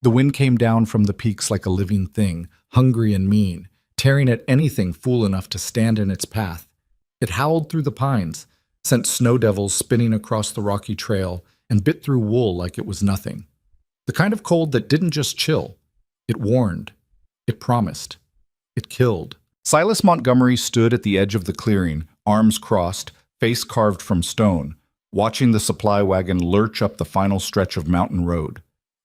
The wind came down from the peaks like a living thing, hungry and mean, tearing at anything fool enough to stand in its path. It howled through the pines, sent snow devils spinning across the rocky trail, and bit through wool like it was nothing. The kind of cold that didn't just chill. It warned. It promised. It killed. Silas Montgomery stood at the edge of the clearing, arms crossed, face carved from stone, watching the supply wagon lurch up the final stretch of mountain road.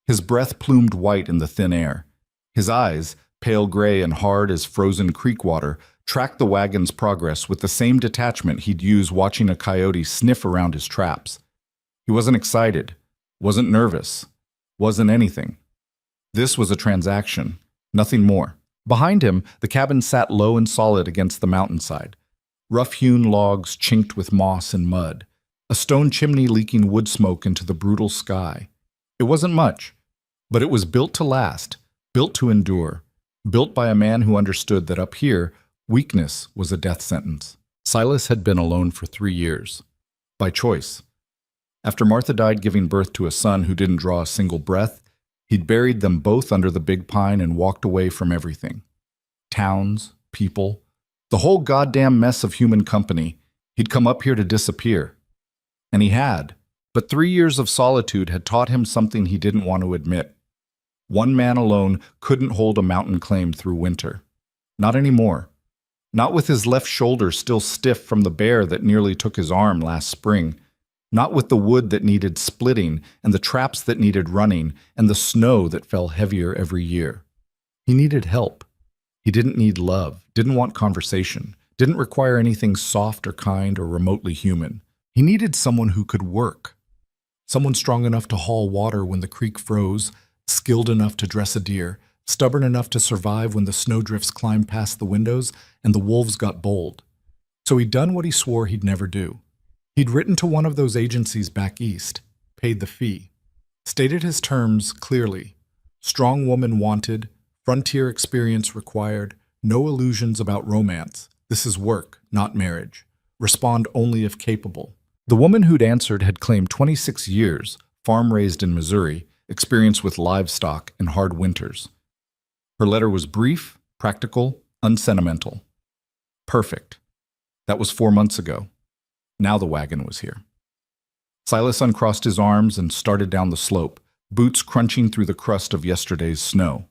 His breath plumed white in the thin air. His eyes, pale gray and hard as frozen creek water, tracked the wagon's progress with the same detachment he'd use watching a coyote sniff around his traps. He wasn't excited, wasn't nervous, wasn't anything. This was a transaction, nothing more. Behind him, the cabin sat low and solid against the mountainside. Rough-hewn logs chinked with moss and mud, a stone chimney leaking wood smoke into the brutal sky. It wasn't much, but it was built to last, built to endure, built by a man who understood that up here, weakness was a death sentence. Silas had been alone for 3 years. By choice. After Martha died giving birth to a son who didn't draw a single breath, he'd buried them both under the big pine and walked away from everything. Towns, people, the whole goddamn mess of human company. He'd come up here to disappear. And he had. But 3 years of solitude had taught him something he didn't want to admit. One man alone couldn't hold a mountain claim through winter. Not anymore. Not with his left shoulder still stiff from the bear that nearly took his arm last spring. Not with the wood that needed splitting, and the traps that needed running, and the snow that fell heavier every year. He needed help. He didn't need love, didn't want conversation, didn't require anything soft or kind or remotely human. He needed someone who could work. Someone strong enough to haul water when the creek froze, skilled enough to dress a deer, stubborn enough to survive when the snowdrifts climbed past the windows and the wolves got bold. So he'd done what he swore he'd never do. He'd written to one of those agencies back east, paid the fee, stated his terms clearly. Strong woman wanted, frontier experience required, no illusions about romance. This is work, not marriage. Respond only if capable. The woman who'd answered had claimed 26 years, farm-raised in Missouri, experience with livestock and hard winters. Her letter was brief, practical, unsentimental. Perfect. That was 4 months ago. Now the wagon was here. Silas uncrossed his arms and started down the slope, boots crunching through the crust of yesterday's snow.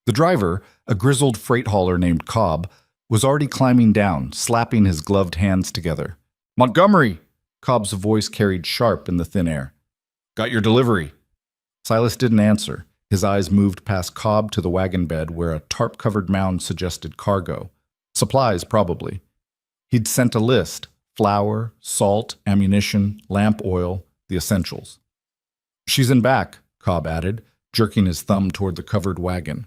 The driver, a grizzled freight hauler named Cobb, was already climbing down, slapping his gloved hands together. "Montgomery!" Cobb's voice carried sharp in the thin air. "Got your delivery." Silas didn't answer. His eyes moved past Cobb to the wagon bed where a tarp-covered mound suggested cargo. Supplies, probably. He'd sent a list. Flour, salt, ammunition, lamp oil, the essentials. "She's in back," Cobb added, jerking his thumb toward the covered wagon.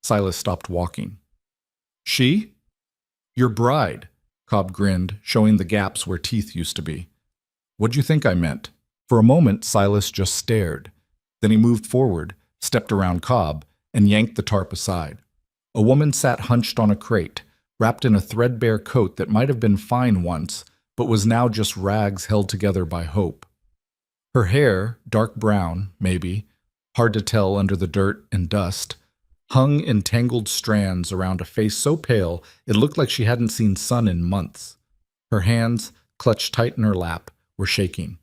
Silas stopped walking. "She?" "Your bride," Cobb grinned, showing the gaps where teeth used to be. "What'd you think I meant?" For a moment, Silas just stared. Then he moved forward, stepped around Cobb, and yanked the tarp aside. A woman sat hunched on a crate, wrapped in a threadbare coat that might have been fine once, but was now just rags held together by hope. Her hair, dark brown, maybe, hard to tell under the dirt and dust, hung in tangled strands around a face so pale it looked like she hadn't seen sun in months. Her hands, clutched tight in her lap, were shaking.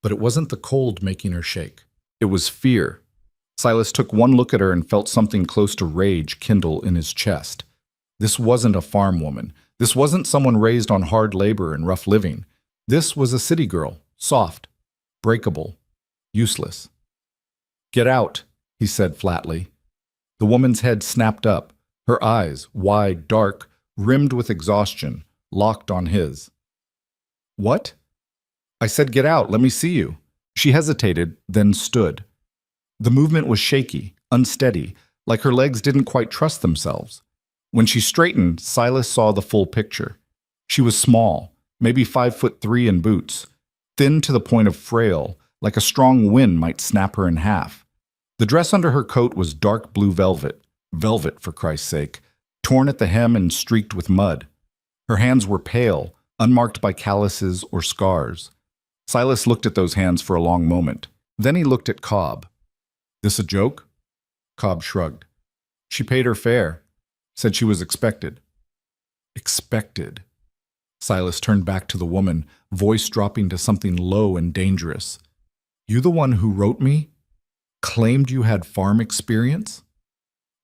But it wasn't the cold making her shake. It was fear. Silas took one look at her and felt something close to rage kindle in his chest. This wasn't a farm woman. This wasn't someone raised on hard labor and rough living. This was a city girl, soft, breakable, useless. "Get out," he said flatly. The woman's head snapped up, her eyes, wide, dark, rimmed with exhaustion, locked on his. "What?" "I said get out, let me see you." She hesitated, then stood. The movement was shaky, unsteady, like her legs didn't quite trust themselves. When she straightened, Silas saw the full picture. She was small, maybe 5'3" in boots, thin to the point of frail, like a strong wind might snap her in half. The dress under her coat was dark blue velvet, for Christ's sake, torn at the hem and streaked with mud. Her hands were pale, unmarked by calluses or scars. Silas looked at those hands for a long moment. Then he looked at Cobb. "This a joke?" Cobb shrugged. She paid her fare. Said she was expected. Expected. Silas turned back to the woman, voice dropping to something low and dangerous. You the one who wrote me? Claimed you had farm experience?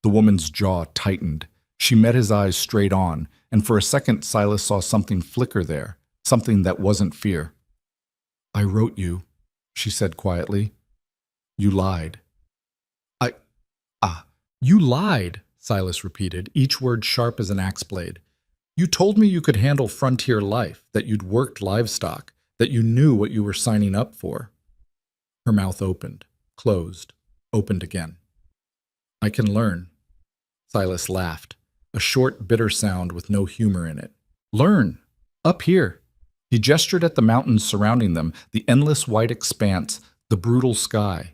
The woman's jaw tightened. She met his eyes straight on, and for a second Silas saw something flicker there, something that wasn't fear. I wrote you, she said quietly. You lied. You lied, Silas repeated, each word sharp as an axe blade. You told me you could handle frontier life, that you'd worked livestock, that you knew what you were signing up for. Her mouth opened, closed, opened again. I can learn. Silas laughed, a short, bitter sound with no humor in it. Learn. Up here. He gestured at the mountains surrounding them, the endless white expanse, the brutal sky.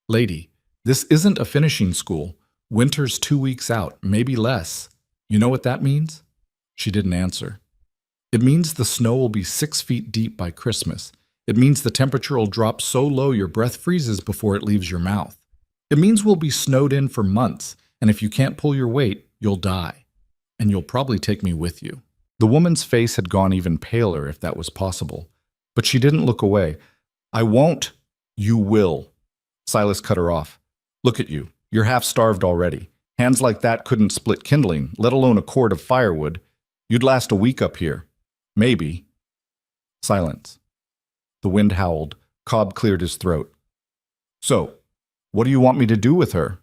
Lady, this isn't a finishing school. Winter's 2 weeks out, maybe less. You know what that means? She didn't answer. It means the snow will be 6 feet deep by Christmas. It means the temperature will drop so low your breath freezes before it leaves your mouth. It means we'll be snowed in for months, and if you can't pull your weight, you'll die. And you'll probably take me with you. The woman's face had gone even paler if that was possible. But she didn't look away. I won't. You will. Silas cut her off. Look at you. You're half-starved already. Hands like that couldn't split kindling, let alone a cord of firewood. You'd last a week up here. Maybe. Silence. The wind howled. Cobb cleared his throat. So, what do you want me to do with her?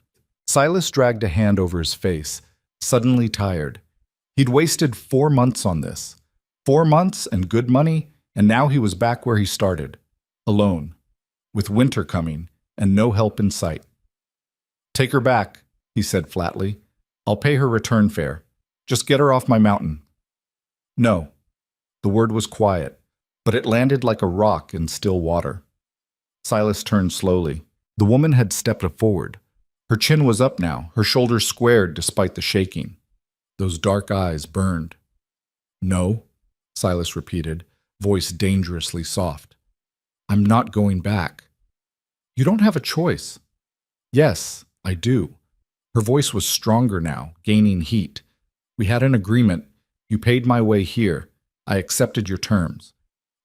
Silas dragged a hand over his face, suddenly tired. He'd wasted 4 months on this. 4 months and good money, and now he was back where he started. Alone. With winter coming, and no help in sight. Take her back, he said flatly. I'll pay her return fare. Just get her off my mountain. No. The word was quiet, but it landed like a rock in still water. Silas turned slowly. The woman had stepped forward. Her chin was up now, her shoulders squared despite the shaking. Those dark eyes burned. No, Silas repeated, voice dangerously soft. I'm not going back. You don't have a choice. Yes, I do. Her voice was stronger now, gaining heat. We had an agreement. You paid my way here. I accepted your terms.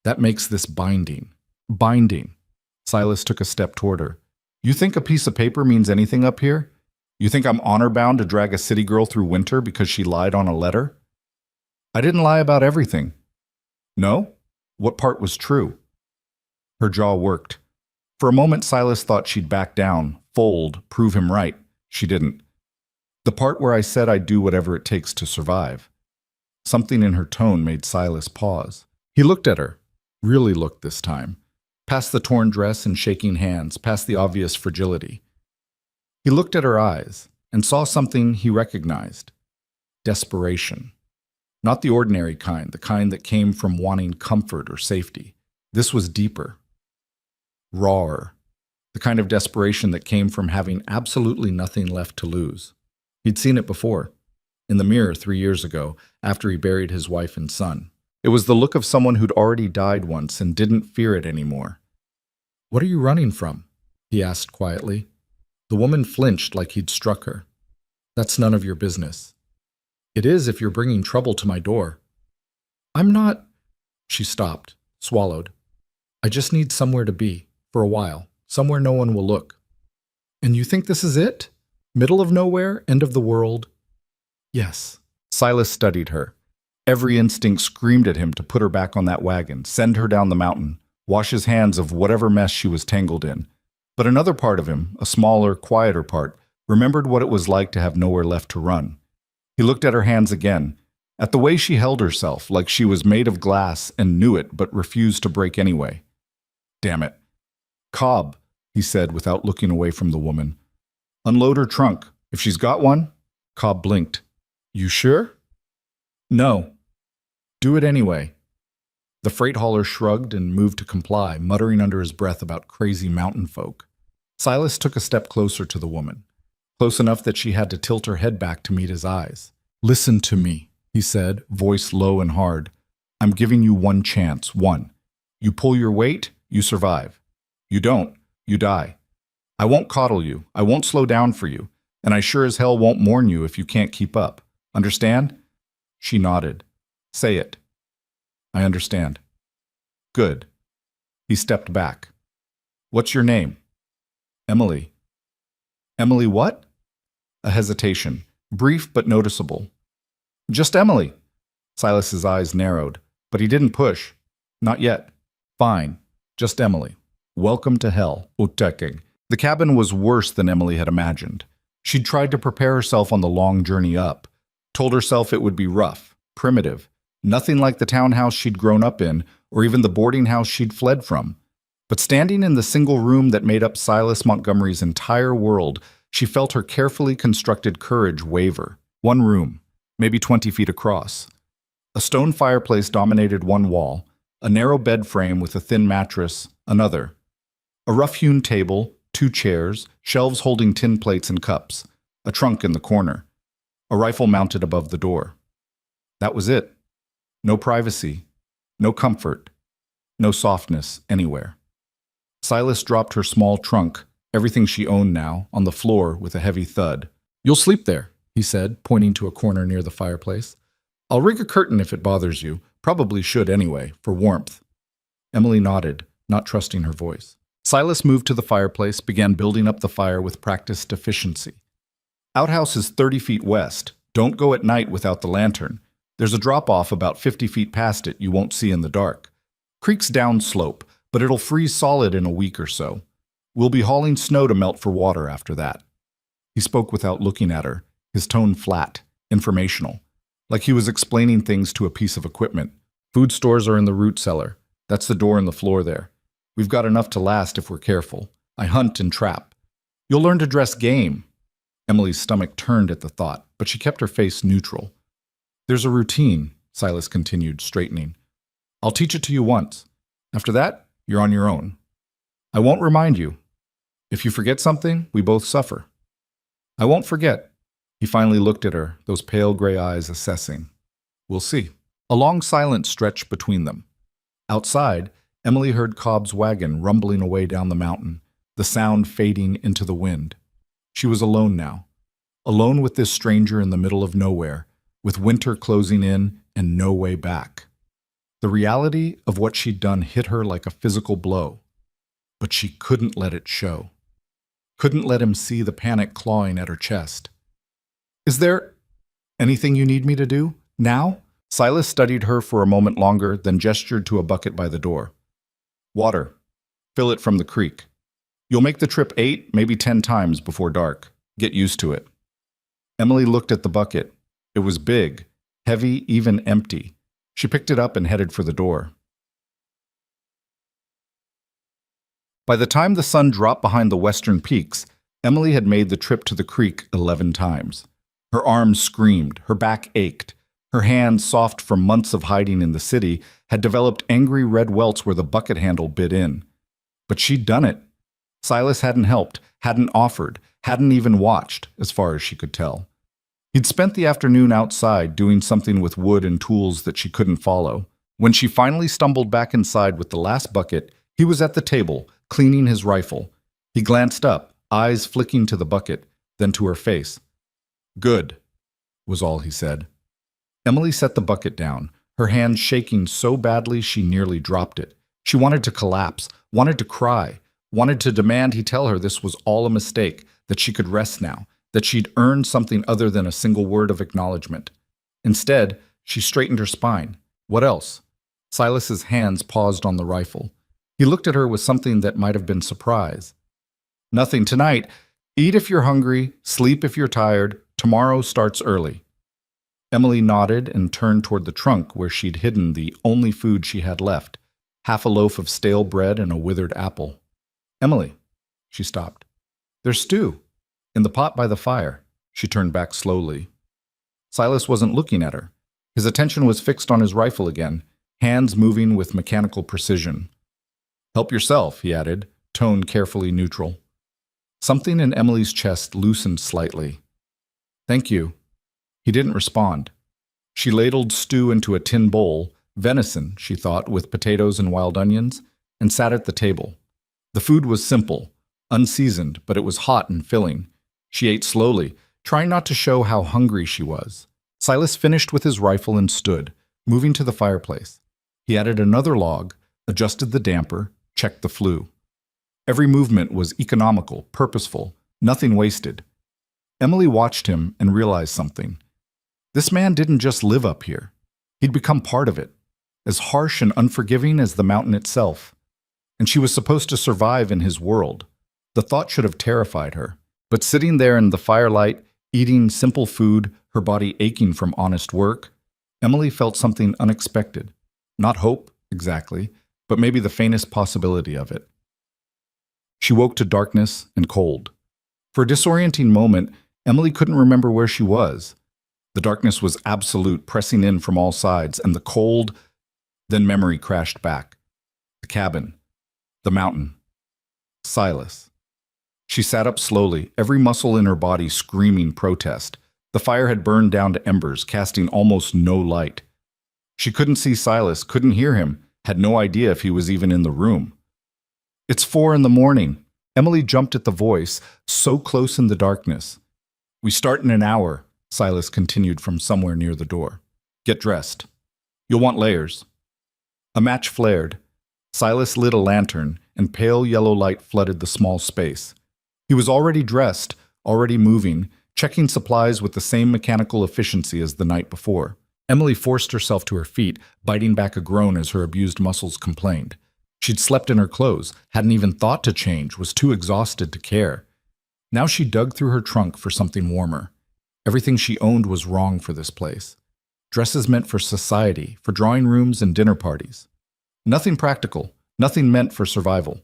That makes this binding. Binding. Silas took a step toward her. You think a piece of paper means anything up here? You think I'm honor-bound to drag a city girl through winter because she lied on a letter? I didn't lie about everything. No? What part was true? Her jaw worked. For a moment, Silas thought she'd back down, fold, prove him right. She didn't. The part where I said I'd do whatever it takes to survive. Something in her tone made Silas pause. He looked at her, really looked this time, past the torn dress and shaking hands, past the obvious fragility. He looked at her eyes and saw something he recognized. Desperation. Not the ordinary kind, the kind that came from wanting comfort or safety. This was deeper. Rawer. The kind of desperation that came from having absolutely nothing left to lose. He'd seen it before. In the mirror 3 years ago, after he buried his wife and son. It was the look of someone who'd already died once and didn't fear it anymore. What are you running from? He asked quietly. The woman flinched like he'd struck her. That's none of your business. It is if you're bringing trouble to my door. I'm not... She stopped, swallowed. I just need somewhere to be, for a while, somewhere no one will look. And you think this is it? Middle of nowhere, end of the world? Yes. Silas studied her. Every instinct screamed at him to put her back on that wagon, send her down the mountain, wash his hands of whatever mess she was tangled in. But another part of him, a smaller, quieter part, remembered what it was like to have nowhere left to run. He looked at her hands again, at the way she held herself, like she was made of glass and knew it but refused to break anyway. Damn it. Cobb, he said without looking away from the woman. Unload her trunk. If she's got one. Cobb blinked. You sure? No. Do it anyway. The freight hauler shrugged and moved to comply, muttering under his breath about crazy mountain folk. Silas took a step closer to the woman, close enough that she had to tilt her head back to meet his eyes. Listen to me, he said, voice low and hard. I'm giving you one chance, one. You pull your weight, you survive. You don't, you die. I won't coddle you. I won't slow down for you. And I sure as hell won't mourn you if you can't keep up. Understand? She nodded. Say it. I understand. Good. He stepped back. What's your name? Emily. Emily what? A hesitation, brief but noticeable. Just Emily. Silas's eyes narrowed, but he didn't push. Not yet. Fine. Just Emily. Welcome to hell, Uteking. The cabin was worse than Emily had imagined. She'd tried to prepare herself on the long journey up, told herself it would be rough, primitive, nothing like the townhouse she'd grown up in or even the boarding house she'd fled from. But standing in the single room that made up Silas Montgomery's entire world, she felt her carefully constructed courage waver. One room, maybe 20 feet across. A stone fireplace dominated one wall, a narrow bed frame with a thin mattress, another. A rough-hewn table, 2 chairs, shelves holding tin plates and cups, a trunk in the corner, a rifle mounted above the door. That was it. No privacy, no comfort, no softness anywhere. Silas dropped her small trunk, everything she owned now, on the floor with a heavy thud. You'll sleep there, he said, pointing to a corner near the fireplace. I'll rig a curtain if it bothers you. Probably should anyway, for warmth. Emily nodded, not trusting her voice. Silas moved to the fireplace, began building up the fire with practiced efficiency. Outhouse is 30 feet west. Don't go at night without the lantern. There's a drop-off about 50 feet past it you won't see in the dark. Creek's downslope, but it'll freeze solid in a week or so. We'll be hauling snow to melt for water after that. He spoke without looking at her, his tone flat, informational, like he was explaining things to a piece of equipment. Food stores are in the root cellar. That's the door in the floor there. We've got enough to last if we're careful. I hunt and trap. You'll learn to dress game. Emily's stomach turned at the thought, but she kept her face neutral. There's a routine, Silas continued, straightening. I'll teach it to you once. After that, you're on your own. I won't remind you. If you forget something, we both suffer. I won't forget. He finally looked at her, those pale gray eyes assessing. We'll see. A long silence stretched between them. Outside, Emily heard Cobb's wagon rumbling away down the mountain, the sound fading into the wind. She was alone now. Alone with this stranger in the middle of nowhere, with winter closing in and no way back. The reality of what she'd done hit her like a physical blow. But she couldn't let it show. Couldn't let him see the panic clawing at her chest. Is there anything you need me to do? Now? Silas studied her for a moment longer, then gestured to a bucket by the door. Water. Fill it from the creek. You'll make the trip 8, maybe 10 times before dark. Get used to it. Emily looked at the bucket. It was big, heavy, even empty. She picked it up and headed for the door. By the time the sun dropped behind the western peaks, Emily had made the trip to the creek 11 times. Her arms screamed, her back ached. Her hands, soft from months of hiding in the city, had developed angry red welts where the bucket handle bit in. But she'd done it. Silas hadn't helped, hadn't offered, hadn't even watched, as far as she could tell. He'd spent the afternoon outside doing something with wood and tools that she couldn't follow. When she finally stumbled back inside with the last bucket, he was at the table, cleaning his rifle. He glanced up, eyes flicking to the bucket, then to her face. Good, was all he said. Emily set the bucket down, her hands shaking so badly she nearly dropped it. She wanted to collapse, wanted to cry, wanted to demand he tell her this was all a mistake, that she could rest now, that she'd earned something other than a single word of acknowledgement. Instead, she straightened her spine. What else? Silas's hands paused on the rifle. He looked at her with something that might have been surprise. Nothing tonight. Eat if you're hungry, sleep if you're tired. Tomorrow starts early. Emily nodded and turned toward the trunk where she'd hidden the only food she had left, half a loaf of stale bread and a withered apple. Emily, she stopped. There's stew. In the pot by the fire. She turned back slowly. Silas wasn't looking at her. His attention was fixed on his rifle again, hands moving with mechanical precision. Help yourself, he added, tone carefully neutral. Something in Emily's chest loosened slightly. Thank you. He didn't respond. She ladled stew into a tin bowl, venison, she thought, with potatoes and wild onions, and sat at the table. The food was simple, Unseasoned, but it was hot and filling. She ate slowly, trying not to show how hungry she was. Silas finished with his rifle and stood, moving to the fireplace. He added another log, adjusted the damper, checked the flue. Every movement was economical, purposeful, nothing wasted. Emily watched him and realized something. This man didn't just live up here. He'd become part of it, as harsh and unforgiving as the mountain itself. And she was supposed to survive in his world. The thought should have terrified her. But sitting there in the firelight, eating simple food, her body aching from honest work, Emily felt something unexpected. Not hope, exactly, but maybe the faintest possibility of it. She woke to darkness and cold. For a disorienting moment, Emily couldn't remember where she was. The darkness was absolute, pressing in from all sides, and the cold, then memory crashed back. The cabin. The mountain. Silas. She sat up slowly, every muscle in her body screaming protest. The fire had burned down to embers, casting almost no light. She couldn't see Silas, couldn't hear him, had no idea if he was even in the room. "It's 4 a.m. Emily jumped at the voice, so close in the darkness. "We start in an hour," Silas continued from somewhere near the door. "Get dressed. You'll want layers." A match flared. Silas lit a lantern, and pale yellow light flooded the small space. He was already dressed, already moving, checking supplies with the same mechanical efficiency as the night before. Emily forced herself to her feet, biting back a groan as her abused muscles complained. She'd slept in her clothes, hadn't even thought to change, was too exhausted to care. Now she dug through her trunk for something warmer. Everything she owned was wrong for this place. Dresses meant for society, for drawing rooms and dinner parties. Nothing practical, nothing meant for survival.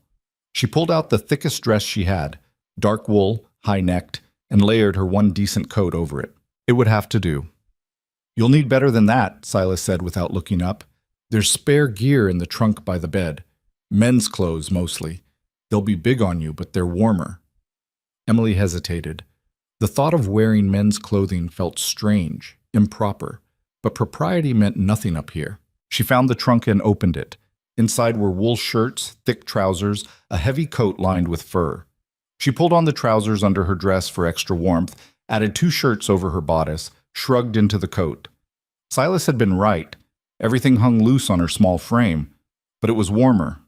She pulled out the thickest dress she had, dark wool, high-necked, and layered her one decent coat over it. It would have to do. "You'll need better than that," Silas said without looking up. "There's spare gear in the trunk by the bed. Men's clothes, mostly. They'll be big on you, but they're warmer." Emily hesitated. The thought of wearing men's clothing felt strange, improper, but propriety meant nothing up here. She found the trunk and opened it. Inside were wool shirts, thick trousers, a heavy coat lined with fur. She pulled on the trousers under her dress for extra warmth, added 2 shirts over her bodice, shrugged into the coat. Silas had been right. Everything hung loose on her small frame, but it was warmer.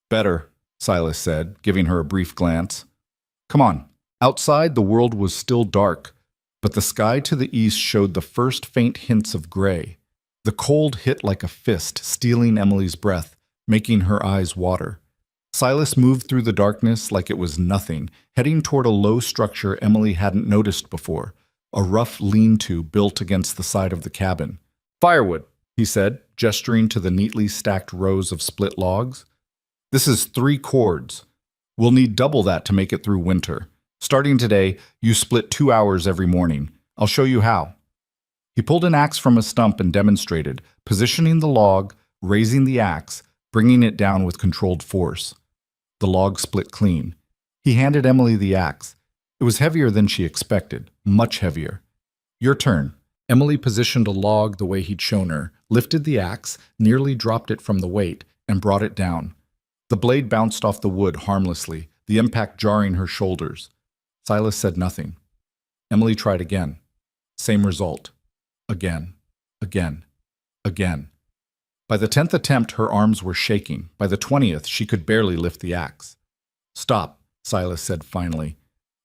"Better," Silas said, giving her a brief glance. "Come on." Outside, the world was still dark, but the sky to the east showed the first faint hints of gray. The cold hit like a fist, stealing Emily's breath, making her eyes water. Silas moved through the darkness like it was nothing, heading toward a low structure Emily hadn't noticed before, a rough lean-to built against the side of the cabin. "Firewood," he said, gesturing to the neatly stacked rows of split logs. "This is 3 cords. We'll need double that to make it through winter. Starting today, you split 2 hours every morning. I'll show you how." He pulled an axe from a stump and demonstrated, positioning the log, raising the axe, bringing it down with controlled force. The log split clean. He handed Emily the axe. It was heavier than she expected, much heavier. "Your turn." Emily positioned a log the way he'd shown her, lifted the axe, nearly dropped it from the weight, and brought it down. The blade bounced off the wood harmlessly, the impact jarring her shoulders. Silas said nothing. Emily tried again. Same result. Again. Again. Again. By the 10th attempt, her arms were shaking. By the 20th, she could barely lift the axe. "Stop," Silas said finally.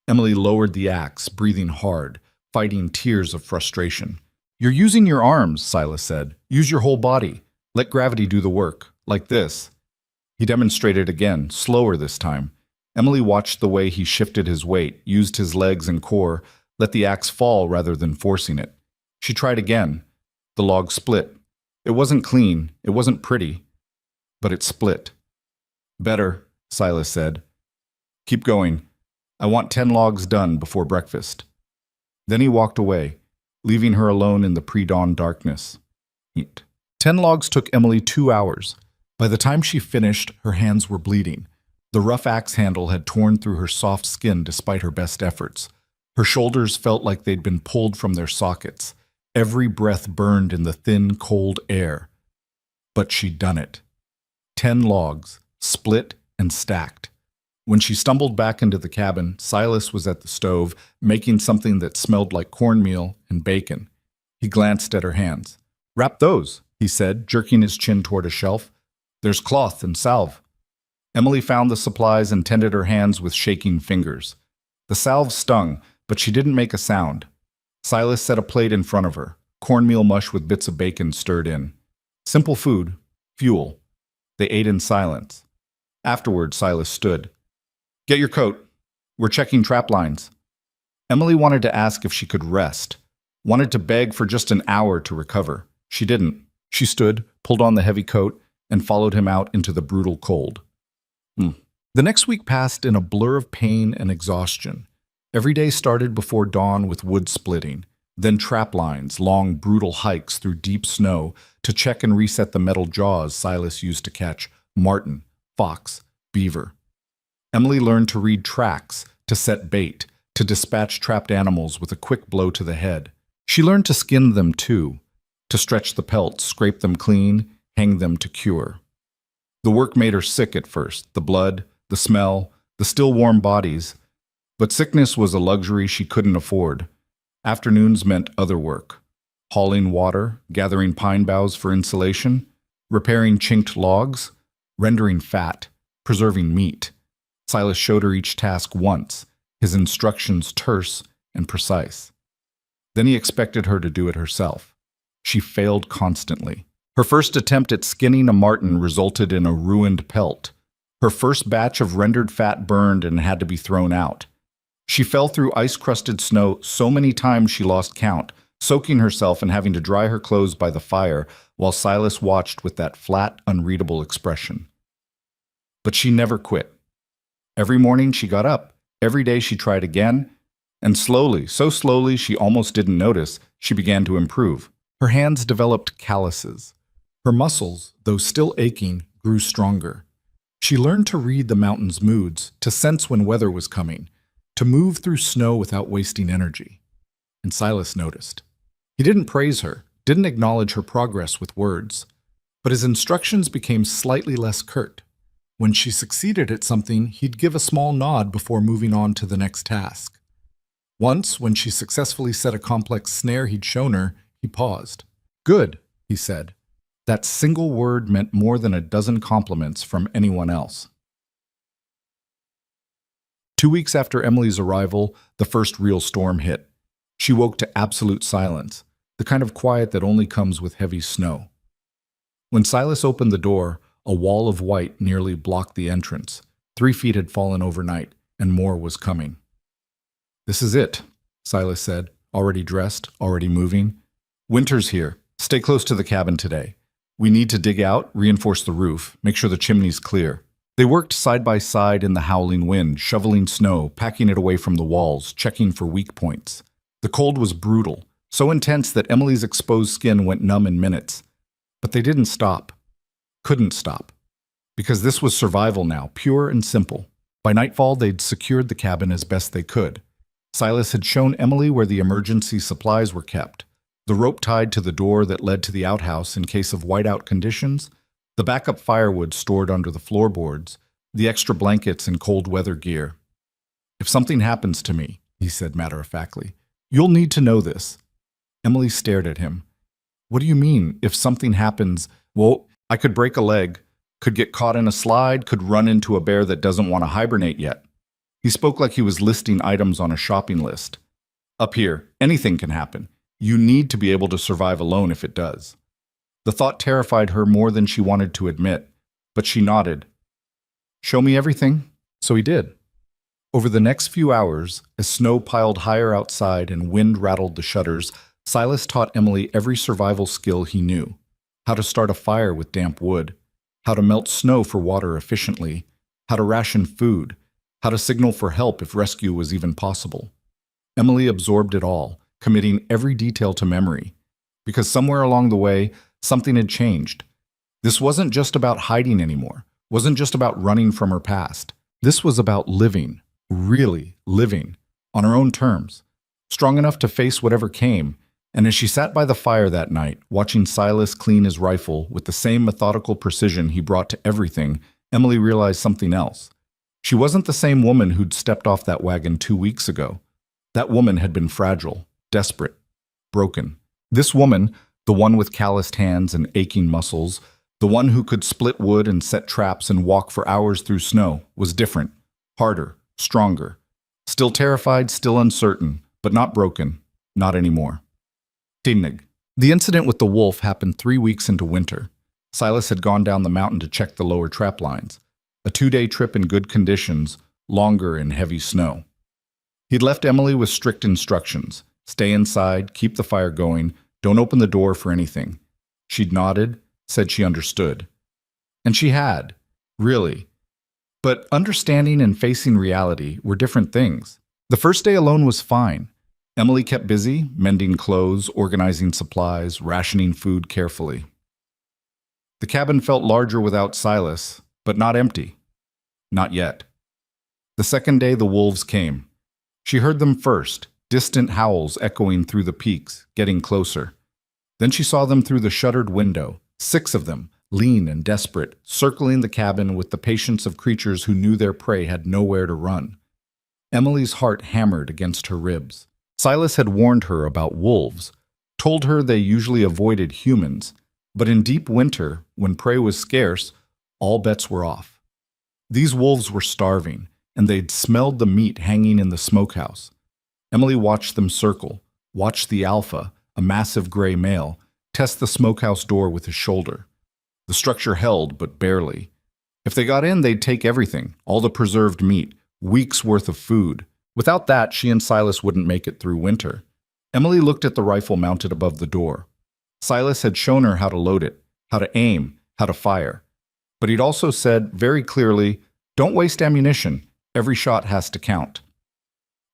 Emily lowered the axe, breathing hard, fighting tears of frustration. "You're using your arms," Silas said. "Use your whole body. Let gravity do the work. Like this." He demonstrated again, slower this time. Emily watched the way he shifted his weight, used his legs and core, let the axe fall rather than forcing it. She tried again. The log split. It wasn't clean, it wasn't pretty, but it split. "Better," Silas said. "Keep going. I want 10 logs done before breakfast." Then he walked away, leaving her alone in the pre-dawn darkness. 10 logs took Emily 2 hours. By the time she finished, her hands were bleeding. The rough axe handle had torn through her soft skin despite her best efforts. Her shoulders felt like they'd been pulled from their sockets. Every breath burned in the thin, cold air. But she'd done it. 10 logs, split and stacked. When she stumbled back into the cabin, Silas was at the stove, making something that smelled like cornmeal and bacon. He glanced at her hands. "Wrap those," he said, jerking his chin toward a shelf. "There's cloth and salve." Emily found the supplies and tended her hands with shaking fingers. The salve stung, but she didn't make a sound. Silas set a plate in front of her, cornmeal mush with bits of bacon stirred in. Simple food, fuel. They ate in silence. Afterward, Silas stood. "Get your coat. We're checking trap lines." Emily wanted to ask if she could rest, wanted to beg for just an hour to recover. She didn't. She stood, pulled on the heavy coat, and followed him out into the brutal cold. The next week passed in a blur of pain and exhaustion. Every day started before dawn with wood splitting, then trap lines, long, brutal hikes through deep snow to check and reset the metal jaws Silas used to catch marten, fox, beaver. Emily learned to read tracks, to set bait, to dispatch trapped animals with a quick blow to the head. She learned to skin them too, to stretch the pelts, scrape them clean, hang them to cure. The work made her sick at first, the blood, the smell, the still warm bodies. But sickness was a luxury she couldn't afford. Afternoons meant other work. Hauling water, gathering pine boughs for insulation, repairing chinked logs, rendering fat, preserving meat. Silas showed her each task once, his instructions terse and precise. Then he expected her to do it herself. She failed constantly. Her first attempt at skinning a marten resulted in a ruined pelt. Her first batch of rendered fat burned and had to be thrown out. She fell through ice-crusted snow so many times she lost count, soaking herself and having to dry her clothes by the fire while Silas watched with that flat, unreadable expression. But she never quit. Every morning she got up. Every day she tried again. And slowly, so slowly she almost didn't notice, she began to improve. Her hands developed calluses. Her muscles, though still aching, grew stronger. She learned to read the mountain's moods, to sense when weather was coming, to move through snow without wasting energy. And Silas noticed. He didn't praise her, didn't acknowledge her progress with words, but his instructions became slightly less curt. When she succeeded at something, he'd give a small nod before moving on to the next task. Once, when she successfully set a complex snare he'd shown her, he paused. "Good," he said. That single word meant more than a dozen compliments from anyone else. 2 weeks after Emily's arrival, the first real storm hit. She woke to absolute silence, the kind of quiet that only comes with heavy snow. When Silas opened the door, a wall of white nearly blocked the entrance. 3 feet had fallen overnight, and more was coming. "This is it," Silas said, already dressed, already moving. "Winter's here. Stay close to the cabin today. We need to dig out, reinforce the roof, make sure the chimney's clear." They worked side by side in the howling wind, shoveling snow, packing it away from the walls, checking for weak points. The cold was brutal, so intense that Emily's exposed skin went numb in minutes. But they didn't stop. Couldn't stop. Because this was survival now, pure and simple. By nightfall, they'd secured the cabin as best they could. Silas had shown Emily where the emergency supplies were kept. The rope tied to the door that led to the outhouse in case of whiteout conditions, the backup firewood stored under the floorboards, the extra blankets and cold weather gear. "If something happens to me," he said matter-of-factly, "you'll need to know this." Emily stared at him. "What do you mean, if something happens?" "Well, I could break a leg, could get caught in a slide, could run into a bear that doesn't want to hibernate yet." He spoke like he was listing items on a shopping list. "Up here, anything can happen. You need to be able to survive alone if it does." The thought terrified her more than she wanted to admit, but she nodded. "Show me everything." So he did. Over the next few hours, as snow piled higher outside and wind rattled the shutters, Silas taught Emily every survival skill he knew. How to start a fire with damp wood, how to melt snow for water efficiently, how to ration food, how to signal for help if rescue was even possible. Emily absorbed it all, committing every detail to memory. Because somewhere along the way, something had changed. This wasn't just about hiding anymore, wasn't just about running from her past. This was about living, really living, on her own terms, strong enough to face whatever came. And as she sat by the fire that night, watching Silas clean his rifle with the same methodical precision he brought to everything, Emily realized something else. She wasn't the same woman who'd stepped off that wagon 2 weeks ago. That woman had been fragile, desperate, broken. This woman, the one with calloused hands and aching muscles, the one who could split wood and set traps and walk for hours through snow, was different, harder, stronger. Still terrified, still uncertain, but not broken, not anymore. Tinnig. The incident with the wolf happened 3 weeks into winter. Silas had gone down the mountain to check the lower trap lines. A 2-day trip in good conditions, longer in heavy snow. He'd left Emily with strict instructions. Stay inside, keep the fire going, don't open the door for anything. She'd nodded, said she understood. And she had, really. But understanding and facing reality were different things. The first day alone was fine. Emily kept busy, mending clothes, organizing supplies, rationing food carefully. The cabin felt larger without Silas, but not empty. Not yet. The second day the wolves came. She heard them first, distant howls echoing through the peaks, getting closer. Then she saw them through the shuttered window, 6 of them, lean and desperate, circling the cabin with the patience of creatures who knew their prey had nowhere to run. Emily's heart hammered against her ribs. Silas had warned her about wolves, told her they usually avoided humans, but in deep winter, when prey was scarce, all bets were off. These wolves were starving, and they'd smelled the meat hanging in the smokehouse. Emily watched them circle, watched the alpha, a massive gray male, test the smokehouse door with his shoulder. The structure held, but barely. If they got in, they'd take everything, all the preserved meat, weeks' worth of food. Without that, she and Silas wouldn't make it through winter. Emily looked at the rifle mounted above the door. Silas had shown her how to load it, how to aim, how to fire. But he'd also said very clearly, don't waste ammunition. Every shot has to count.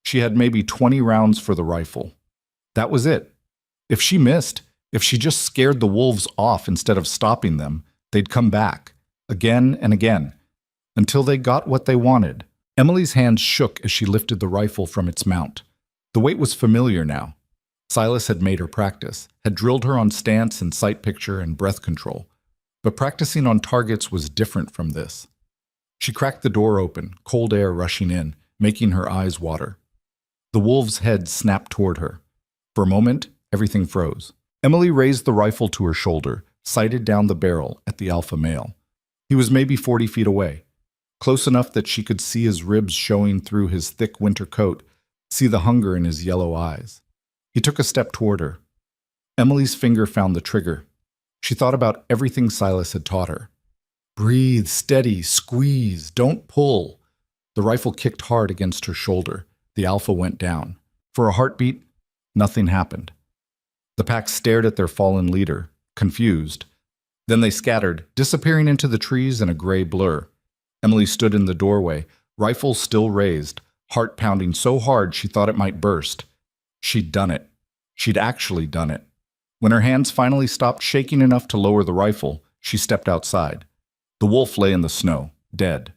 She had maybe 20 rounds for the rifle. That was it. If she missed, if she just scared the wolves off instead of stopping them, they'd come back, again and again, until they got what they wanted. Emily's hands shook as she lifted the rifle from its mount. The weight was familiar now. Silas had made her practice, had drilled her on stance and sight picture and breath control. But practicing on targets was different from this. She cracked the door open, cold air rushing in, making her eyes water. The wolf's head snapped toward her. For a moment, everything froze. Emily raised the rifle to her shoulder, sighted down the barrel at the alpha male. He was maybe 40 feet away, close enough that she could see his ribs showing through his thick winter coat, see the hunger in his yellow eyes. He took a step toward her. Emily's finger found the trigger. She thought about everything Silas had taught her. Breathe, steady, squeeze, don't pull. The rifle kicked hard against her shoulder. The alpha went down. For a heartbeat, nothing happened. The pack stared at their fallen leader, confused. Then they scattered, disappearing into the trees in a gray blur. Emily stood in the doorway, rifle still raised, heart pounding so hard she thought it might burst. She'd done it. She'd actually done it. When her hands finally stopped shaking enough to lower the rifle, she stepped outside. The wolf lay in the snow, dead.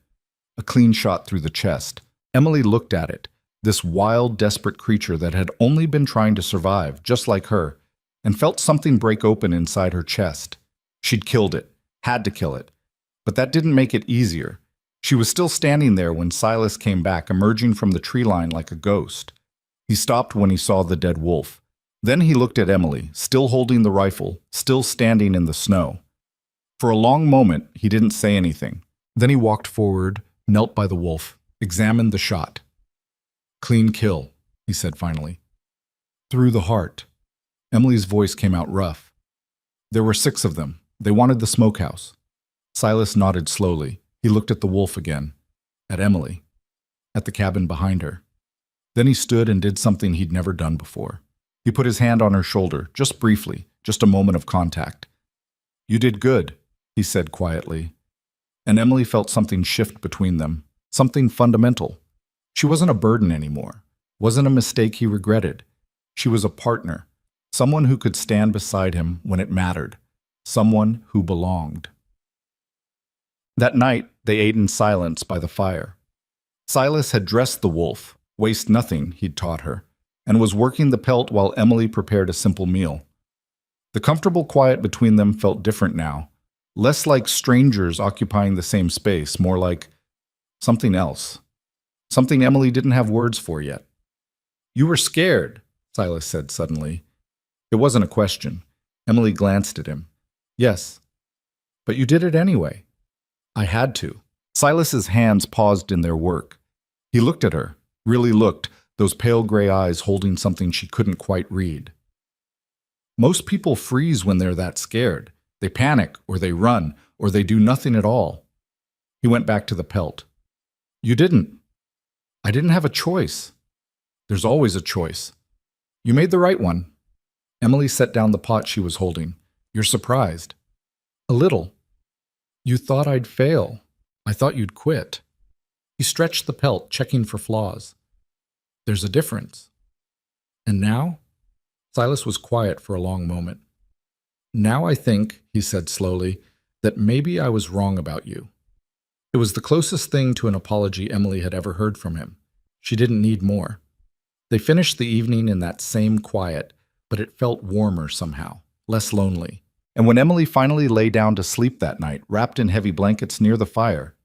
A clean shot through the chest. Emily looked at it, this wild, desperate creature that had only been trying to survive, just like her, and felt something break open inside her chest. She'd killed it, had to kill it. But that didn't make it easier. She was still standing there when Silas came back, emerging from the tree line like a ghost. He stopped when he saw the dead wolf. Then he looked at Emily, still holding the rifle, still standing in the snow. For a long moment, he didn't say anything. Then he walked forward, knelt by the wolf, examined the shot. Clean kill, he said finally. Through the heart. Emily's voice came out rough. There were 6 of them. They wanted the smokehouse. Silas nodded slowly. He looked at the wolf again, at Emily, at the cabin behind her. Then he stood and did something he'd never done before. He put his hand on her shoulder, just briefly, just a moment of contact. You did good, he said quietly. And Emily felt something shift between them, something fundamental. She wasn't a burden anymore, wasn't a mistake he regretted. She was a partner, someone who could stand beside him when it mattered, someone who belonged. That night, they ate in silence by the fire. Silas had dressed the wolf, waste nothing, he'd taught her, and was working the pelt while Emily prepared a simple meal. The comfortable quiet between them felt different now, less like strangers occupying the same space, more like Something else. Something Emily didn't have words for yet. You were scared, Silas said suddenly. It wasn't a question. Emily glanced at him. Yes. But you did it anyway. I had to. Silas's hands paused in their work. He looked at her, really looked, those pale gray eyes holding something she couldn't quite read. Most people freeze when they're that scared. They panic, or they run, or they do nothing at all. He went back to the pelt. You didn't. I didn't have a choice. There's always a choice. You made the right one. Emily set down the pot she was holding. You're surprised. A little. You thought I'd fail. I thought you'd quit. He stretched the pelt, checking for flaws. There's a difference. And now? Silas was quiet for a long moment. Now I think, he said slowly, that maybe I was wrong about you. It was the closest thing to an apology Emily had ever heard from him. She didn't need more. They finished the evening in that same quiet, but it felt warmer somehow, less lonely. And when Emily finally lay down to sleep that night, wrapped in heavy blankets near the fire,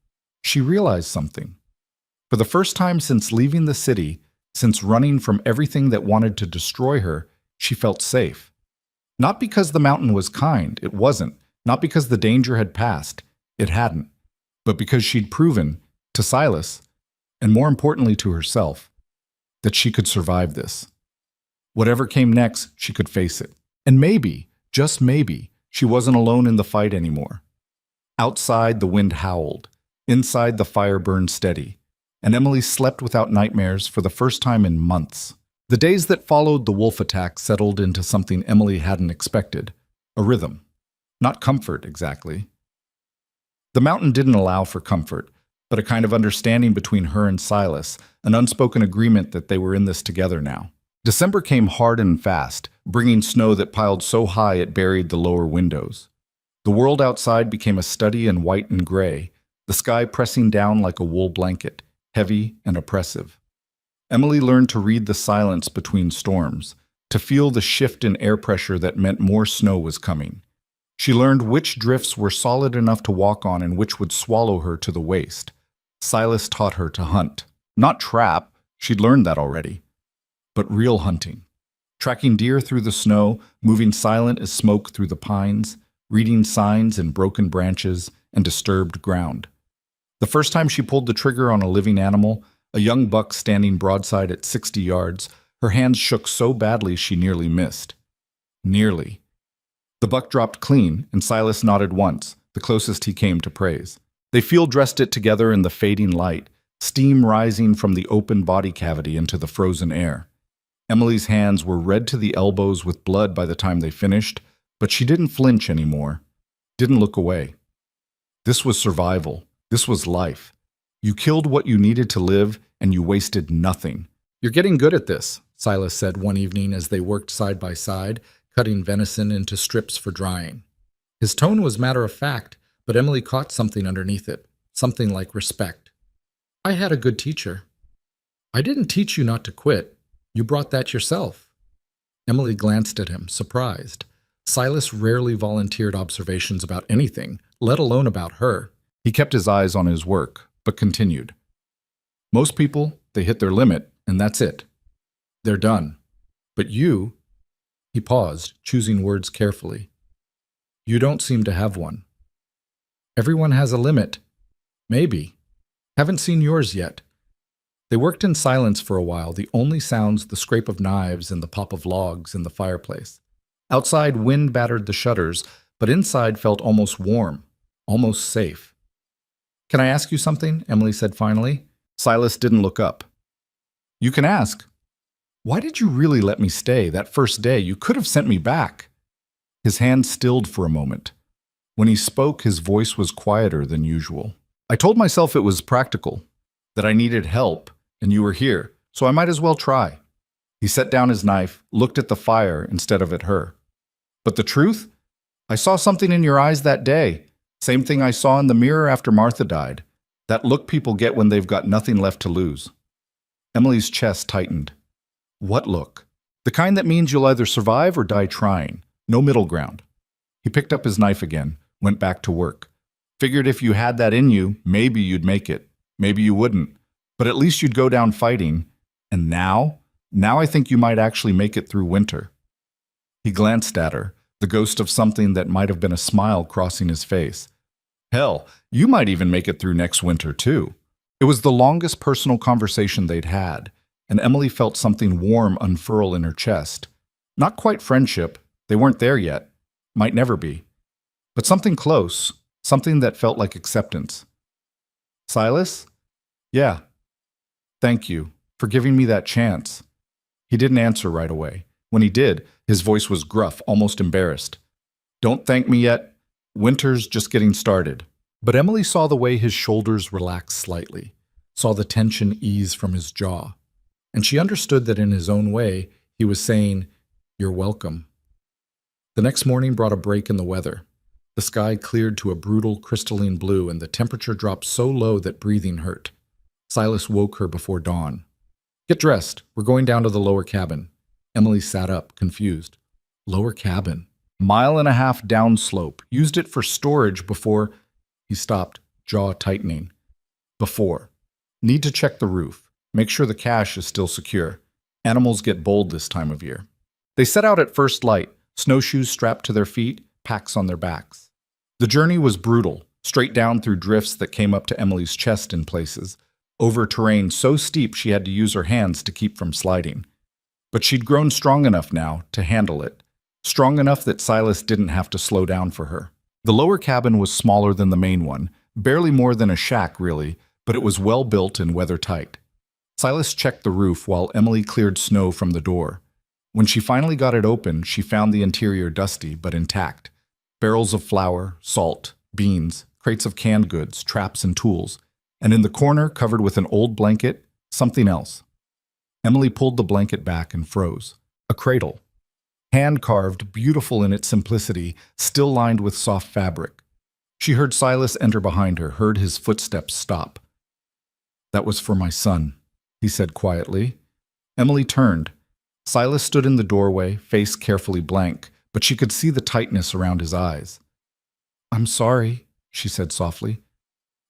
she realized something. For the first time since leaving the city, since running from everything that wanted to destroy her, she felt safe. Not because the mountain was kind, it wasn't. Not because the danger had passed, it hadn't. But because she'd proven, to Silas, and more importantly to herself, that she could survive this. Whatever came next, she could face it. And maybe, just maybe, she wasn't alone in the fight anymore. Outside, the wind howled. Inside, the fire burned steady. And Emily slept without nightmares for the first time in months. The days that followed the wolf attack settled into something Emily hadn't expected, a rhythm. Not comfort, exactly. The mountain didn't allow for comfort, but a kind of understanding between her and Silas, an unspoken agreement that they were in this together now. December came hard and fast, bringing snow that piled so high it buried the lower windows. The world outside became a study in white and gray, the sky pressing down like a wool blanket, heavy and oppressive. Emily learned to read the silence between storms, to feel the shift in air pressure that meant more snow was coming. She learned which drifts were solid enough to walk on and which would swallow her to the waist. Silas taught her to hunt. Not trap, she'd learned that already. But real hunting. Tracking deer through the snow, moving silent as smoke through the pines, reading signs in broken branches and disturbed ground. The first time she pulled the trigger on a living animal, a young buck standing broadside at 60 yards, her hands shook so badly she nearly missed. Nearly. The buck dropped clean, and Silas nodded once, the closest he came to praise. They field-dressed it together in the fading light, steam rising from the open body cavity into the frozen air. Emily's hands were red to the elbows with blood by the time they finished, but she didn't flinch anymore, didn't look away. This was survival. This was life. You killed what you needed to live, and you wasted nothing. You're getting good at this, Silas said one evening as they worked side by side, cutting venison into strips for drying. His tone was matter-of-fact, but Emily caught something underneath it, something like respect. I had a good teacher. I didn't teach you not to quit. You brought that yourself. Emily glanced at him, surprised. Silas rarely volunteered observations about anything, let alone about her. He kept his eyes on his work, but continued. Most people, they hit their limit, and that's it. They're done. But you... He paused, choosing words carefully. You don't seem to have one. Everyone has a limit. Maybe. Haven't seen yours yet. They worked in silence for a while, the only sounds the scrape of knives and the pop of logs in the fireplace. Outside, wind battered the shutters, but inside felt almost warm, almost safe. Can I ask you something? Emily said finally. Silas didn't look up. You can ask. Why did you really let me stay that first day? You could have sent me back. His hand stilled for a moment. When he spoke, his voice was quieter than usual. I told myself it was practical, that I needed help, and you were here, so I might as well try. He set down his knife, looked at the fire instead of at her. But the truth? I saw something in your eyes that day. Same thing I saw in the mirror after Martha died. That look people get when they've got nothing left to lose. Emily's chest tightened. What look? The kind that means you'll either survive or die trying. No middle ground. He picked up his knife again, went back to work. Figured if you had that in you, maybe you'd make it. Maybe you wouldn't, but at least you'd go down fighting. And now I think you might actually make it through winter." He glanced at her, the ghost of something that might have been a smile crossing his face. "Hell, you might even make it through next winter, too." It was the longest personal conversation they'd had, and Emily felt something warm unfurl in her chest. Not quite friendship, they weren't there yet, might never be, but something close, something that felt like acceptance. "Silas? Yeah. Thank you for giving me that chance." He didn't answer right away. When he did, his voice was gruff, almost embarrassed. "Don't thank me yet. Winter's just getting started." But Emily saw the way his shoulders relaxed slightly, saw the tension ease from his jaw, and she understood that in his own way, he was saying, "You're welcome." The next morning brought a break in the weather. The sky cleared to a brutal crystalline blue, and the temperature dropped so low that breathing hurt. Silas woke her before dawn. "Get dressed. We're going down to the lower cabin." Emily sat up, confused. Lower cabin? Mile and a half downslope. Used it for storage before... He stopped, jaw tightening. Before. Need to check the roof. Make sure the cache is still secure. Animals get bold this time of year. They set out at first light, snowshoes strapped to their feet, packs on their backs. The journey was brutal, straight down through drifts that came up to Emily's chest in places, over terrain so steep she had to use her hands to keep from sliding. But she'd grown strong enough now to handle it, strong enough that Silas didn't have to slow down for her. The lower cabin was smaller than the main one, barely more than a shack really, but it was well built and weather-tight. Silas checked the roof while Emily cleared snow from the door. When she finally got it open, she found the interior dusty but intact. Barrels of flour, salt, beans, crates of canned goods, traps and tools, and in the corner, covered with an old blanket, something else. Emily pulled the blanket back and froze. A cradle. Hand-carved, beautiful in its simplicity, still lined with soft fabric. She heard Silas enter behind her, heard his footsteps stop. "That was for my son," he said quietly. Emily turned. Silas stood in the doorway, face carefully blank, but she could see the tightness around his eyes. "I'm sorry," she said softly.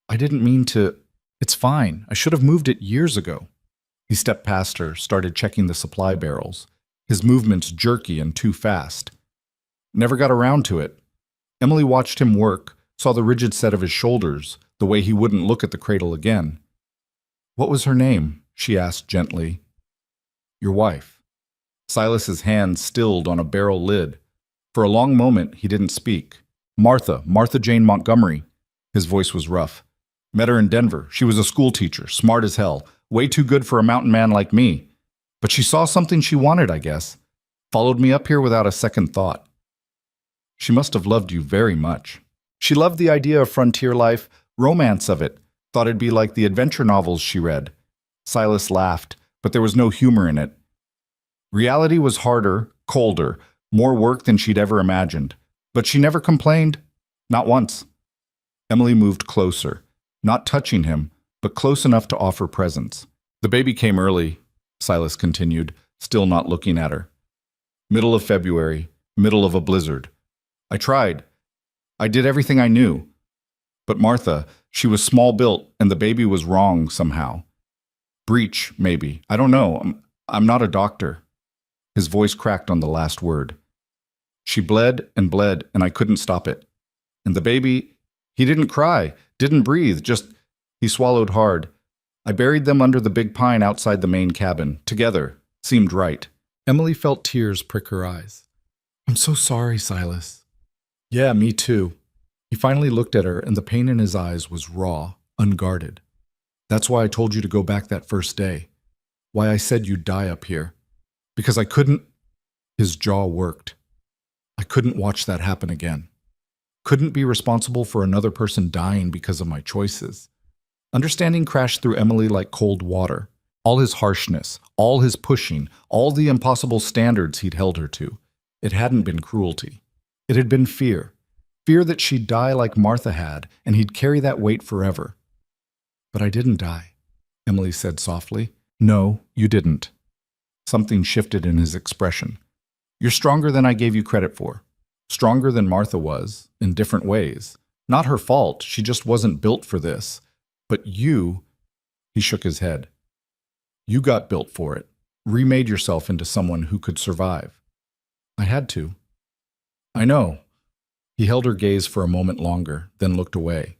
"I didn't mean to... It's fine. I should have moved it years ago." He stepped past her, started checking the supply barrels. His movements jerky and too fast. Never got around to it. Emily watched him work, saw the rigid set of his shoulders, the way he wouldn't look at the cradle again. "What was her name?" she asked gently. "Your wife." Silas's hand stilled on a barrel lid. For a long moment, he didn't speak. Martha Jane Montgomery." His voice was rough. "Met her in Denver. She was a school teacher, smart as hell, way too good for a mountain man like me. But she saw something she wanted, I guess. Followed me up here without a second thought. She must have loved you very much. She loved the idea of frontier life, romance of it, thought it'd be like the adventure novels she read." Silas laughed, but there was no humor in it. Reality was harder, colder, more work than she'd ever imagined. But she never complained. Not once. Emily moved closer, not touching him, but close enough to offer presence. "The baby came early," Silas continued, still not looking at her. "Middle of February, middle of a blizzard. I tried. I did everything I knew. But Martha, she was small-built, and the baby was wrong somehow. Breech, maybe. I don't know. I'm not a doctor." His voice cracked on the last word. "She bled, and I couldn't stop it. And the baby, he didn't cry, didn't breathe, just..." He swallowed hard. "I buried them under the big pine outside the main cabin, together. Seemed right." Emily felt tears prick her eyes. "I'm so sorry, Silas." "Yeah, me too." He finally looked at her, and the pain in his eyes was raw, unguarded. "That's why I told you to go back that first day. Why I said you'd die up here. Because I couldn't..." His jaw worked. "I couldn't watch that happen again. Couldn't be responsible for another person dying because of my choices." Understanding crashed through Emily like cold water. All his harshness, all his pushing, all the impossible standards he'd held her to. It hadn't been cruelty. It had been fear. Fear that she'd die like Martha had, and he'd carry that weight forever. "But I didn't die," Emily said softly. "No, you didn't." Something shifted in his expression. "You're stronger than I gave you credit for. Stronger than Martha was, in different ways. Not her fault, she just wasn't built for this. But you He shook his head. You got built for it. Remade yourself into someone who could survive. I had to. I know. He held her gaze for a moment longer, then looked away.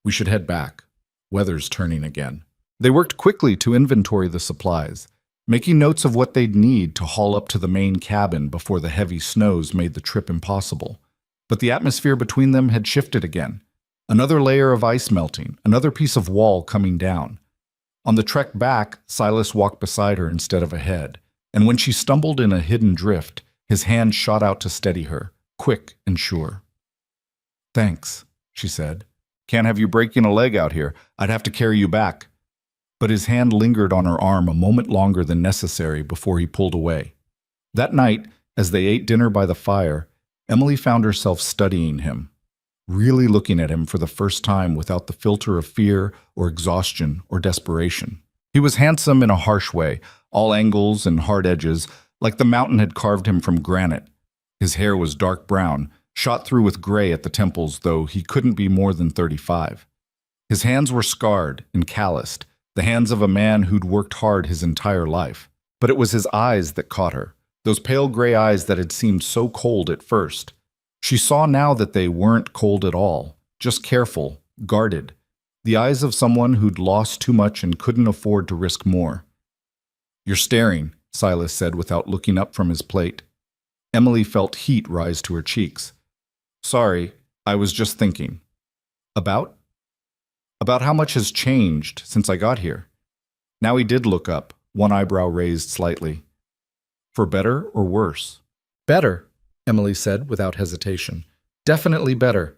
We should head back. Weather's turning again. They worked quickly to inventory the supplies, making notes of what they'd need to haul up to the main cabin before the heavy snows made the trip impossible. But the atmosphere between them had shifted again. Another layer of ice melting, another piece of wall coming down. On the trek back, Silas walked beside her instead of ahead, and when she stumbled in a hidden drift, his hand shot out to steady her, quick and sure. Thanks, she said. Can't have you breaking a leg out here. I'd have to carry you back. But his hand lingered on her arm a moment longer than necessary before he pulled away. That night, as they ate dinner by the fire, Emily found herself studying him, really looking at him for the first time without the filter of fear or exhaustion or desperation. He was handsome in a harsh way, all angles and hard edges, like the mountain had carved him from granite. His hair was dark brown, shot through with gray at the temples, though he couldn't be more than 35. His hands were scarred and calloused, the hands of a man who'd worked hard his entire life. But it was his eyes that caught her, those pale gray eyes that had seemed so cold at first. She saw now that they weren't cold at all, just careful, guarded, the eyes of someone who'd lost too much and couldn't afford to risk more. You're staring, Silas said without looking up from his plate. Emily felt heat rise to her cheeks. Sorry, I was just thinking. About? About how much has changed since I got here. Now he did look up, one eyebrow raised slightly. For better or worse? Better, Emily said without hesitation. Definitely better.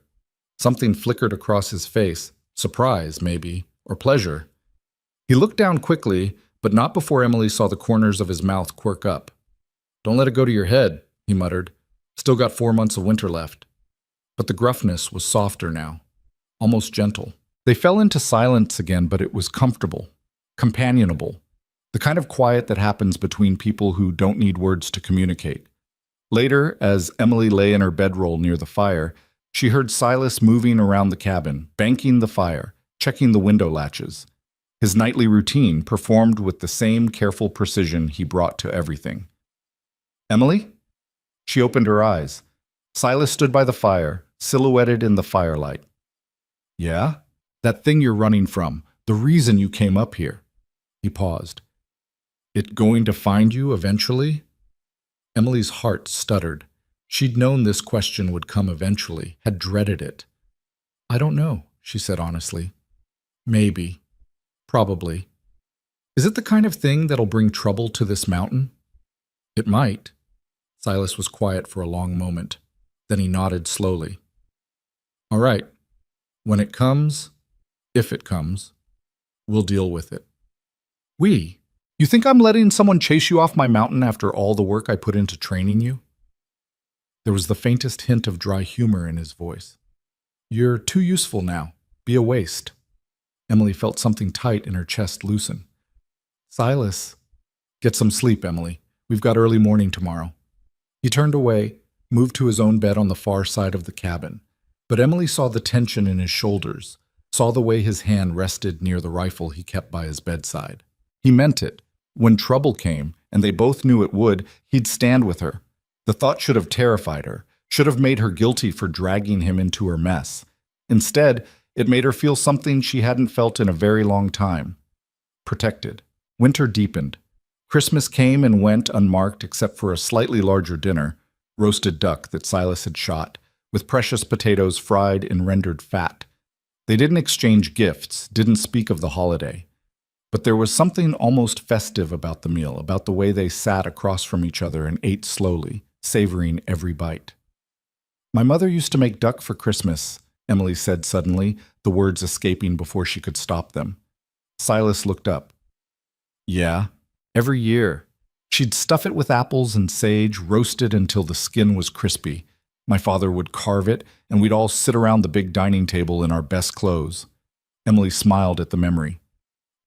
Something flickered across his face, surprise, maybe, or pleasure. He looked down quickly, but not before Emily saw the corners of his mouth quirk up. Don't let it go to your head, he muttered. Still got 4 months of winter left. But the gruffness was softer now, almost gentle. They fell into silence again, but it was comfortable, companionable, the kind of quiet that happens between people who don't need words to communicate. Later, as Emily lay in her bedroll near the fire, she heard Silas moving around the cabin, banking the fire, checking the window latches. His nightly routine performed with the same careful precision he brought to everything. Emily? She opened her eyes. Silas stood by the fire, silhouetted in the firelight. Yeah? That thing you're running from, the reason you came up here. He paused. It going to find you eventually? Emily's heart stuttered. She'd known this question would come eventually, had dreaded it. I don't know, she said honestly. Maybe. Probably. Is it the kind of thing that'll bring trouble to this mountain? It might. Silas was quiet for a long moment. Then he nodded slowly. All right. When it comes, if it comes, we'll deal with it. We? You think I'm letting someone chase you off my mountain after all the work I put into training you? There was the faintest hint of dry humor in his voice. You're too useful now. Be a waste. Emily felt something tight in her chest loosen. Silas. Get some sleep, Emily. We've got early morning tomorrow. He turned away, moved to his own bed on the far side of the cabin. But Emily saw the tension in his shoulders, saw the way his hand rested near the rifle he kept by his bedside. He meant it. When trouble came, and they both knew it would, he'd stand with her. The thought should have terrified her, should have made her guilty for dragging him into her mess. Instead, it made her feel something she hadn't felt in a very long time. Protected. Winter deepened. Christmas came and went unmarked except for a slightly larger dinner, roasted duck that Silas had shot, with precious potatoes fried in rendered fat. They didn't exchange gifts, didn't speak of the holiday. But there was something almost festive about the meal, about the way they sat across from each other and ate slowly, savoring every bite. My mother used to make duck for Christmas, Emily said suddenly, the words escaping before she could stop them. Silas looked up. Yeah, every year. She'd stuff it with apples and sage, roast it until the skin was crispy. My father would carve it, and we'd all sit around the big dining table in our best clothes. Emily smiled at the memory.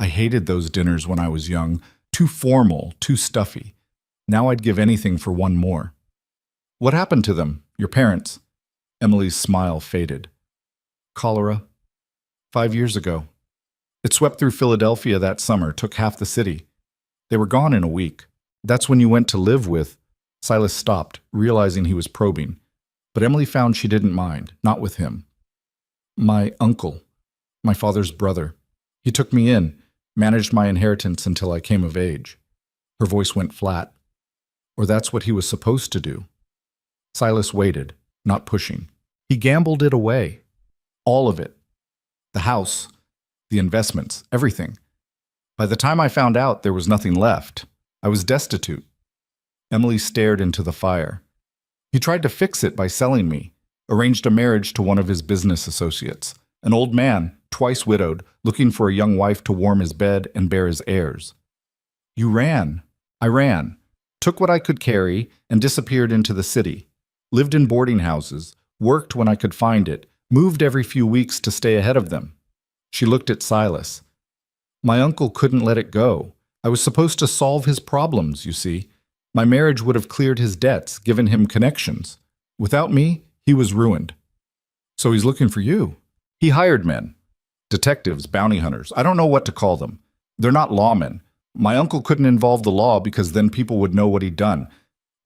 I hated those dinners when I was young, too formal, too stuffy. Now I'd give anything for one more. What happened to them, your parents? Emily's smile faded. Cholera. 5 years ago. It swept through Philadelphia that summer, took half the city. They were gone in a week. That's when you went to live with. Silas stopped, realizing he was probing. But Emily found she didn't mind, not with him. My uncle, my father's brother. He took me in, managed my inheritance until I came of age. Her voice went flat. Or that's what he was supposed to do. Silas waited, not pushing. He gambled it away. All of it. The house, the investments, everything. By the time I found out, there was nothing left. I was destitute. Emily stared into the fire. He tried to fix it by selling me, arranged a marriage to one of his business associates, an old man, twice widowed, looking for a young wife to warm his bed and bear his heirs. You ran. I ran, took what I could carry, and disappeared into the city. Lived in boarding houses, worked when I could find it, moved every few weeks to stay ahead of them. She looked at Silas. My uncle couldn't let it go. I was supposed to solve his problems, you see. My marriage would have cleared his debts, given him connections. Without me, he was ruined. So he's looking for you. He hired men. Detectives, bounty hunters. I don't know what to call them. They're not lawmen. My uncle couldn't involve the law because then people would know what he'd done.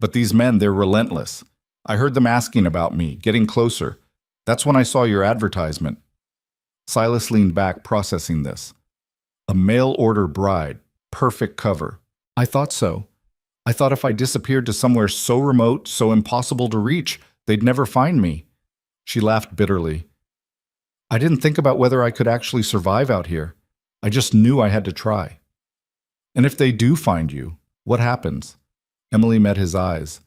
But these men, they're relentless. I heard them asking about me, getting closer. That's when I saw your advertisement. Silas leaned back, processing this. A mail-order bride. Perfect cover. I thought so. I thought if I disappeared to somewhere so remote, so impossible to reach, they'd never find me. She laughed bitterly. I didn't think about whether I could actually survive out here. I just knew I had to try. And if they do find you, what happens? Emily met his eyes.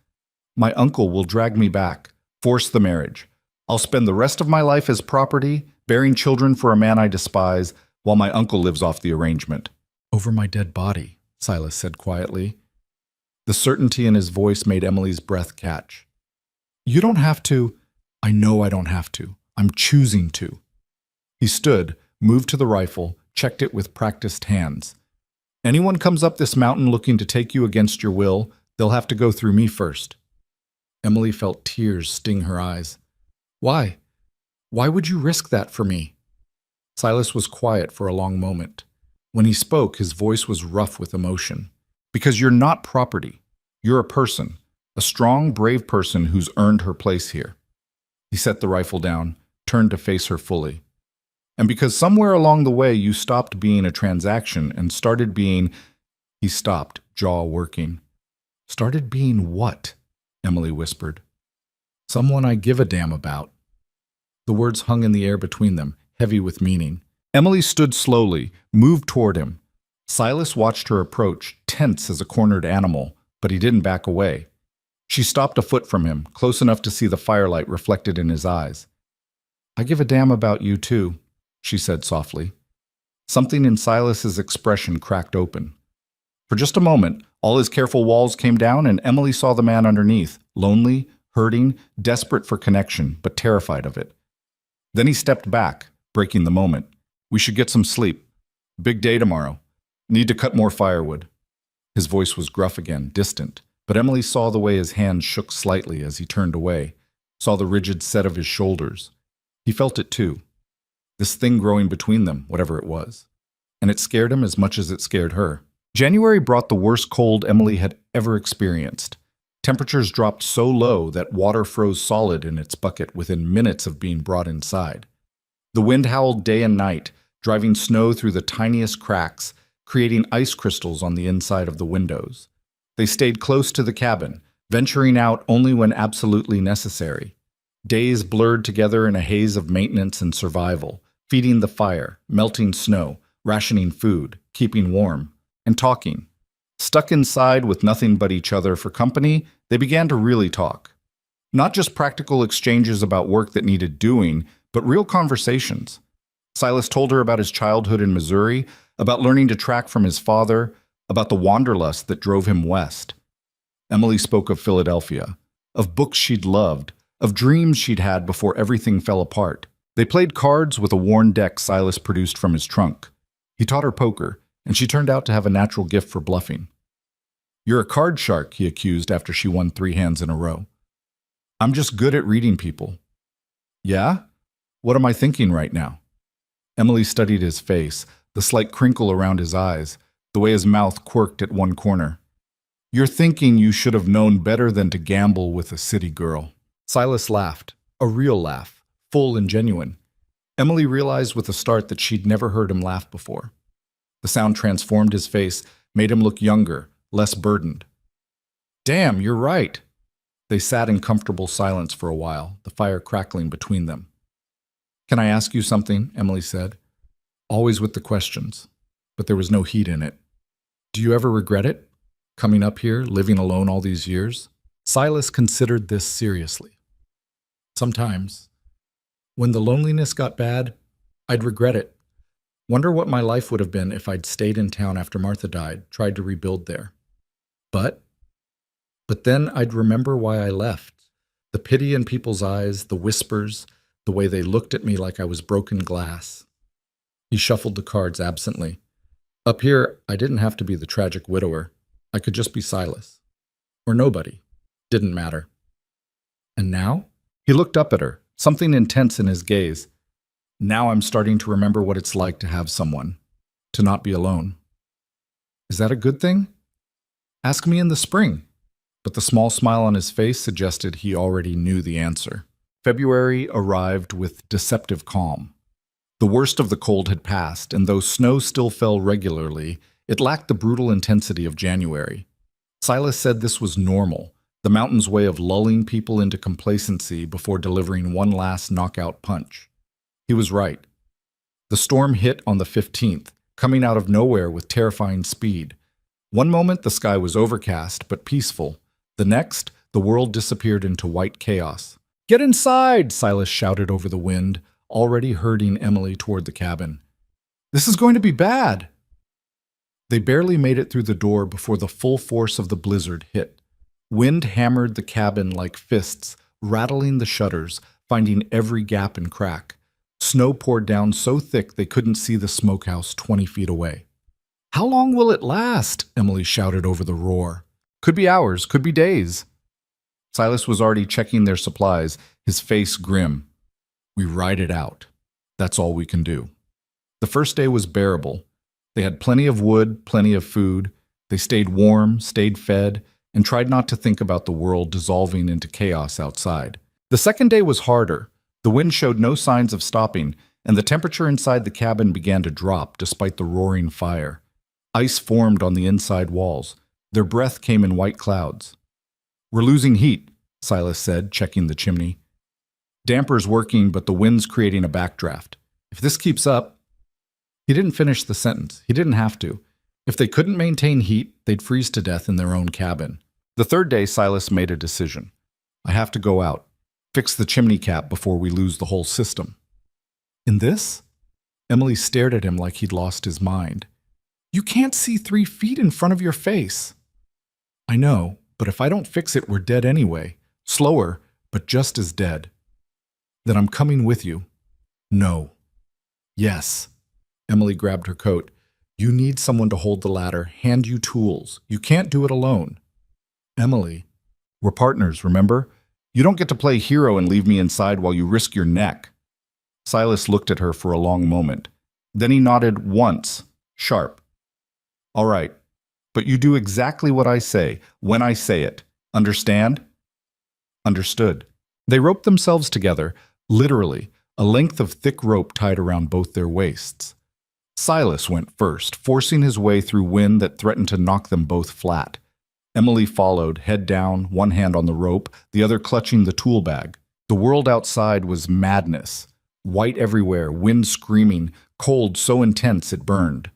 My uncle will drag me back, force the marriage. I'll spend the rest of my life as property, bearing children for a man I despise, while my uncle lives off the arrangement. Over my dead body, Silas said quietly. The certainty in his voice made Emily's breath catch. You don't have to. I know I don't have to. I'm choosing to. He stood, moved to the rifle, checked it with practiced hands. Anyone comes up this mountain looking to take you against your will, they'll have to go through me first. Emily felt tears sting her eyes. Why? Why would you risk that for me? Silas was quiet for a long moment. When he spoke, his voice was rough with emotion. Because you're not property. You're a person. A strong, brave person who's earned her place here. He set the rifle down, turned to face her fully. And because somewhere along the way you stopped being a transaction and started being... He stopped, jaw working. Started being what? Emily whispered. Someone I give a damn about. The words hung in the air between them, heavy with meaning. Emily stood slowly, moved toward him. Silas watched her approach, tense as a cornered animal, but he didn't back away. She stopped a foot from him, close enough to see the firelight reflected in his eyes. I give a damn about you too, she said softly. Something in Silas's expression cracked open. For just a moment, all his careful walls came down and Emily saw the man underneath, lonely, hurting, desperate for connection, but terrified of it. Then he stepped back, breaking the moment. We should get some sleep. Big day tomorrow. Need to cut more firewood. His voice was gruff again, distant, but Emily saw the way his hands shook slightly as he turned away, saw the rigid set of his shoulders. He felt it too. This thing growing between them, whatever it was. And it scared him as much as it scared her. January brought the worst cold Emily had ever experienced. Temperatures dropped so low that water froze solid in its bucket within minutes of being brought inside. The wind howled day and night, driving snow through the tiniest cracks, creating ice crystals on the inside of the windows. They stayed close to the cabin, venturing out only when absolutely necessary. Days blurred together in a haze of maintenance and survival, feeding the fire, melting snow, rationing food, keeping warm, and talking. Stuck inside with nothing but each other for company, they began to really talk. Not just practical exchanges about work that needed doing, but real conversations. Silas told her about his childhood in Missouri, about learning to track from his father, about the wanderlust that drove him west. Emily spoke of Philadelphia, of books she'd loved, of dreams she'd had before everything fell apart. They played cards with a worn deck Silas produced from his trunk. He taught her poker, and she turned out to have a natural gift for bluffing. You're a card shark, he accused after she won 3 hands in a row. I'm just good at reading people. Yeah? What am I thinking right now? Emily studied his face, the slight crinkle around his eyes, the way his mouth quirked at one corner. "You're thinking you should have known better than to gamble with a city girl." Silas laughed, a real laugh, full and genuine. Emily realized with a start that she'd never heard him laugh before. The sound transformed his face, made him look younger, less burdened. "Damn, you're right." They sat in comfortable silence for a while, the fire crackling between them. "Can I ask you something?" Emily said. Always with the questions, but there was no heat in it. "Do you ever regret it? Coming up here, living alone all these years?" Silas considered this seriously. "Sometimes. When the loneliness got bad, I'd regret it. Wonder what my life would have been if I'd stayed in town after Martha died, tried to rebuild there. But then I'd remember why I left. The pity in people's eyes, the whispers, the way they looked at me like I was broken glass." He shuffled the cards absently. "Up here, I didn't have to be the tragic widower. I could just be Silas. Or nobody. Didn't matter. And now?" He looked up at her, something intense in his gaze. "Now I'm starting to remember what it's like to have someone, to not be alone." "Is that a good thing?" "Ask me in the spring." But the small smile on his face suggested he already knew the answer. February arrived with deceptive calm. The worst of the cold had passed, and though snow still fell regularly, it lacked the brutal intensity of January. Silas said this was normal, the mountain's way of lulling people into complacency before delivering one last knockout punch. He was right. The storm hit on the 15th, coming out of nowhere with terrifying speed. One moment the sky was overcast but peaceful. The next, the world disappeared into white chaos. "Get inside!" Silas shouted over the wind, already herding Emily toward the cabin. "This is going to be bad." They barely made it through the door before the full force of the blizzard hit. Wind hammered the cabin like fists, rattling the shutters, finding every gap and crack. Snow poured down so thick they couldn't see the smokehouse 20 feet away. "How long will it last?" Emily shouted over the roar. "Could be hours, could be days." Silas was already checking their supplies, his face grim. "We ride it out. That's all we can do." The first day was bearable. They had plenty of wood, plenty of food. They stayed warm, stayed fed, and tried not to think about the world dissolving into chaos outside. The second day was harder. The wind showed no signs of stopping, and the temperature inside the cabin began to drop despite the roaring fire. Ice formed on the inside walls. Their breath came in white clouds. "We're losing heat," Silas said, checking the chimney. "Damper's working, but the wind's creating a backdraft. If this keeps up—" He didn't finish the sentence. He didn't have to. If they couldn't maintain heat, they'd freeze to death in their own cabin. The third day, Silas made a decision. "I have to go out. Fix the chimney cap before we lose the whole system." "In this?" Emily stared at him like he'd lost his mind. "You can't see 3 feet in front of your face." "I know, but if I don't fix it, we're dead anyway. Slower, but just as dead." "Then I'm coming with you." "No." "Yes." Emily grabbed her coat. "You need someone to hold the ladder, hand you tools. You can't do it alone." "Emily, we're partners, remember? You don't get to play hero and leave me inside while you risk your neck." Silas looked at her for a long moment. Then he nodded once, sharp. "All right, but you do exactly what I say, when I say it. Understand?" Understood. They roped themselves together, literally, a length of thick rope tied around both their waists. Silas went first, forcing his way through wind that threatened to knock them both flat. Emily followed, head down, one hand on the rope, the other clutching the tool bag. The world outside was madness. White everywhere, wind screaming, cold so intense it burned.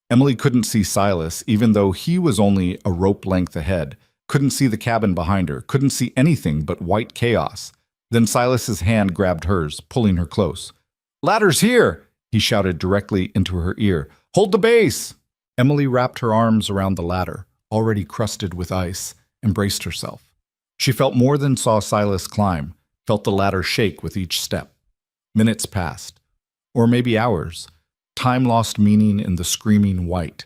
Emily couldn't see Silas, even though he was only a rope length ahead. Couldn't see the cabin behind her, couldn't see anything but white chaos. Then Silas's hand grabbed hers, pulling her close. "Ladder's here!" he shouted directly into her ear. "Hold the base!" Emily wrapped her arms around the ladder, already crusted with ice, and braced herself. She felt more than saw Silas climb, felt the ladder shake with each step. Minutes passed, or maybe hours. Time lost meaning in the screaming white.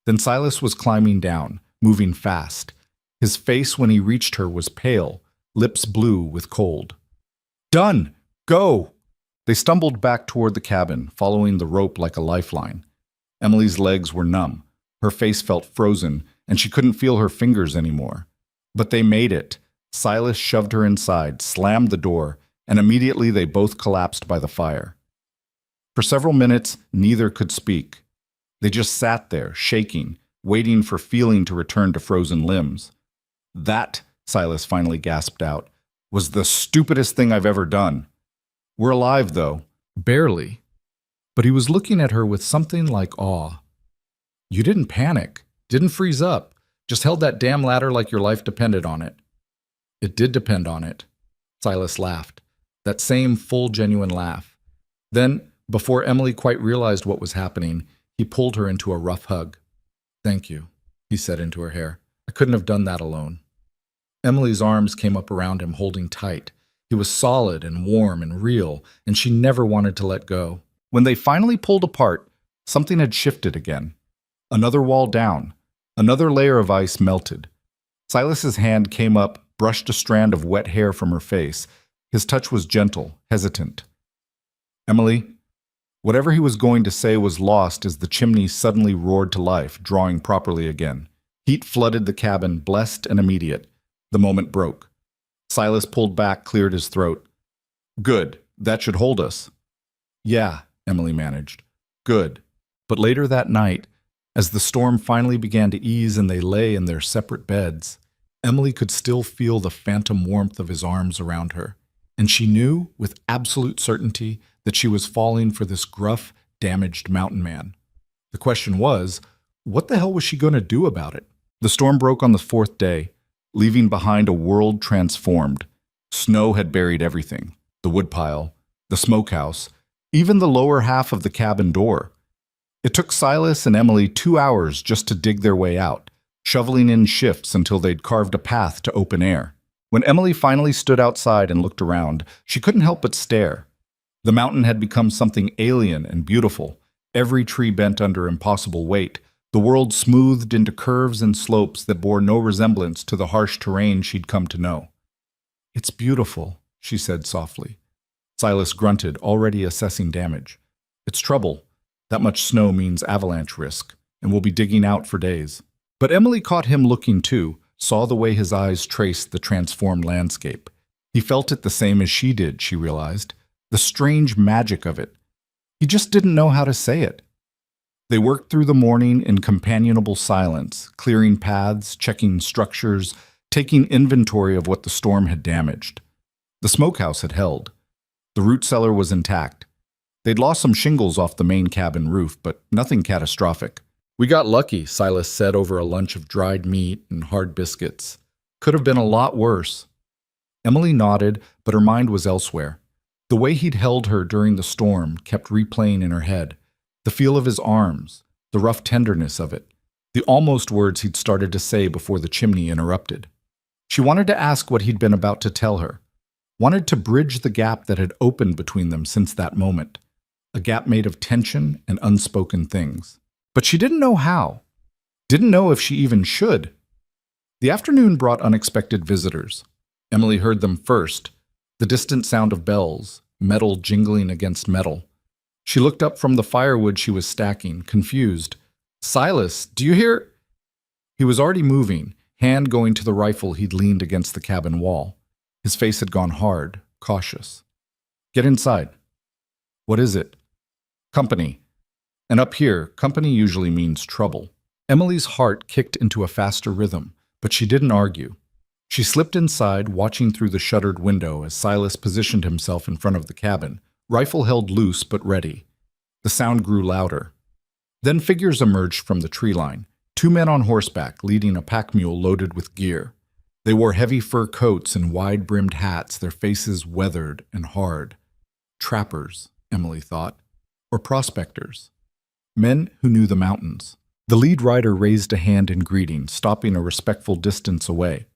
Then Silas was climbing down, moving fast. His face when he reached her was pale, lips blue with cold. "Done! Go!" They stumbled back toward the cabin, following the rope like a lifeline. Emily's legs were numb. Her face felt frozen, and she couldn't feel her fingers anymore. But they made it. Silas shoved her inside, slammed the door, and immediately they both collapsed by the fire. For several minutes, neither could speak. They just sat there, shaking, waiting for feeling to return to frozen limbs. That, Silas finally gasped out, was the stupidest thing I've ever done. We're alive, though. Barely. But he was looking at her with something like awe. You didn't panic, didn't freeze up, just held that damn ladder like your life depended on it. It did depend on it. Silas laughed, that same full, genuine laugh. Then, before Emily quite realized what was happening, he pulled her into a rough hug. Thank you, he said into her hair. I couldn't have done that alone. Emily's arms came up around him, holding tight. He was solid and warm and real, and she never wanted to let go. When they finally pulled apart, something had shifted again. Another wall down. Another layer of ice melted. Silas's hand came up, brushed a strand of wet hair from her face. His touch was gentle, hesitant. Emily, whatever he was going to say was lost as the chimney suddenly roared to life, drawing properly again. Heat flooded the cabin, blessed and immediate. The moment broke. Silas pulled back, cleared his throat. Good, that should hold us. Yeah, Emily managed. Good. But later that night, as the storm finally began to ease and they lay in their separate beds, Emily could still feel the phantom warmth of his arms around her, and she knew with absolute certainty that she was falling for this gruff, damaged mountain man. The question was, what the hell was she going to do about it? The storm broke on the fourth day, leaving behind a world transformed. Snow had buried everything, the woodpile, the smokehouse, even the lower half of the cabin door. It took Silas and Emily 2 hours just to dig their way out, shoveling in shifts until they'd carved a path to open air. When Emily finally stood outside and looked around, she couldn't help but stare. The mountain had become something alien and beautiful, every tree bent under impossible weight, the world smoothed into curves and slopes that bore no resemblance to the harsh terrain she'd come to know. It's beautiful, she said softly. Silas grunted, already assessing damage. It's trouble. That much snow means avalanche risk, and we'll be digging out for days. But Emily caught him looking too, saw the way his eyes traced the transformed landscape. He felt it the same as she did, she realized. The strange magic of it. He just didn't know how to say it. They worked through the morning in companionable silence, clearing paths, checking structures, taking inventory of what the storm had damaged. The smokehouse had held. The root cellar was intact. They'd lost some shingles off the main cabin roof, but nothing catastrophic. We got lucky, Silas said over a lunch of dried meat and hard biscuits. Could have been a lot worse. Emily nodded, but her mind was elsewhere. The way he'd held her during the storm kept replaying in her head. The feel of his arms, the rough tenderness of it, the almost words he'd started to say before the chimney interrupted. She wanted to ask what he'd been about to tell her, wanted to bridge the gap that had opened between them since that moment, a gap made of tension and unspoken things. But she didn't know how, didn't know if she even should. The afternoon brought unexpected visitors. Emily heard them first, the distant sound of bells, metal jingling against metal. She looked up from the firewood she was stacking, confused. Silas, do you hear? He was already moving, hand going to the rifle he'd leaned against the cabin wall. His face had gone hard, cautious. Get inside. What is it? Company. And up here, company usually means trouble. Emily's heart kicked into a faster rhythm, but she didn't argue. She slipped inside, watching through the shuttered window as Silas positioned himself in front of the cabin, rifle held loose but ready. The sound grew louder. Then figures emerged from the tree line, 2 men on horseback leading a pack mule loaded with gear. They wore heavy fur coats and wide-brimmed hats, their faces weathered and hard. Trappers, Emily thought, or prospectors. Men who knew the mountains. The lead rider raised a hand in greeting, stopping a respectful distance away.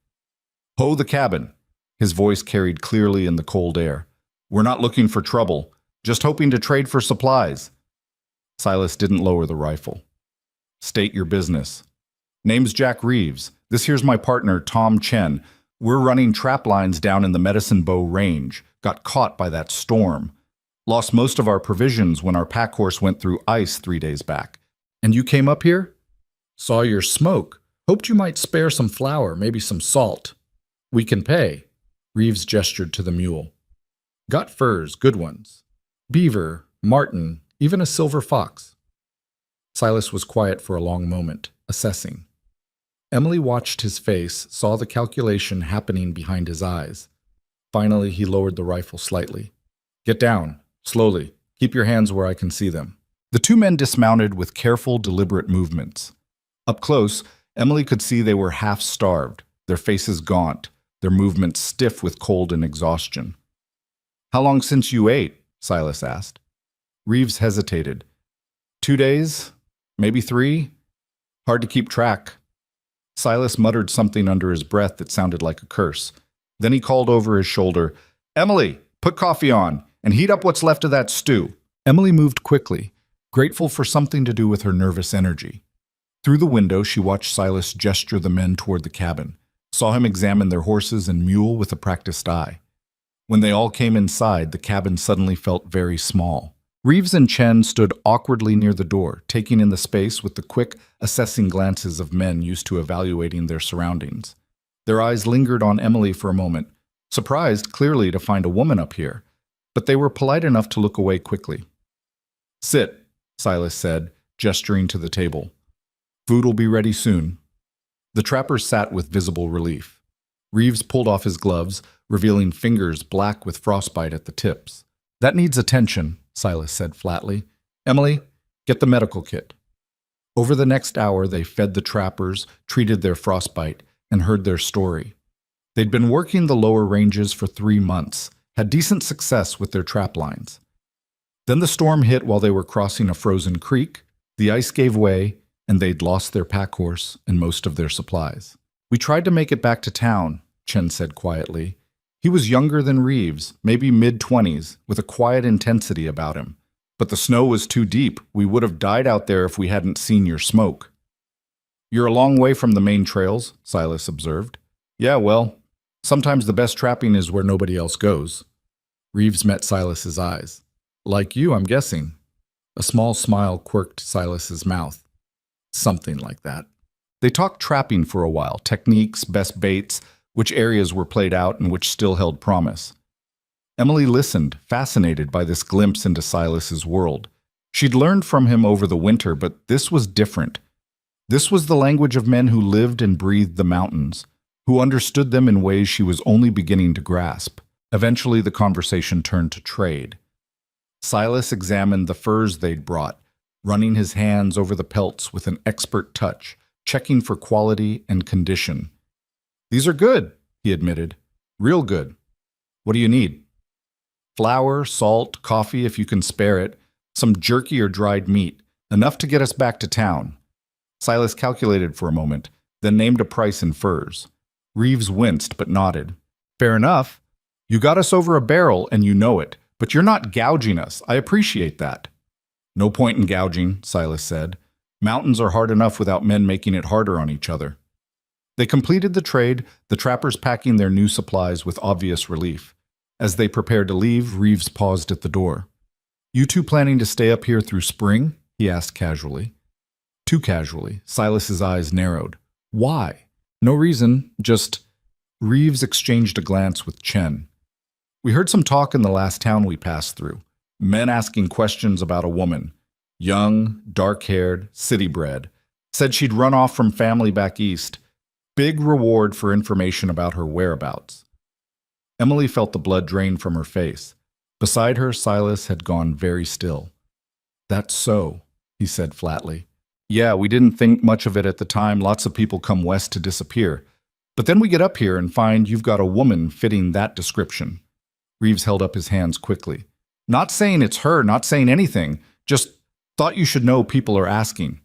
Ho the cabin, his voice carried clearly in the cold air. We're not looking for trouble, just hoping to trade for supplies. Silas didn't lower the rifle. State your business. Name's Jack Reeves. This here's my partner, Tom Chen. We're running trap lines down in the Medicine Bow Range. Got caught by that storm. Lost most of our provisions when our pack horse went through ice 3 days back. And you came up here? Saw your smoke. Hoped you might spare some flour, maybe some salt. We can pay. Reeves gestured to the mule. Got furs, good ones. Beaver, marten, even a silver fox. Silas was quiet for a long moment, assessing. Emily watched his face, saw the calculation happening behind his eyes. Finally, he lowered the rifle slightly. Get down, slowly. Keep your hands where I can see them. The two men dismounted with careful, deliberate movements. Up close, Emily could see they were half-starved, their faces gaunt, their movements stiff with cold and exhaustion. How long since you ate? Silas asked. Reeves hesitated. 2 days? Maybe 3? Hard to keep track. Silas muttered something under his breath that sounded like a curse. Then he called over his shoulder, Emily, put coffee on, and heat up what's left of that stew. Emily moved quickly, grateful for something to do with her nervous energy. Through the window, she watched Silas gesture the men toward the cabin, saw him examine their horses and mule with a practiced eye. When they all came inside, the cabin suddenly felt very small. Reeves and Chen stood awkwardly near the door, taking in the space with the quick, assessing glances of men used to evaluating their surroundings. Their eyes lingered on Emily for a moment, surprised clearly to find a woman up here, but they were polite enough to look away quickly. Sit, Silas said, gesturing to the table. Food will be ready soon. The trappers sat with visible relief. Reeves pulled off his gloves, revealing fingers black with frostbite at the tips. That needs attention, Silas said flatly. Emily, get the medical kit. Over the next hour, they fed the trappers, treated their frostbite, and heard their story. They'd been working the lower ranges for 3 months, had decent success with their trap lines. Then the storm hit while they were crossing a frozen creek, the ice gave way, and they'd lost their pack horse and most of their supplies. We tried to make it back to town, Chen said quietly. He was younger than Reeves, maybe mid-20s, with a quiet intensity about him. But the snow was too deep. We would have died out there if we hadn't seen your smoke. You're a long way from the main trails, Silas observed. Yeah, well, sometimes the best trapping is where nobody else goes. Reeves met Silas's eyes. Like you, I'm guessing. A small smile quirked Silas's mouth. Something like that. They talked trapping for a while, techniques, best baits, which areas were played out and which still held promise. Emily listened, fascinated by this glimpse into Silas's world. She'd learned from him over the winter, but this was different. This was the language of men who lived and breathed the mountains, who understood them in ways she was only beginning to grasp. Eventually, the conversation turned to trade. Silas examined the furs they'd brought, running his hands over the pelts with an expert touch, checking for quality and condition. These are good, he admitted. Real good. What do you need? Flour, salt, coffee if you can spare it, some jerky or dried meat, enough to get us back to town. Silas calculated for a moment, then named a price in furs. Reeves winced but nodded. Fair enough. You got us over a barrel and you know it, but you're not gouging us. I appreciate that. No point in gouging, Silas said. Mountains are hard enough without men making it harder on each other. They completed the trade, the trappers packing their new supplies with obvious relief. As they prepared to leave, Reeves paused at the door. You two planning to stay up here through spring? He asked casually. Too casually. Silas's eyes narrowed. Why? No reason, just... Reeves exchanged a glance with Chen. We heard some talk in the last town we passed through. Men asking questions about a woman. Young, dark-haired, city-bred. Said she'd run off from family back east. Big reward for information about her whereabouts. Emily felt the blood drain from her face. Beside her, Silas had gone very still. That's so, he said flatly. Yeah, we didn't think much of it at the time. Lots of people come west to disappear. But then we get up here and find you've got a woman fitting that description. Reeves held up his hands quickly. Not saying it's her, not saying anything. Just thought you should know people are asking.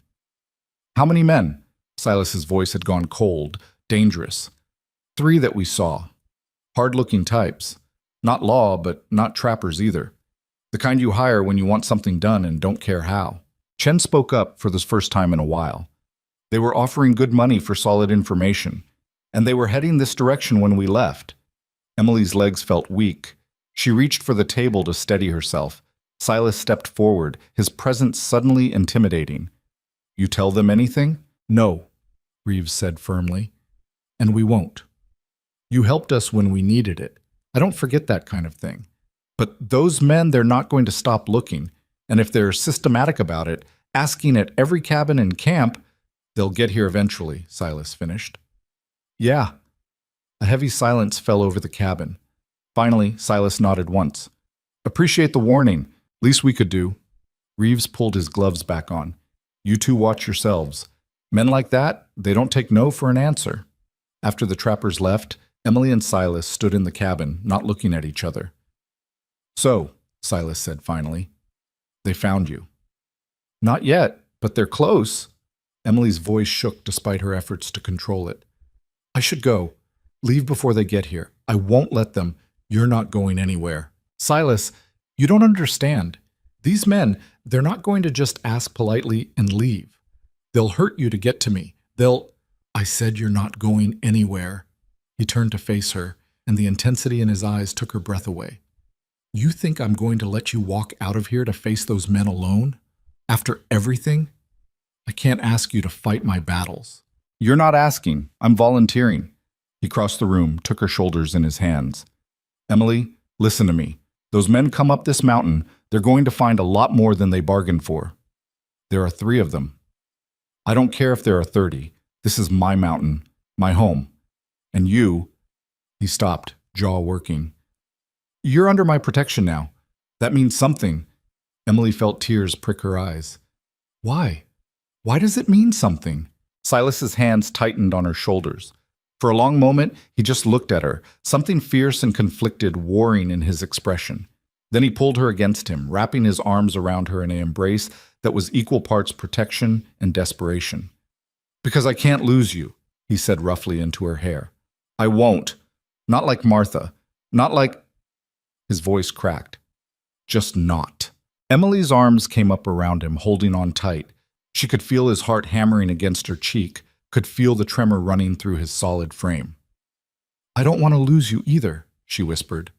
How many men? Silas's voice had gone cold, dangerous. 3 that we saw. Hard-looking types. Not law, but not trappers either. The kind you hire when you want something done and don't care how. Chen spoke up for the first time in a while. They were offering good money for solid information, and they were heading this direction when we left. Emily's legs felt weak. She reached for the table to steady herself. Silas stepped forward, his presence suddenly intimidating. You tell them anything? No, Reeves said firmly. And we won't. You helped us when we needed it. I don't forget that kind of thing. But those men, they're not going to stop looking. And if they're systematic about it, asking at every cabin in camp, they'll get here eventually, Silas finished. Yeah. A heavy silence fell over the cabin. Finally, Silas nodded once. Appreciate the warning. Least we could do. Reeves pulled his gloves back on. You two watch yourselves. Men like that, they don't take no for an answer. After the trappers left, Emily and Silas stood in the cabin, not looking at each other. So, Silas said finally, they found you. Not yet, but they're close. Emily's voice shook despite her efforts to control it. I should go. Leave before they get here. I won't let them. You're not going anywhere. Silas, you don't understand. These men, they're not going to just ask politely and leave. They'll hurt you to get to me. I said you're not going anywhere. He turned to face her, and the intensity in his eyes took her breath away. You think I'm going to let you walk out of here to face those men alone? After everything? I can't ask you to fight my battles. You're not asking. I'm volunteering. He crossed the room, took her shoulders in his hands. Emily, listen to me. Those men come up this mountain, they're going to find a lot more than they bargained for. There are 3 of them. I don't care if there are 30. This is my mountain, my home. And you, he stopped, jaw working. You're under my protection now. That means something. Emily felt tears prick her eyes. Why? Why does it mean something? Silas's hands tightened on her shoulders. For a long moment, he just looked at her, something fierce and conflicted warring in his expression. Then he pulled her against him, wrapping his arms around her in an embrace that was equal parts protection and desperation. Because I can't lose you, he said roughly into her hair. I won't. Not like Martha. Not like... His voice cracked. Just not. Emily's arms came up around him, holding on tight. She could feel his heart hammering against her cheek, could feel the tremor running through his solid frame. I don't want to lose you either, she whispered.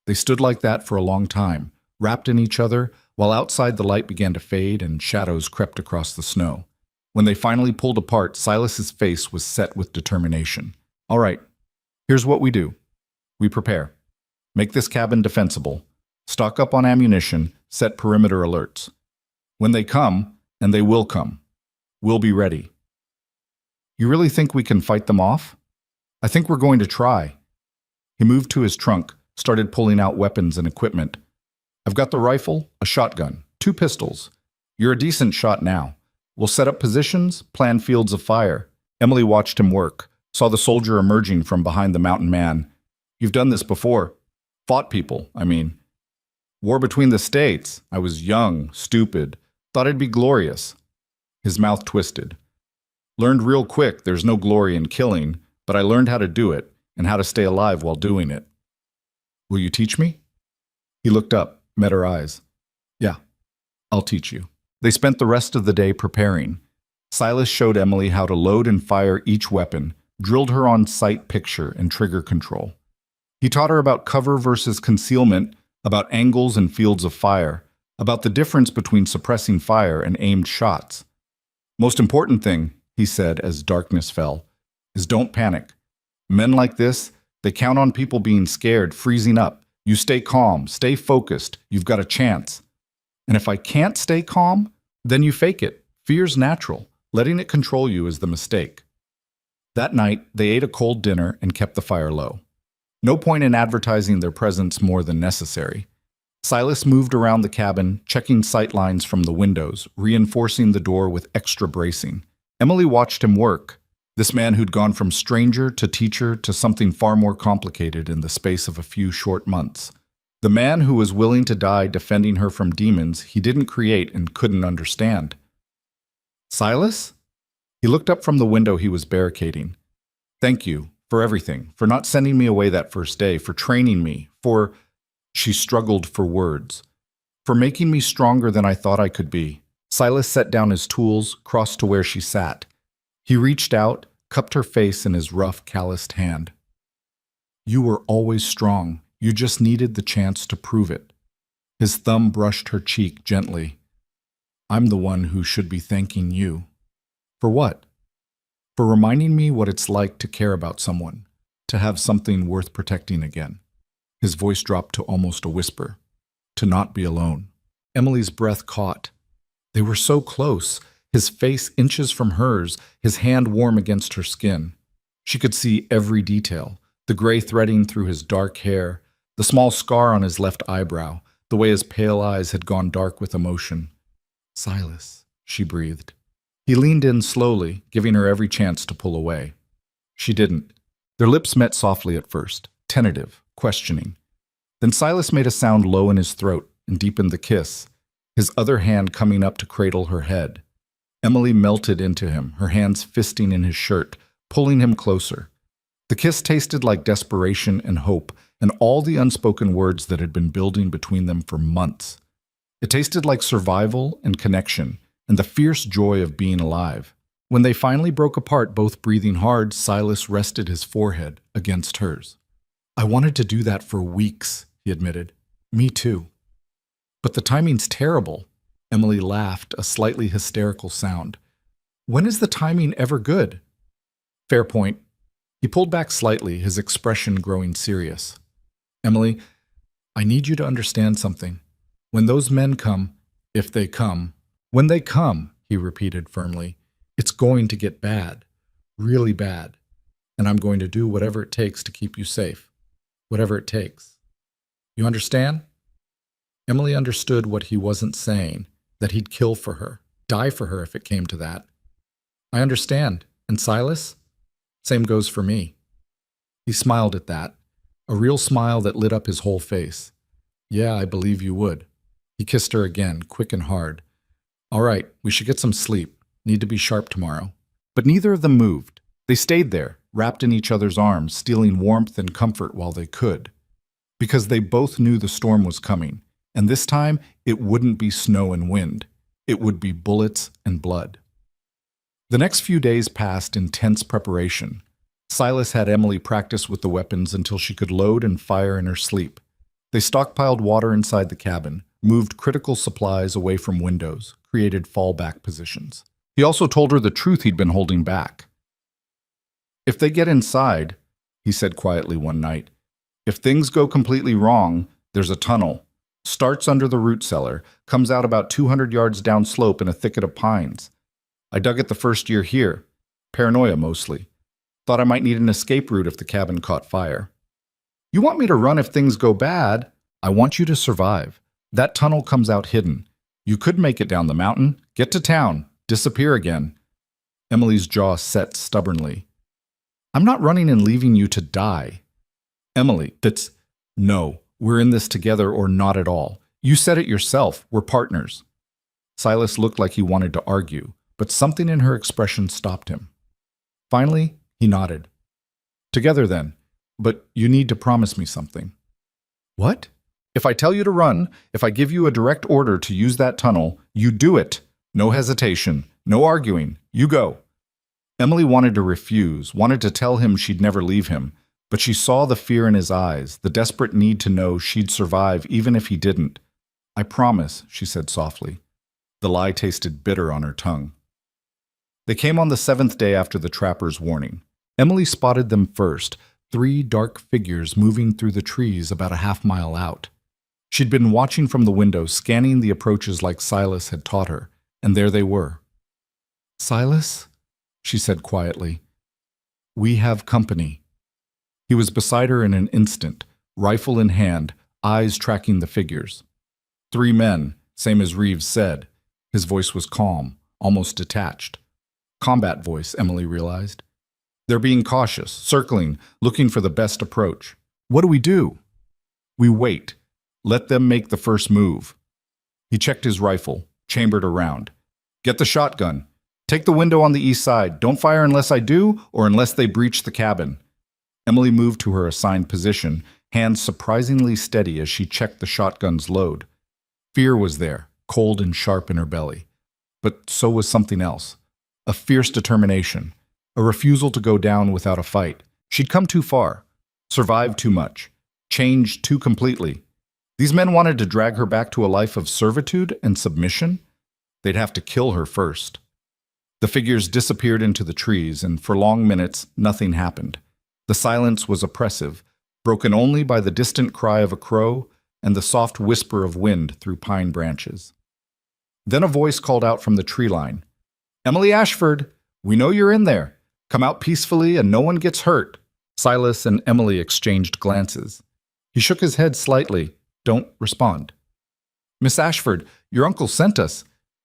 They stood like that for a long time, wrapped in each other, while outside the light began to fade and shadows crept across the snow. When they finally pulled apart, Silas's face was set with determination. All right, here's what we do. We prepare. Make this cabin defensible. Stock up on ammunition, set perimeter alerts. When they come, and they will come, we'll be ready. You really think we can fight them off? I think we're going to try. He moved to his trunk, started pulling out weapons and equipment. I've got the rifle, a shotgun, 2 pistols. You're a decent shot now. We'll set up positions, plan fields of fire. Emily watched him work, saw the soldier emerging from behind the mountain man. You've done this before. Fought people, I mean. War between the states. I was young, stupid. Thought it'd be glorious. His mouth twisted. Learned real quick there's no glory in killing, but I learned how to do it and how to stay alive while doing it. Will you teach me? He looked up, met her eyes. Yeah, I'll teach you. They spent the rest of the day preparing. Silas showed Emily how to load and fire each weapon, drilled her on sight picture and trigger control. He taught her about cover versus concealment, about angles and fields of fire, about the difference between suppressing fire and aimed shots. Most important thing, he said as darkness fell, is don't panic. Men like this, they count on people being scared, freezing up. You stay calm, stay focused, you've got a chance. And if I can't stay calm, then you fake it. Fear's natural. Letting it control you is the mistake. That night, they ate a cold dinner and kept the fire low. No point in advertising their presence more than necessary. Silas moved around the cabin, checking sight lines from the windows, reinforcing the door with extra bracing. Emily watched him work. This man who'd gone from stranger to teacher to something far more complicated in the space of a few short months. The man who was willing to die defending her from demons he didn't create and couldn't understand. Silas? He looked up from the window he was barricading. Thank you for everything, for not sending me away that first day, for training me, for... She struggled for words. For making me stronger than I thought I could be. Silas set down his tools, crossed to where she sat. He reached out, cupped her face in his rough, calloused hand. You were always strong. You just needed the chance to prove it. His thumb brushed her cheek gently. I'm the one who should be thanking you. For what? For reminding me what it's like to care about someone, to have something worth protecting again. His voice dropped to almost a whisper. To not be alone. Emily's breath caught. They were so close, his face inches from hers, his hand warm against her skin. She could see every detail, the gray threading through his dark hair, the small scar on his left eyebrow, the way his pale eyes had gone dark with emotion. Silas, she breathed. He leaned in slowly, giving her every chance to pull away. She didn't. Their lips met softly at first, tentative, questioning. Then Silas made a sound low in his throat and deepened the kiss, his other hand coming up to cradle her head. Emily melted into him, her hands fisting in his shirt, pulling him closer. The kiss tasted like desperation and hope, and all the unspoken words that had been building between them for months. It tasted like survival and connection, and the fierce joy of being alive. When they finally broke apart, both breathing hard, Silas rested his forehead against hers. I wanted to do that for weeks, he admitted. Me too. But the timing's terrible. Emily laughed, a slightly hysterical sound. When is the timing ever good? Fair point. He pulled back slightly, his expression growing serious. Emily, I need you to understand something. When those men come, if they come, when they come, he repeated firmly, it's going to get bad, really bad, and I'm going to do whatever it takes to keep you safe, whatever it takes. You understand? Emily understood what he wasn't saying, that he'd kill for her, die for her if it came to that. I understand. And Silas? Same goes for me. He smiled at that, a real smile that lit up his whole face. Yeah, I believe you would. He kissed her again, quick and hard. All right, we should get some sleep. Need to be sharp tomorrow. But neither of them moved. They stayed there, wrapped in each other's arms, stealing warmth and comfort while they could. Because they both knew the storm was coming, and this time it wouldn't be snow and wind. It would be bullets and blood. The next few days passed in tense preparation. Silas had Emily practice with the weapons until she could load and fire in her sleep. They stockpiled water inside the cabin, moved critical supplies away from windows, created fallback positions. He also told her the truth he'd been holding back. If they get inside, he said quietly one night, if things go completely wrong, there's a tunnel. Starts under the root cellar, comes out about 200 yards downslope in a thicket of pines. I dug it the first year here. Paranoia mostly. Thought I might need an escape route if the cabin caught fire. You want me to run if things go bad? I want you to survive. That tunnel comes out hidden. You could make it down the mountain, get to town, disappear again. Emily's jaw set stubbornly. I'm not running and leaving you to die. Emily, no, we're in this together or not at all. You said it yourself, we're partners. Silas looked like he wanted to argue, but something in her expression stopped him. Finally, he nodded. Together then, but you need to promise me something. What? If I tell you to run, if I give you a direct order to use that tunnel, you do it. No hesitation, no arguing, you go. Emily wanted to refuse, wanted to tell him she'd never leave him, but she saw the fear in his eyes, the desperate need to know she'd survive even if he didn't. I promise, she said softly. The lie tasted bitter on her tongue. They came on the 7th day after the trapper's warning. Emily spotted them first, 3 dark figures moving through the trees about a half-mile out. She'd been watching from the window, scanning the approaches like Silas had taught her, and there they were. Silas? She said quietly. We have company. He was beside her in an instant, rifle in hand, eyes tracking the figures. 3 men, same as Reeves said. His voice was calm, almost detached. Combat voice, Emily realized. They're being cautious, circling, looking for the best approach. What do we do? We wait. Let them make the first move. He checked his rifle, chambered around. Get the shotgun. Take the window on the east side. Don't fire unless I do or unless they breach the cabin. Emily moved to her assigned position, hands surprisingly steady as she checked the shotgun's load. Fear was there, cold and sharp in her belly. But so was something else. A fierce determination. A refusal to go down without a fight. She'd come too far. Survived too much. Changed too completely. These men wanted to drag her back to a life of servitude and submission. They'd have to kill her first. The figures disappeared into the trees, and for long minutes, nothing happened. The silence was oppressive, broken only by the distant cry of a crow and the soft whisper of wind through pine branches. Then a voice called out from the tree line, "Emily Ashford, we know you're in there. Come out peacefully and no one gets hurt." Silas and Emily exchanged glances. He shook his head slightly. "Don't respond." "Miss Ashford, your uncle sent us.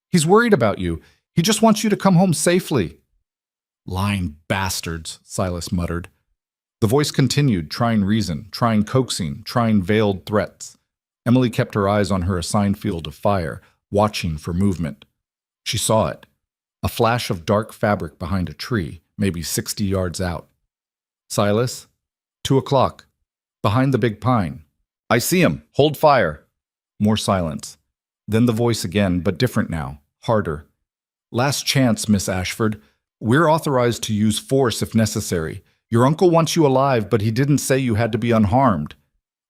He's worried about you. He just wants you to come home safely." "Lying bastards," Silas muttered. The voice continued, trying reason, trying coaxing, trying veiled threats. Emily kept her eyes on her assigned field of fire, watching for movement. She saw it. A flash of dark fabric behind a tree, maybe 60 yards out. "Silas? 2:00. Behind the big pine." "I see him. Hold fire." More silence. Then the voice again, but different now, harder. "Last chance, Miss Ashford. We're authorized to use force if necessary. Your uncle wants you alive, but he didn't say you had to be unharmed."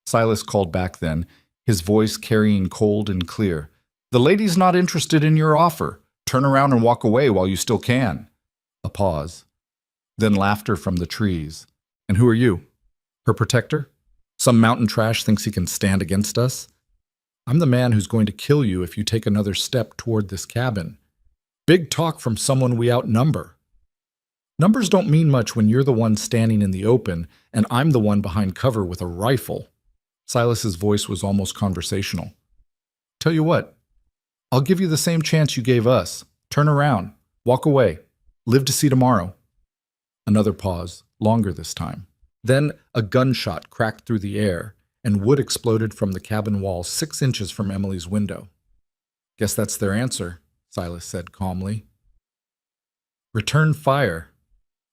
Silas called back then, his voice carrying cold and clear. "The lady's not interested in your offer. Turn around and walk away while you still can." A pause. Then laughter from the trees. "And who are you? Her protector? Some mountain trash thinks he can stand against us? I'm the man who's going to kill you if you take another step toward this cabin. Big talk from someone we outnumber. Numbers don't mean much when you're the one standing in the open and I'm the one behind cover with a rifle." Silas's voice was almost conversational. "Tell you what, I'll give you the same chance you gave us. Turn around, walk away, live to see tomorrow." Another pause, longer this time. Then a gunshot cracked through the air, and wood exploded from the cabin wall 6 inches from Emily's window. "Guess that's their answer," Silas said calmly. "Return fire."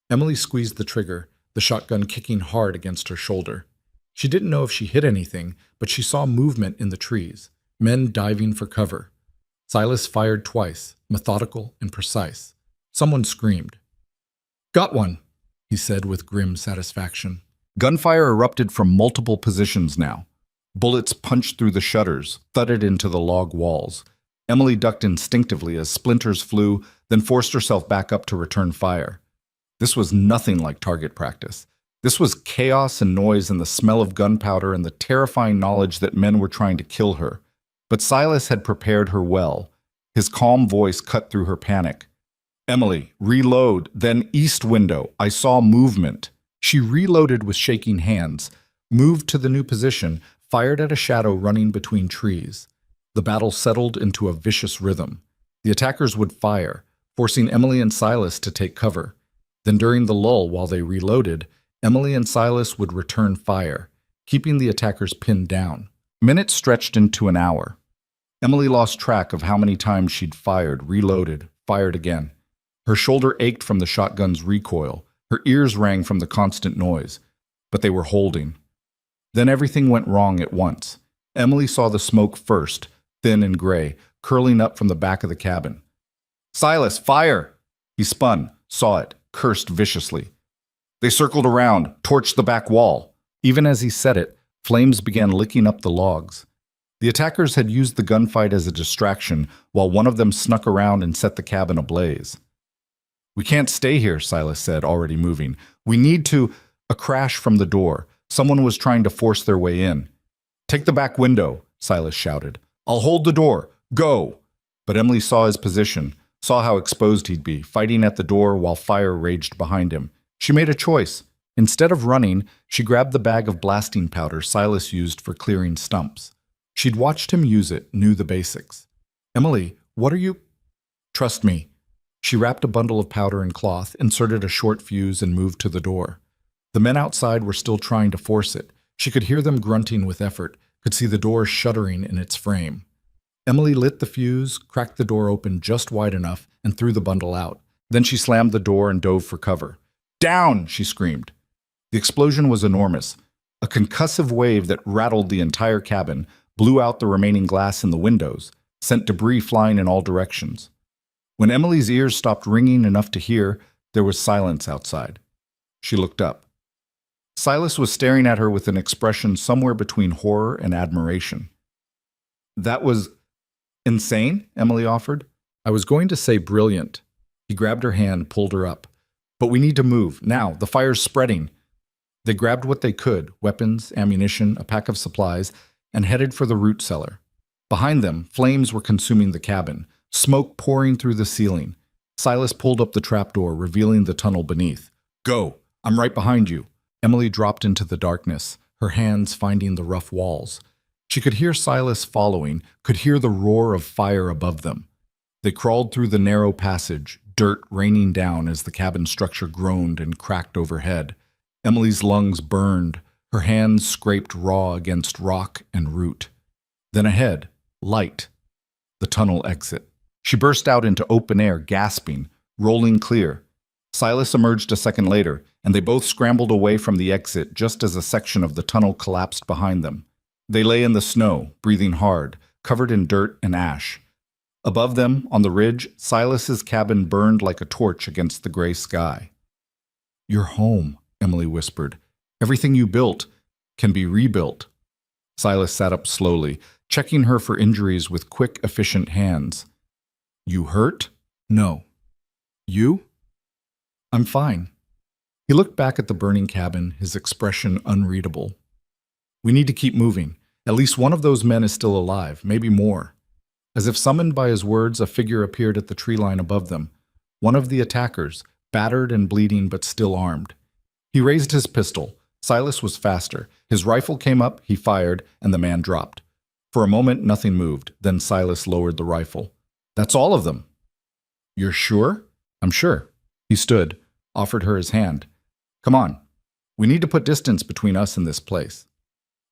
Emily squeezed the trigger, the shotgun kicking hard against her shoulder. She didn't know if she hit anything, but she saw movement in the trees, men diving for cover. Silas fired twice, methodical and precise. Someone screamed. "Got one," he said with grim satisfaction. Gunfire erupted from multiple positions now. Bullets punched through the shutters, thudded into the log walls. Emily ducked instinctively as splinters flew, then forced herself back up to return fire. This was nothing like target practice. This was chaos and noise and the smell of gunpowder and the terrifying knowledge that men were trying to kill her. But Silas had prepared her well. His calm voice cut through her panic. "Emily, reload, then east window. I saw movement." She reloaded with shaking hands, moved to the new position, fired at a shadow running between trees. The battle settled into a vicious rhythm. The attackers would fire, forcing Emily and Silas to take cover. Then during the lull while they reloaded, Emily and Silas would return fire, keeping the attackers pinned down. Minutes stretched into an hour. Emily lost track of how many times she'd fired, reloaded, fired again. Her shoulder ached from the shotgun's recoil. Her ears rang from the constant noise. But they were holding. Then everything went wrong at once. Emily saw the smoke first, thin and gray, curling up from the back of the cabin. "Silas, fire!" He spun, saw it, cursed viciously. They circled around, torched the back wall. Even as he said it, flames began licking up the logs. The attackers had used the gunfight as a distraction, while one of them snuck around and set the cabin ablaze. "We can't stay here," Silas said, already moving. "We need to—" A crash from the door. Someone was trying to force their way in. "Take the back window," Silas shouted. "I'll hold the door. Go!" But Emily saw his position, saw how exposed he'd be, fighting at the door while fire raged behind him. She made a choice. Instead of running, she grabbed the bag of blasting powder Silas used for clearing stumps. She'd watched him use it, knew the basics. "Emily, what are you—" "Trust me." She wrapped a bundle of powder in cloth, inserted a short fuse, and moved to the door. The men outside were still trying to force it. She could hear them grunting with effort, could see the door shuddering in its frame. Emily lit the fuse, cracked the door open just wide enough, and threw the bundle out. Then she slammed the door and dove for cover. "Down!" she screamed. The explosion was enormous. A concussive wave that rattled the entire cabin, blew out the remaining glass in the windows, sent debris flying in all directions. When Emily's ears stopped ringing enough to hear, there was silence outside. She looked up. Silas was staring at her with an expression somewhere between horror and admiration. "That was insane," Emily offered. "I was going to say brilliant." He grabbed her hand, pulled her up. But we need to move, now, the fire's spreading. They grabbed what they could, weapons, ammunition, a pack of supplies, and headed for the root cellar. Behind them, flames were consuming the cabin, smoke pouring through the ceiling. Silas pulled up the trapdoor, revealing the tunnel beneath. Go! I'm right behind you. Emily dropped into the darkness, her hands finding the rough walls. She could hear Silas following, could hear the roar of fire above them. They crawled through the narrow passage, dirt raining down as the cabin structure groaned and cracked overhead. Emily's lungs burned, her hands scraped raw against rock and root. Then ahead, light, the tunnel exit. She burst out into open air, gasping, rolling clear. Silas emerged a second later, and they both scrambled away from the exit just as a section of the tunnel collapsed behind them. They lay in the snow, breathing hard, covered in dirt and ash. Above them, on the ridge, Silas's cabin burned like a torch against the gray sky. You're home, Emily whispered. Everything you built can be rebuilt. Silas sat up slowly, checking her for injuries with quick, efficient hands. You hurt? No. You? I'm fine. He looked back at the burning cabin, his expression unreadable. We need to keep moving. At least one of those men is still alive, maybe more. As if summoned by his words, a figure appeared at the tree line above them. One of the attackers, battered and bleeding but still armed. He raised his pistol. Silas was faster. His rifle came up, he fired, and the man dropped. For a moment, nothing moved. Then Silas lowered the rifle. That's all of them. You're sure? I'm sure. He stood, offered her his hand. Come on. We need to put distance between us and this place.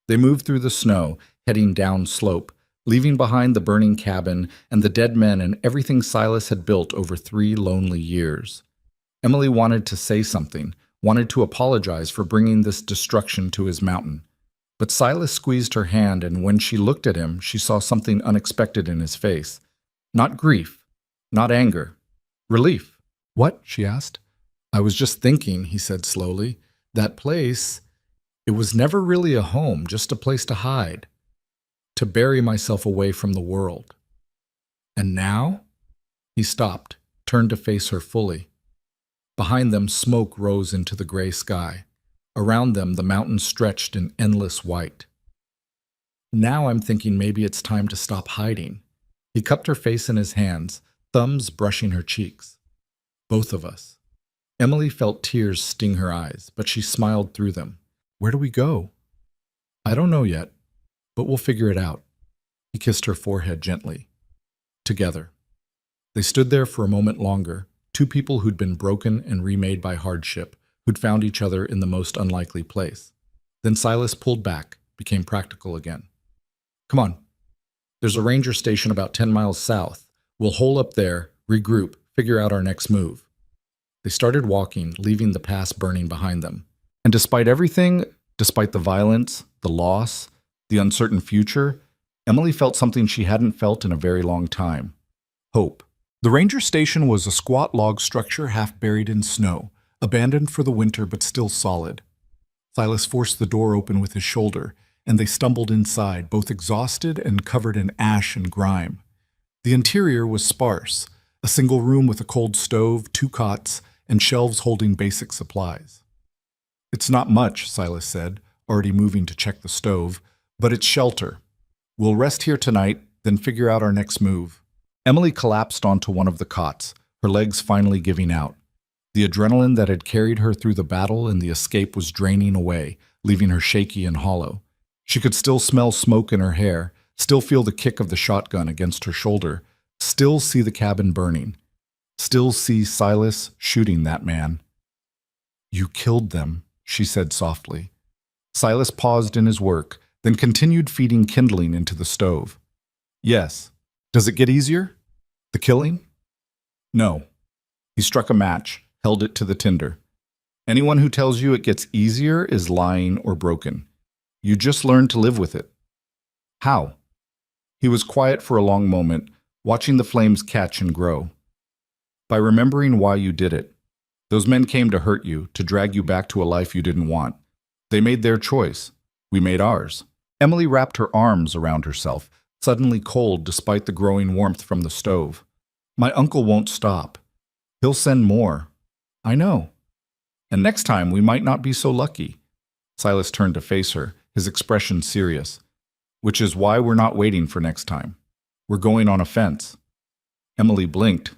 They moved through the snow, heading down slope, leaving behind the burning cabin and the dead men and everything Silas had built over 3 lonely years. Emily wanted to say something, wanted to apologize for bringing this destruction to his mountain. But Silas squeezed her hand, and when she looked at him, she saw something unexpected in his face. Not grief, not anger, relief. What? She asked. I was just thinking, he said slowly. That place, it was never really a home, just a place to hide, to bury myself away from the world. And now? He stopped, turned to face her fully. Behind them, smoke rose into the gray sky. Around them, the mountains stretched in endless white. Now I'm thinking maybe it's time to stop hiding. He cupped her face in his hands, thumbs brushing her cheeks. Both of us. Emily felt tears sting her eyes, but she smiled through them. Where do we go? I don't know yet, but we'll figure it out. He kissed her forehead gently. Together. They stood there for a moment longer, 2 people who'd been broken and remade by hardship, who'd found each other in the most unlikely place. Then Silas pulled back, became practical again. Come on. There's a ranger station about 10 miles south. We'll hole up there, regroup, figure out our next move. They started walking, leaving the past burning behind them. And despite everything, despite the violence, the loss, the uncertain future, Emily felt something she hadn't felt in a very long time. Hope. The ranger station was a squat log structure half buried in snow, abandoned for the winter but still solid. Silas forced the door open with his shoulder, and they stumbled inside, both exhausted and covered in ash and grime. The interior was sparse, a single room with a cold stove, 2 cots, and shelves holding basic supplies. It's not much, Silas said, already moving to check the stove, but it's shelter. We'll rest here tonight, then figure out our next move. Emily collapsed onto one of the cots, her legs finally giving out. The adrenaline that had carried her through the battle and the escape was draining away, leaving her shaky and hollow. She could still smell smoke in her hair, still feel the kick of the shotgun against her shoulder, still see the cabin burning, still see Silas shooting that man. You killed them, she said softly. Silas paused in his work, then continued feeding kindling into the stove. Yes. Does it get easier? The killing? No. He struck a match, held it to the tinder. Anyone who tells you it gets easier is lying or broken. You just learn to live with it. How? He was quiet for a long moment, watching the flames catch and grow. By remembering why you did it. Those men came to hurt you, to drag you back to a life you didn't want. They made their choice. We made ours. Emily wrapped her arms around herself, suddenly cold despite the growing warmth from the stove. My uncle won't stop. He'll send more. I know. And next time we might not be so lucky. Silas turned to face her, his expression serious. Which is why we're not waiting for next time. We're going on offense. Emily blinked.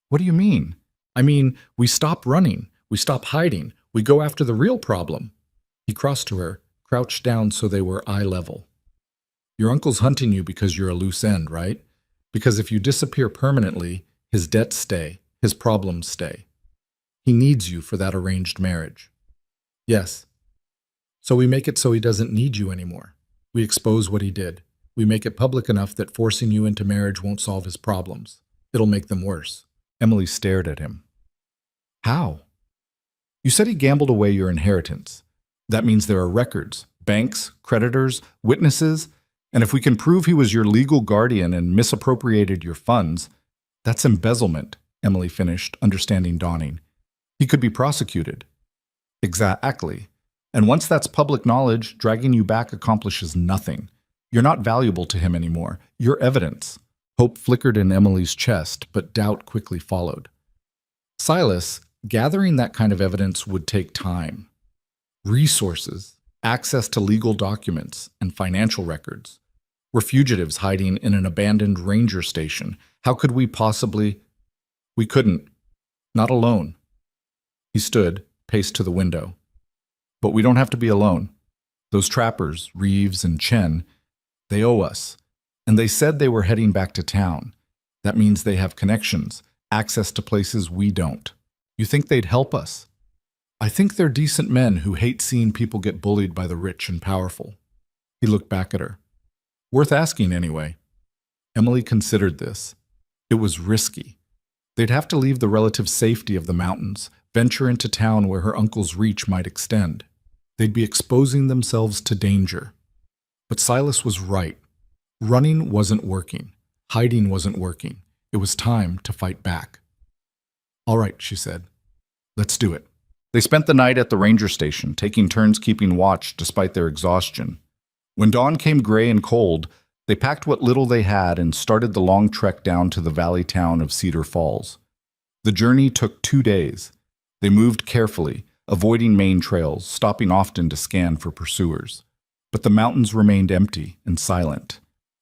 What do you mean? I mean, we stop running. We stop hiding. We go after the real problem. He crossed to her, crouched down so they were eye level. Your uncle's hunting you because you're a loose end, right? Because if you disappear permanently, his debts stay, his problems stay. He needs you for that arranged marriage. Yes. So we make it so he doesn't need you anymore. We expose what he did. We make it public enough that forcing you into marriage won't solve his problems. It'll make them worse. Emily stared at him. How? You said he gambled away your inheritance. That means there are records, banks, creditors, witnesses, and if we can prove he was your legal guardian and misappropriated your funds, that's embezzlement, Emily finished, understanding dawning. He could be prosecuted. Exactly. And once that's public knowledge, dragging you back accomplishes nothing. You're not valuable to him anymore. You're evidence. Hope flickered in Emily's chest, but doubt quickly followed. Silas, gathering that kind of evidence would take time. Resources, access to legal documents, and financial records. We're fugitives hiding in an abandoned ranger station. How could we possibly? We couldn't. Not alone. He stood, paced to the window. But we don't have to be alone. Those trappers, Reeves and Chen, they owe us. And they said they were heading back to town. That means they have connections, access to places we don't. You think they'd help us? I think they're decent men who hate seeing people get bullied by the rich and powerful. He looked back at her. Worth asking anyway. Emily considered this. It was risky. They'd have to leave the relative safety of the mountains, venture into town where her uncle's reach might extend. They'd be exposing themselves to danger. But Silas was right. Running wasn't working. Hiding wasn't working. It was time to fight back. All right, she said. Let's do it. They spent the night at the ranger station, taking turns keeping watch despite their exhaustion. When dawn came gray and cold, they packed what little they had and started the long trek down to the valley town of Cedar Falls. The journey took 2 days. They moved carefully, avoiding main trails, stopping often to scan for pursuers. But the mountains remained empty and silent.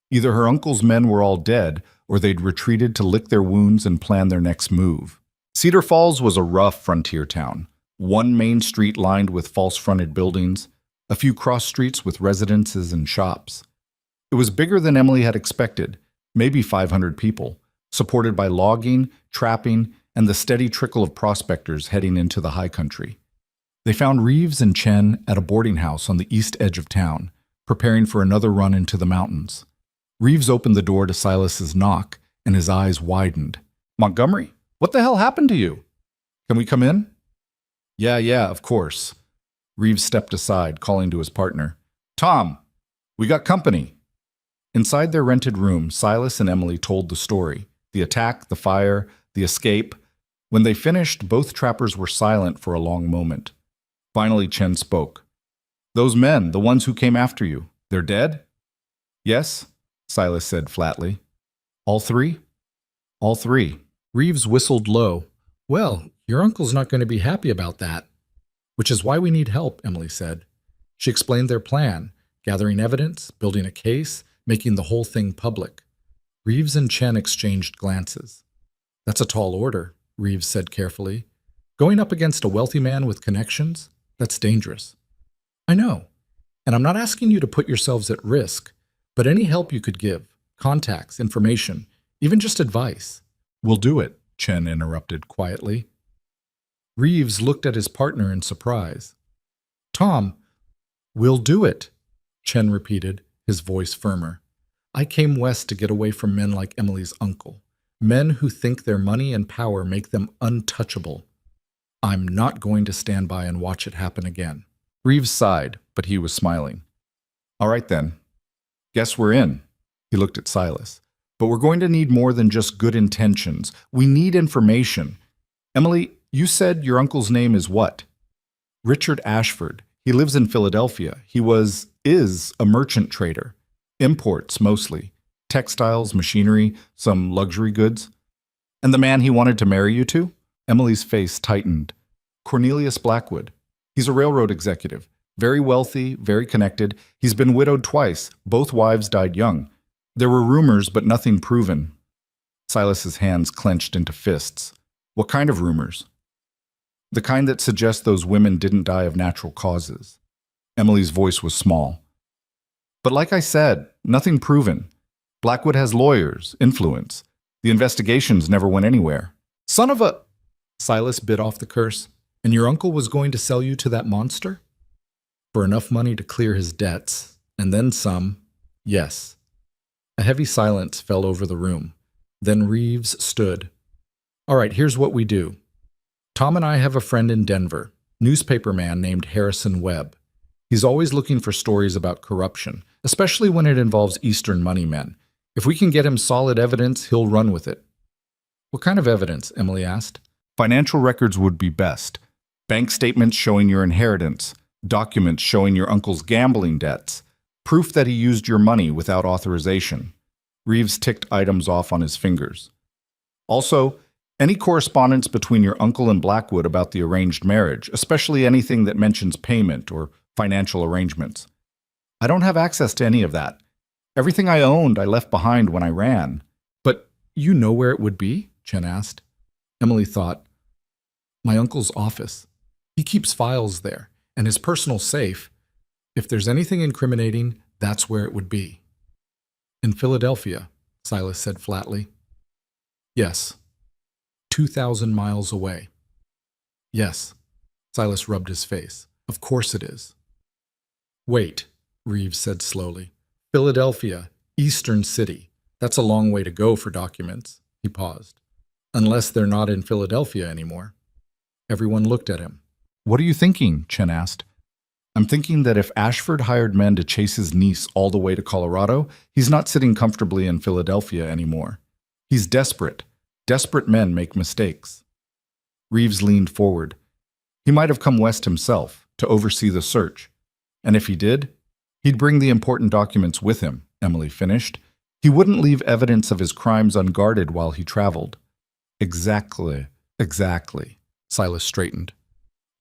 Either her uncle's men were all dead, or they'd retreated to lick their wounds and plan their next move. Cedar Falls was a rough frontier town. One main street lined with false-fronted buildings, a few cross streets with residences and shops. It was bigger than Emily had expected, maybe 500 people, supported by logging, trapping, and the steady trickle of prospectors heading into the high country. They found Reeves and Chen at a boarding house on the east edge of town, preparing for another run into the mountains. Reeves opened the door to Silas's knock, and his eyes widened. Montgomery, what the hell happened to you? Can we come in? Yeah, of course. Reeves stepped aside, calling to his partner. Tom, we got company. Inside their rented room, Silas and Emily told the story. The attack, the fire, the escape. When they finished, both trappers were silent for a long moment. Finally, Chen spoke. Those men, the ones who came after you, they're dead? Yes, Silas said flatly. All three? All three. Reeves whistled low. Well, your uncle's not going to be happy about that. Which is why we need help, Emily said. She explained their plan, gathering evidence, building a case, making the whole thing public. Reeves and Chen exchanged glances. That's a tall order, Reeves said carefully. Going up against a wealthy man with connections? That's dangerous. I know, and I'm not asking you to put yourselves at risk, but any help you could give, contacts, information, even just advice. We'll do it, Chen interrupted quietly. Reeves looked at his partner in surprise. Tom, we'll do it, Chen repeated, his voice firmer. I came west to get away from men like Emily's uncle, men who think their money and power make them untouchable. I'm not going to stand by and watch it happen again. Reeves sighed, but he was smiling. All right then. Guess we're in. He looked at Silas. But we're going to need more than just good intentions. We need information. Emily, you said your uncle's name is what? Richard Ashford. He lives in Philadelphia. He is a merchant trader. Imports mostly. Textiles, machinery, some luxury goods. And the man he wanted to marry you to? Emily's face tightened. Cornelius Blackwood. He's a railroad executive. Very wealthy, very connected. He's been widowed twice. Both wives died young. There were rumors, but nothing proven. Silas's hands clenched into fists. What kind of rumors? The kind that suggest those women didn't die of natural causes. Emily's voice was small. But like I said, nothing proven. Blackwood has lawyers, influence. The investigations never went anywhere. Son of a... Silas bit off the curse. And your uncle was going to sell you to that monster? For enough money to clear his debts, and then some, yes. A heavy silence fell over the room. Then Reeves stood. All right, here's what we do. Tom and I have a friend in Denver, newspaper man named Harrison Webb. He's always looking for stories about corruption, especially when it involves Eastern money men. If we can get him solid evidence, he'll run with it. What kind of evidence? Emily asked. Financial records would be best. Bank statements showing your inheritance, documents showing your uncle's gambling debts, proof that he used your money without authorization. Reeves ticked items off on his fingers. Also, any correspondence between your uncle and Blackwood about the arranged marriage, especially anything that mentions payment or financial arrangements. I don't have access to any of that. Everything I owned I left behind when I ran. But you know where it would be? Chen asked. Emily thought, my uncle's office. He keeps files there, and his personal safe. If there's anything incriminating, that's where it would be. In Philadelphia, Silas said flatly. Yes. 2,000 miles away. Yes. Silas rubbed his face. Of course it is. Wait, Reeves said slowly. Philadelphia, Eastern City. That's a long way to go for documents. He paused. Unless they're not in Philadelphia anymore. Everyone looked at him. What are you thinking? Chen asked. I'm thinking that if Ashford hired men to chase his niece all the way to Colorado, he's not sitting comfortably in Philadelphia anymore. He's desperate. Desperate men make mistakes. Reeves leaned forward. He might have come west himself to oversee the search. And if he did, he'd bring the important documents with him, Emily finished. He wouldn't leave evidence of his crimes unguarded while he traveled. Exactly. Silas straightened.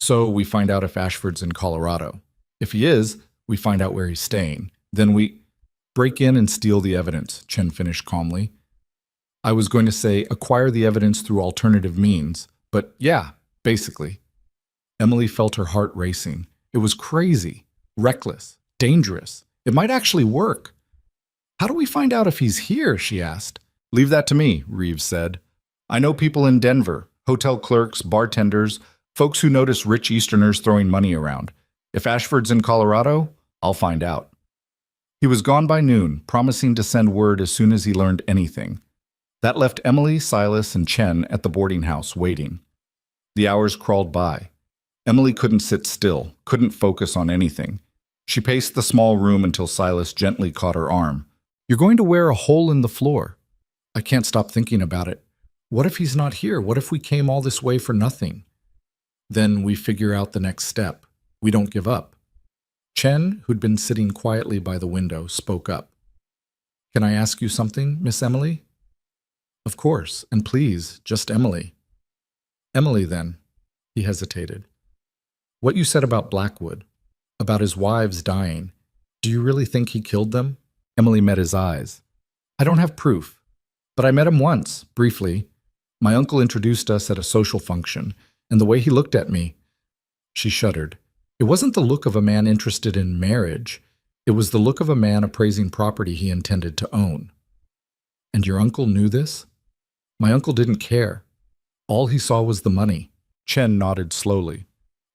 So we find out if Ashford's in Colorado. If he is, we find out where he's staying. Then we break in and steal the evidence, Chen finished calmly. I was going to say acquire the evidence through alternative means, but yeah, basically. Emily felt her heart racing. It was crazy, reckless, dangerous. It might actually work. How do we find out if he's here? She asked. Leave that to me, Reeves said. I know people in Denver, hotel clerks, bartenders, folks who notice rich Easterners throwing money around. If Ashford's in Colorado, I'll find out. He was gone by noon, promising to send word as soon as he learned anything. That left Emily, Silas, and Chen at the boarding house waiting. The hours crawled by. Emily couldn't sit still, couldn't focus on anything. She paced the small room until Silas gently caught her arm. You're going to wear a hole in the floor. I can't stop thinking about it. What if he's not here? What if we came all this way for nothing? Then we figure out the next step. We don't give up. Chen, who'd been sitting quietly by the window, spoke up. Can I ask you something, Miss Emily? Of course, and please, just Emily. Emily, then. He hesitated. What you said about Blackwood, about his wives dying, do you really think he killed them? Emily met his eyes. I don't have proof, but I met him once, briefly. My uncle introduced us at a social function, and the way he looked at me, she shuddered. It wasn't the look of a man interested in marriage. It was the look of a man appraising property he intended to own. And your uncle knew this? My uncle didn't care. All he saw was the money. Chen nodded slowly.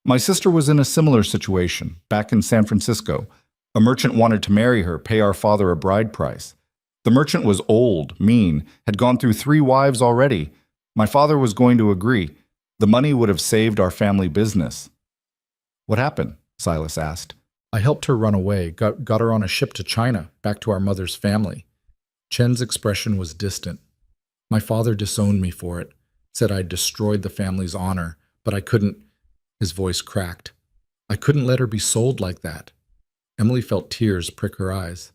My sister was in a similar situation, back in San Francisco. A merchant wanted to marry her, pay our father a bride price. The merchant was old, mean, had gone through 3 wives already. My father was going to agree. The money would have saved our family business. What happened? Silas asked. I helped her run away, got her on a ship to China, back to our mother's family. Chen's expression was distant. My father disowned me for it, said I'd destroyed the family's honor, but I couldn't. His voice cracked. I couldn't let her be sold like that. Emily felt tears prick her eyes.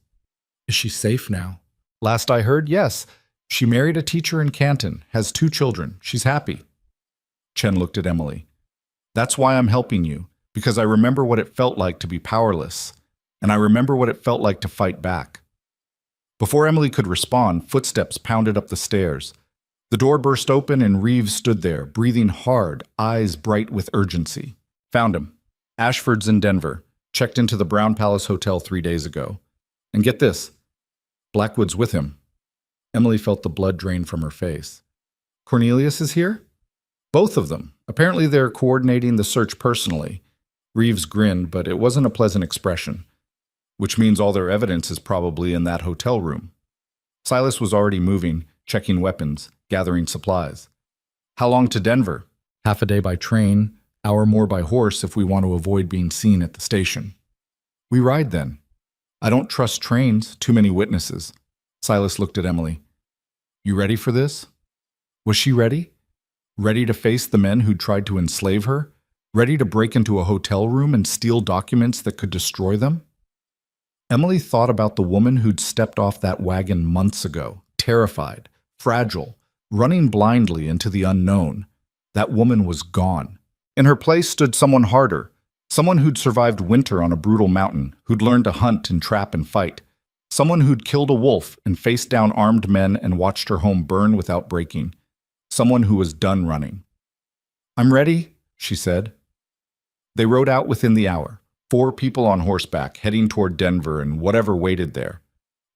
Is she safe now? Last I heard, yes. She married a teacher in Canton, has 2 children. She's happy. Chen looked at Emily. That's why I'm helping you, because I remember what it felt like to be powerless, and I remember what it felt like to fight back. Before Emily could respond, footsteps pounded up the stairs. The door burst open and Reeves stood there, breathing hard, eyes bright with urgency. Found him. Ashford's in Denver. Checked into the Brown Palace Hotel 3 days ago. And get this, Blackwood's with him. Emily felt the blood drain from her face. Cornelius is here? Both of them. Apparently they're coordinating the search personally. Reeves grinned, but it wasn't a pleasant expression. Which means all their evidence is probably in that hotel room. Silas was already moving, checking weapons, gathering supplies. How long to Denver? Half a day by train, hour more by horse if we want to avoid being seen at the station. We ride then. I don't trust trains, too many witnesses. Silas looked at Emily. You ready for this? Was she ready? Ready to face the men who'd tried to enslave her? Ready to break into a hotel room and steal documents that could destroy them? Emily thought about the woman who'd stepped off that wagon months ago, terrified, fragile, running blindly into the unknown. That woman was gone. In her place stood someone harder, someone who'd survived winter on a brutal mountain, who'd learned to hunt and trap and fight, someone who'd killed a wolf and faced down armed men and watched her home burn without breaking, someone who was done running. I'm ready, she said. They rode out within the hour, 4 people on horseback heading toward Denver and whatever waited there.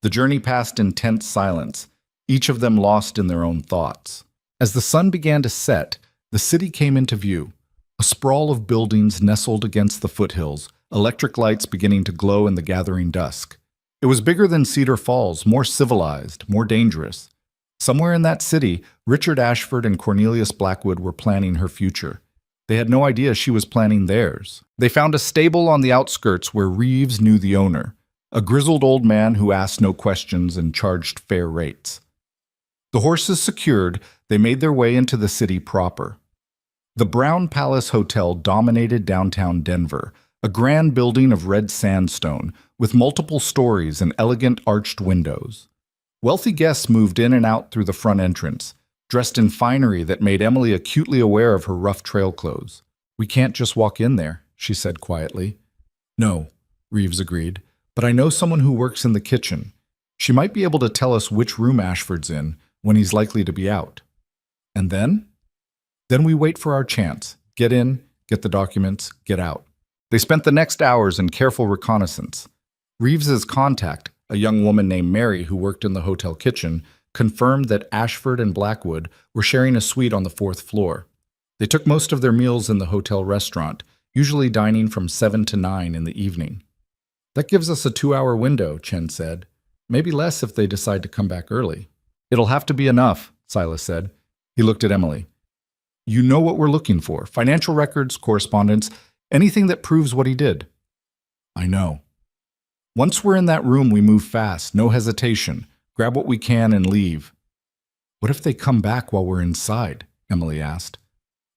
The journey passed in tense silence, each of them lost in their own thoughts. As the sun began to set, the city came into view. A sprawl of buildings nestled against the foothills, electric lights beginning to glow in the gathering dusk. It was bigger than Cedar Falls, more civilized, more dangerous. Somewhere in that city, Richard Ashford and Cornelius Blackwood were planning her future. They had no idea she was planning theirs. They found a stable on the outskirts where Reeves knew the owner, a grizzled old man who asked no questions and charged fair rates. The horses secured, they made their way into the city proper. The Brown Palace Hotel dominated downtown Denver, a grand building of red sandstone with multiple stories and elegant arched windows. Wealthy guests moved in and out through the front entrance, dressed in finery that made Emily acutely aware of her rough trail clothes. We can't just walk in there, she said quietly. No, Reeves agreed, but I know someone who works in the kitchen. She might be able to tell us which room Ashford's in, when he's likely to be out. And then? Then we wait for our chance. Get in, get the documents, get out. They spent the next hours in careful reconnaissance. Reeves's contact, a young woman named Mary who worked in the hotel kitchen, confirmed that Ashford and Blackwood were sharing a suite on the 4th floor. They took most of their meals in the hotel restaurant, usually dining from 7 to 9 in the evening. That gives us a 2-hour window, Chen said. Maybe less if they decide to come back early. It'll have to be enough, Silas said. He looked at Emily. You know what we're looking for. Financial records, correspondence, anything that proves what he did. I know. Once we're in that room, we move fast, no hesitation. Grab what we can and leave. What if they come back while we're inside? Emily asked.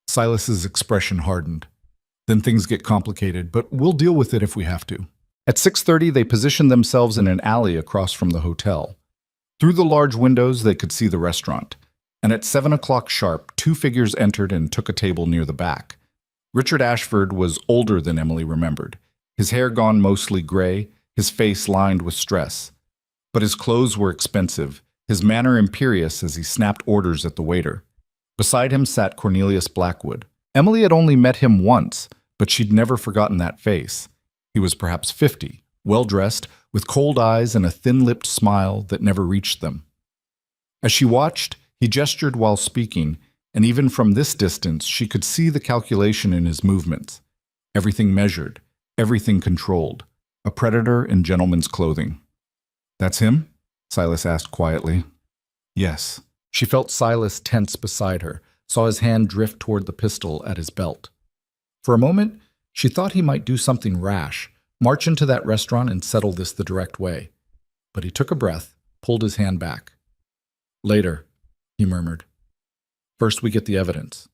Silas's expression hardened. Then things get complicated, but we'll deal with it if we have to. At 6:30, they positioned themselves in an alley across from the hotel. Through the large windows, they could see the restaurant. And at 7 o'clock sharp, 2 figures entered and took a table near the back. Richard Ashford was older than Emily remembered, his hair gone mostly gray, his face lined with stress. But his clothes were expensive, his manner imperious as he snapped orders at the waiter. Beside him sat Cornelius Blackwood. Emily had only met him once, but she'd never forgotten that face. He was perhaps 50, well-dressed, with cold eyes and a thin-lipped smile that never reached them. As she watched, he gestured while speaking, and even from this distance she could see the calculation in his movements. Everything measured, everything controlled. A predator in gentleman's clothing. That's him? Silas asked quietly. Yes. She felt Silas tense beside her, saw his hand drift toward the pistol at his belt. For a moment, she thought he might do something rash, march into that restaurant and settle this the direct way. But he took a breath, pulled his hand back. Later, he murmured. First we get the evidence.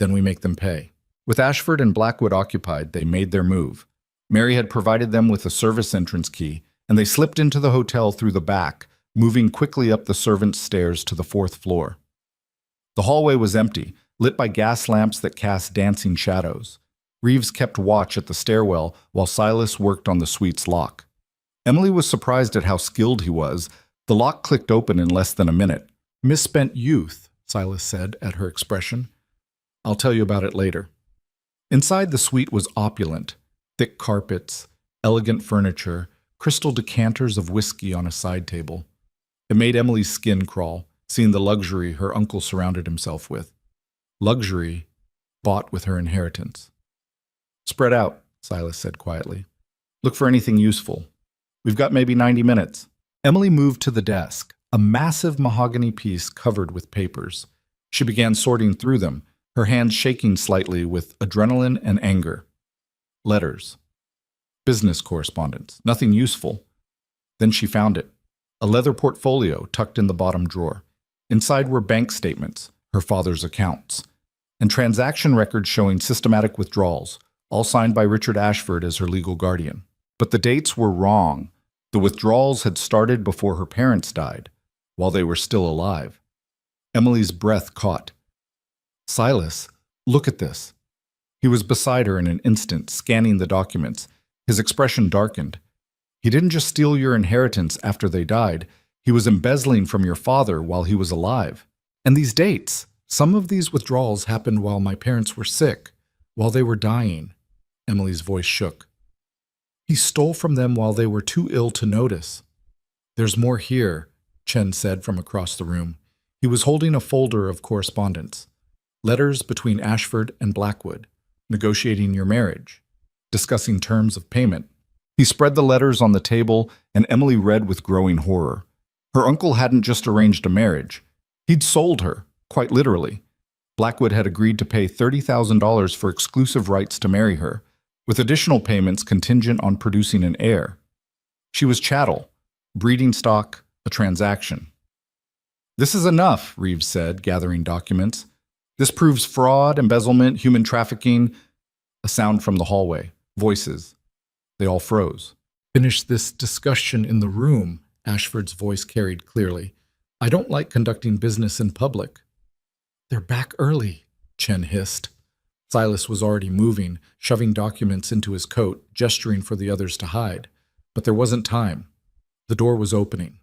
Then we make them pay. With Ashford and Blackwood occupied, they made their move. Mary had provided them with a service entrance key, and they slipped into the hotel through the back, moving quickly up the servants' stairs to the 4th floor. The hallway was empty, lit by gas lamps that cast dancing shadows. Reeves kept watch at the stairwell while Silas worked on the suite's lock. Emily was surprised at how skilled he was. The lock clicked open in less than a minute. "Misspent youth," Silas said at her expression. "I'll tell you about it later." Inside, the suite was opulent. Thick carpets, elegant furniture, crystal decanters of whiskey on a side table. It made Emily's skin crawl, seeing the luxury her uncle surrounded himself with. Luxury bought with her inheritance. "Spread out," Silas said quietly. "Look for anything useful. We've got maybe 90 minutes. Emily moved to the desk, a massive mahogany piece covered with papers. She began sorting through them, her hands shaking slightly with adrenaline and anger. Letters. Business correspondence. Nothing useful. Then she found it. A leather portfolio tucked in the bottom drawer. Inside were bank statements, her father's accounts, and transaction records showing systematic withdrawals, all signed by Richard Ashford as her legal guardian. But the dates were wrong. The withdrawals had started before her parents died, while they were still alive. Emily's breath caught. "Silas, look at this." He was beside her in an instant, scanning the documents. His expression darkened. "He didn't just steal your inheritance after they died. He was embezzling from your father while he was alive. And these dates, some of these withdrawals happened while my parents were sick, while they were dying." Emily's voice shook. "He stole from them while they were too ill to notice." "There's more here," Chen said from across the room. He was holding a folder of correspondence. Letters between Ashford and Blackwood, negotiating your marriage, discussing terms of payment. He spread the letters on the table, and Emily read with growing horror. Her uncle hadn't just arranged a marriage. He'd sold her, quite literally. Blackwood had agreed to pay $30,000 for exclusive rights to marry her, with additional payments contingent on producing an heir. She was chattel, breeding stock, a transaction. "This is enough," Reeves said, gathering documents. "This proves fraud, embezzlement, human trafficking." A sound from the hallway. Voices. They all froze. "Finish this discussion in the room," Ashford's voice carried clearly. "I don't like conducting business in public." "They're back early," Chen hissed. Silas was already moving, shoving documents into his coat, gesturing for the others to hide. But there wasn't time. The door was opening.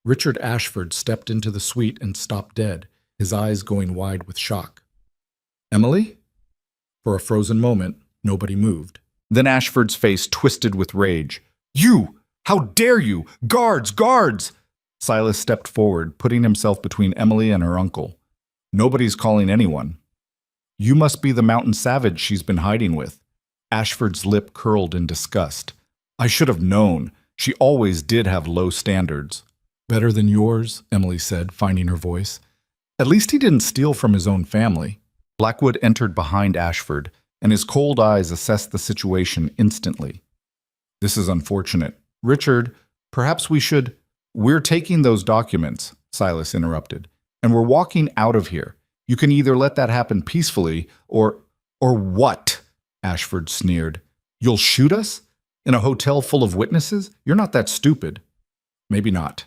Richard Ashford stepped into the suite and stopped dead, his eyes going wide with shock. "Emily?" For a frozen moment, nobody moved. Then Ashford's face twisted with rage. "You! How dare you! Guards! Guards!" Silas stepped forward, putting himself between Emily and her uncle. "Nobody's calling anyone." "You must be the mountain savage she's been hiding with." Ashford's lip curled in disgust. "I should have known. She always did have low standards." "Better than yours," Emily said, finding her voice. "At least he didn't steal from his own family." Blackwood entered behind Ashford, and his cold eyes assessed the situation instantly. "This is unfortunate. Richard, perhaps we should—" "We're taking those documents," Silas interrupted, "and we're walking out of here. You can either let that happen peacefully, or—" "Or what?" Ashford sneered. "You'll shoot us? In a hotel full of witnesses? You're not that stupid." "Maybe not,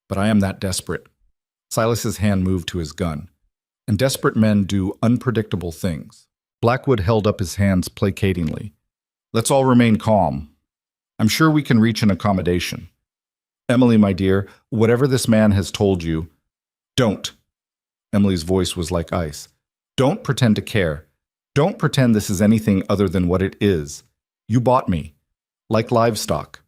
but I am that desperate." Silas's hand moved to his gun. And desperate men do unpredictable things. Blackwood held up his hands placatingly. "Let's all remain calm. I'm sure we can reach an accommodation. Emily, my dear, whatever this man has told you, don't." Emily's voice was like ice. "Don't pretend to care. Don't pretend this is anything other than what it is. You bought me, like livestock.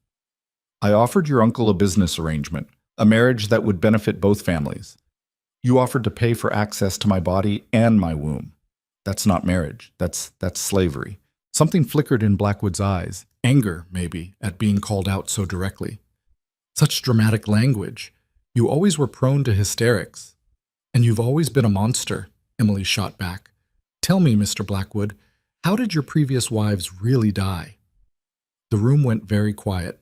I offered your uncle a business arrangement, a marriage that would benefit both families. You offered to pay for access to my body and my womb. That's not marriage. That's slavery." Something flickered in Blackwood's eyes. Anger, maybe, at being called out so directly. "Such dramatic language. You always were prone to hysterics. And you've always been a monster," Emily shot back. "Tell me, Mr. Blackwood, how did your previous wives really die?" The room went very quiet.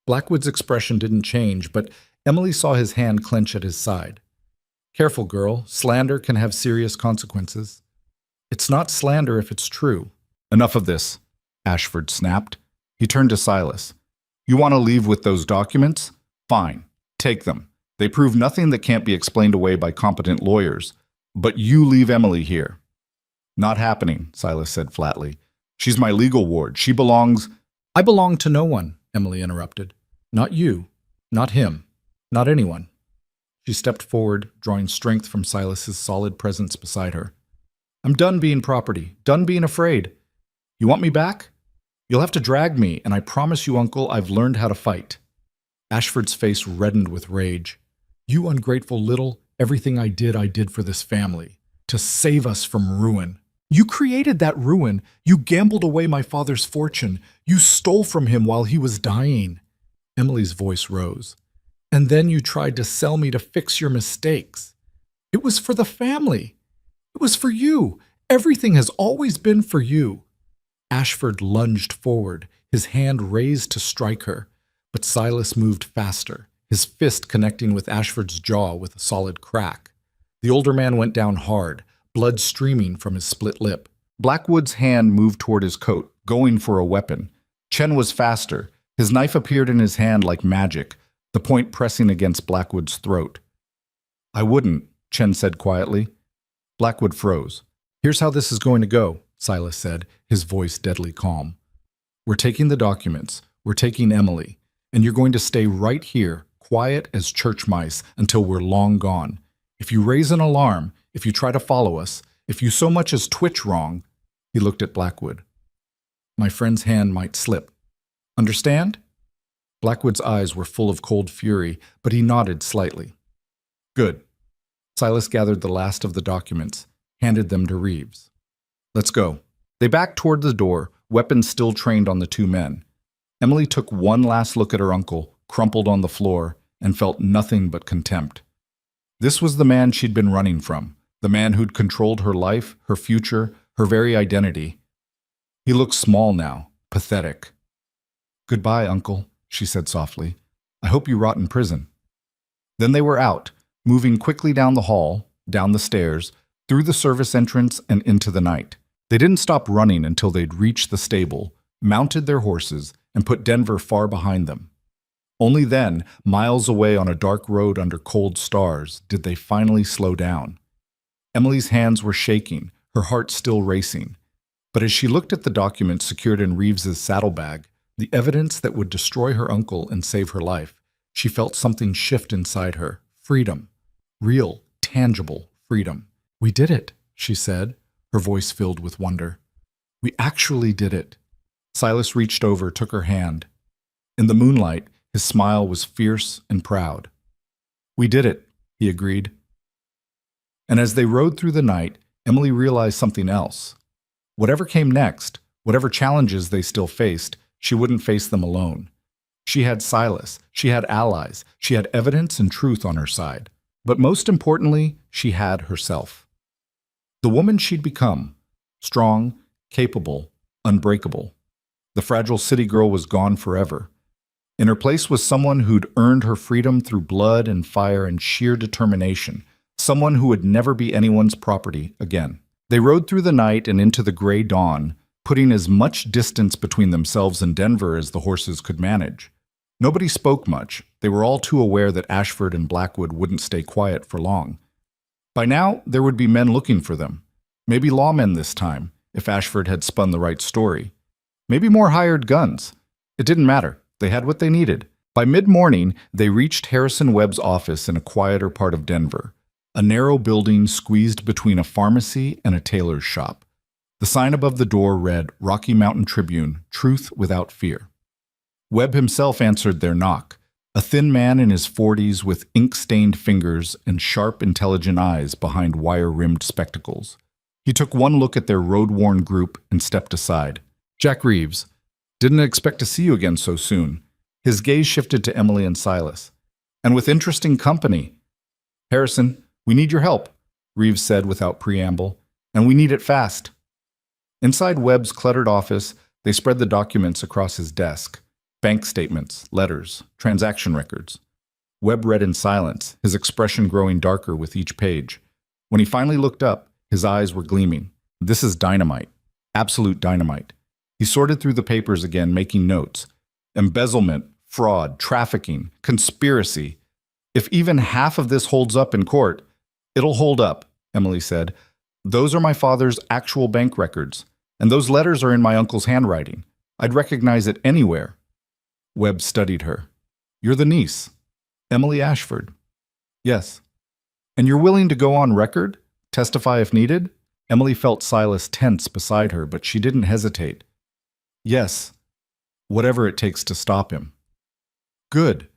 Blackwood's expression didn't change, but Emily saw his hand clench at his side. "Careful, girl. Slander can have serious consequences." "It's not slander if it's true." "Enough of this," Ashford snapped. He turned to Silas. "You want to leave with those documents? Fine. Take them. They prove nothing that can't be explained away by competent lawyers. But you leave Emily here. Not happening, Silas said flatly. She's my legal ward. She belongs— I belong to no one, Emily interrupted. Not you. Not him. Not anyone. She stepped forward, drawing strength from Silas's solid presence beside her. I'm done being property, done being afraid. You want me back? You'll have to drag me, and I promise you, Uncle, I've learned how to fight. Ashford's face reddened with rage. You ungrateful little, everything I did for this family, to save us from ruin. You created that ruin. You gambled away my father's fortune. You stole from him while he was dying. Emily's voice rose. And then you tried to sell me to fix your mistakes. It was for the family. It was for you. Everything has always been for you. Ashford lunged forward, his hand raised to strike her, but Silas moved faster, his fist connecting with Ashford's jaw with a solid crack. The older man went down hard, blood streaming from his split lip. Blackwood's hand moved toward his coat, going for a weapon. Chen was faster. His knife appeared in his hand like magic, the point pressing against Blackwood's throat. I wouldn't, Chen said quietly. Blackwood froze. Here's how this is going to go, Silas said, his voice deadly calm. We're taking the documents, we're taking Emily, and you're going to stay right here, quiet as church mice, until we're long gone. If you raise an alarm, if you try to follow us, if you so much as twitch wrong— He looked at Blackwood. My friend's hand might slip. Understand? Blackwood's eyes were full of cold fury, but he nodded slightly. Good. Silas gathered the last of the documents, handed them to Reeves. Let's go. They backed toward the door, weapons still trained on the two men. Emily took one last look at her uncle, crumpled on the floor, and felt nothing but contempt. This was the man she'd been running from, the man who'd controlled her life, her future, her very identity. He looked small now, pathetic. Goodbye, Uncle, she said softly. I hope you rot in prison. Then they were out, moving quickly down the hall, down the stairs, through the service entrance and into the night. They didn't stop running until they'd reached the stable, mounted their horses, and put Denver far behind them. Only then, miles away on a dark road under cold stars, did they finally slow down. Emily's hands were shaking, her heart still racing. But as she looked at the documents secured in Reeves's saddlebag, the evidence that would destroy her uncle and save her life, she felt something shift inside her. Freedom. Real, tangible freedom. We did it, she said, her voice filled with wonder. We actually did it. Silas reached over, took her hand. In the moonlight, his smile was fierce and proud. We did it, he agreed. And as they rode through the night, Emily realized something else. Whatever came next, whatever challenges they still faced, she wouldn't face them alone. She had Silas, she had allies, she had evidence and truth on her side. But most importantly, she had herself. The woman she'd become, strong, capable, unbreakable. The fragile city girl was gone forever. In her place was someone who'd earned her freedom through blood and fire and sheer determination, someone who would never be anyone's property again. They rode through the night and into the gray dawn, putting as much distance between themselves and Denver as the horses could manage. Nobody spoke much. They were all too aware that Ashford and Blackwood wouldn't stay quiet for long. By now, there would be men looking for them. Maybe lawmen this time, if Ashford had spun the right story. Maybe more hired guns. It didn't matter. They had what they needed. By mid-morning, they reached Harrison Webb's office in a quieter part of Denver, a narrow building squeezed between a pharmacy and a tailor's shop. The sign above the door read, Rocky Mountain Tribune, Truth Without Fear. Webb himself answered their knock, a thin man in his 40s with ink-stained fingers and sharp, intelligent eyes behind wire-rimmed spectacles. He took one look at their road-worn group and stepped aside. Jack Reeves. Didn't expect to see you again so soon. His gaze shifted to Emily and Silas. And with interesting company. Harrison, we need your help, Reeves said without preamble, and we need it fast. Inside Webb's cluttered office, they spread the documents across his desk. Bank statements, letters, transaction records. Webb read in silence, his expression growing darker with each page. When he finally looked up, his eyes were gleaming. This is dynamite. Absolute dynamite. He sorted through the papers again, making notes. Embezzlement, fraud, trafficking, conspiracy. If even half of this holds up in court, it'll hold up. Emily said. "Those are my father's actual bank records, and those letters are in my uncle's handwriting. I'd recognize it anywhere." Webb studied her. "You're the niece, Emily Ashford." "Yes." "And you're willing to go on record? Testify if needed?" Emily felt Silas tense beside her, but she didn't hesitate. "Yes, whatever it takes to stop him." "Good,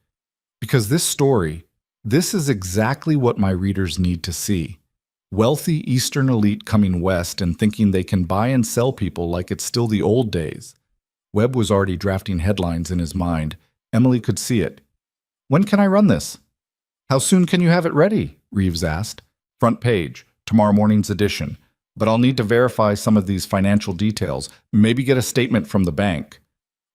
because this is exactly what my readers need to see. Wealthy Eastern elite coming west and thinking they can buy and sell people like it's still the old days." Webb was already drafting headlines in his mind. Emily could see it. "When can I run this?" "How soon can you have it ready?" Reeves asked. "Front page, tomorrow morning's edition. But I'll need to verify some of these financial details, maybe get a statement from the bank."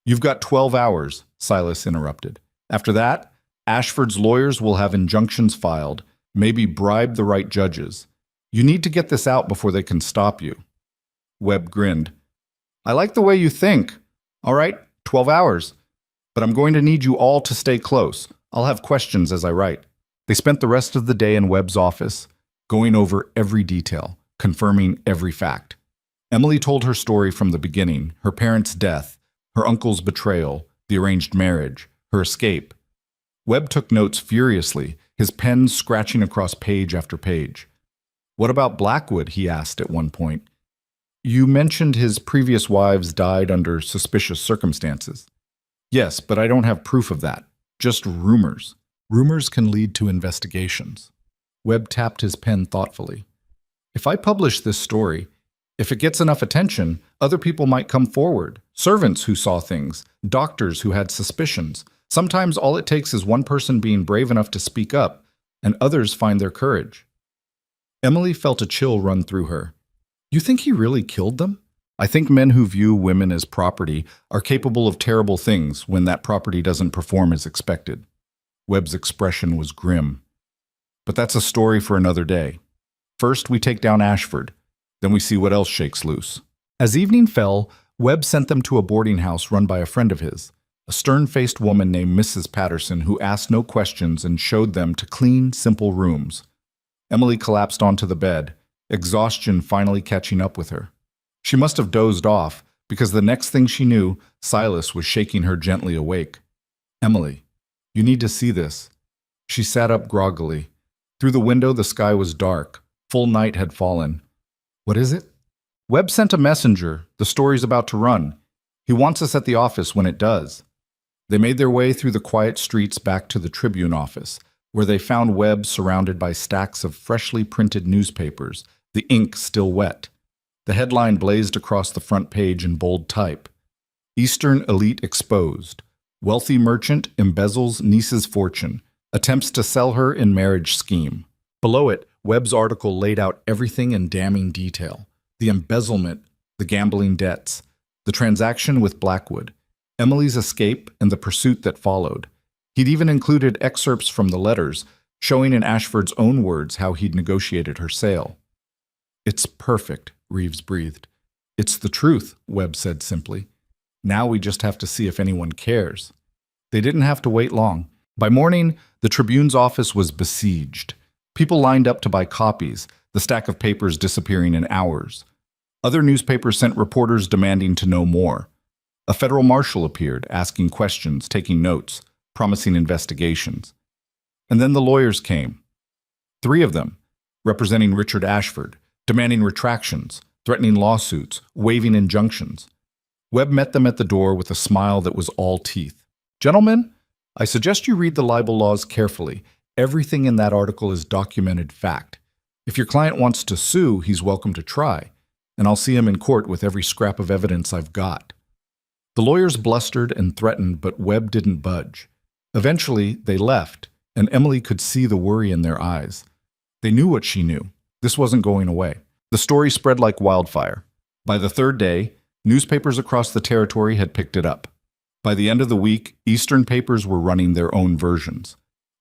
"You've got 12 hours, Silas interrupted. "After that, Ashford's lawyers will have injunctions filed, maybe bribe the right judges. You need to get this out before they can stop you." Webb grinned. "I like the way you think. All right, 12 hours. But I'm going to need you all to stay close. I'll have questions as I write." They spent the rest of the day in Webb's office, going over every detail, confirming every fact. Emily told her story from the beginning: her parents' death, her uncle's betrayal, the arranged marriage, her escape. Webb took notes furiously, his pen scratching across page after page. "What about Blackwood?" he asked at one point. "You mentioned his previous wives died under suspicious circumstances." "Yes, but I don't have proof of that. Just rumors." "Rumors can lead to investigations." Webb tapped his pen thoughtfully. "If I publish this story, if it gets enough attention, other people might come forward. Servants who saw things, doctors who had suspicions. Sometimes all it takes is one person being brave enough to speak up, and others find their courage." Emily felt a chill run through her. "You think he really killed them?" "I think men who view women as property are capable of terrible things when that property doesn't perform as expected." Webb's expression was grim. "But that's a story for another day. First, we take down Ashford. Then we see what else shakes loose." As evening fell, Webb sent them to a boarding house run by a friend of his, a stern-faced woman named Mrs. Patterson who asked no questions and showed them to clean, simple rooms. Emily collapsed onto the bed, exhaustion finally catching up with her. She must have dozed off, because the next thing she knew, Silas was shaking her gently awake. "Emily, you need to see this." She sat up groggily. Through the window, the sky was dark. Full night had fallen. "What is it?" "Webb sent a messenger. The story's about to run. He wants us at the office when it does." They made their way through the quiet streets back to the Tribune office, where they found Webb surrounded by stacks of freshly printed newspapers, the ink still wet. The headline blazed across the front page in bold type: "Eastern Elite Exposed. Wealthy merchant embezzles niece's fortune. Attempts to sell her in marriage scheme." Below it, Webb's article laid out everything in damning detail: the embezzlement, the gambling debts, the transaction with Blackwood, Emily's escape, and the pursuit that followed. He'd even included excerpts from the letters, showing in Ashford's own words how he'd negotiated her sale. "It's perfect," Reeves breathed. "It's the truth," Webb said simply. "Now we just have to see if anyone cares." They didn't have to wait long. By morning, the Tribune's office was besieged. People lined up to buy copies, the stack of papers disappearing in hours. Other newspapers sent reporters demanding to know more. A federal marshal appeared, asking questions, taking notes, promising investigations. And then the lawyers came. 3 of them, representing Richard Ashford, demanding retractions, threatening lawsuits, waiving injunctions. Webb met them at the door with a smile that was all teeth. "Gentlemen, I suggest you read the libel laws carefully. Everything in that article is documented fact. If your client wants to sue, he's welcome to try, and I'll see him in court with every scrap of evidence I've got." The lawyers blustered and threatened, but Webb didn't budge. Eventually, they left, and Emily could see the worry in their eyes. They knew what she knew. This wasn't going away. The story spread like wildfire. By the 3rd day, newspapers across the territory had picked it up. By the end of the week, Eastern papers were running their own versions.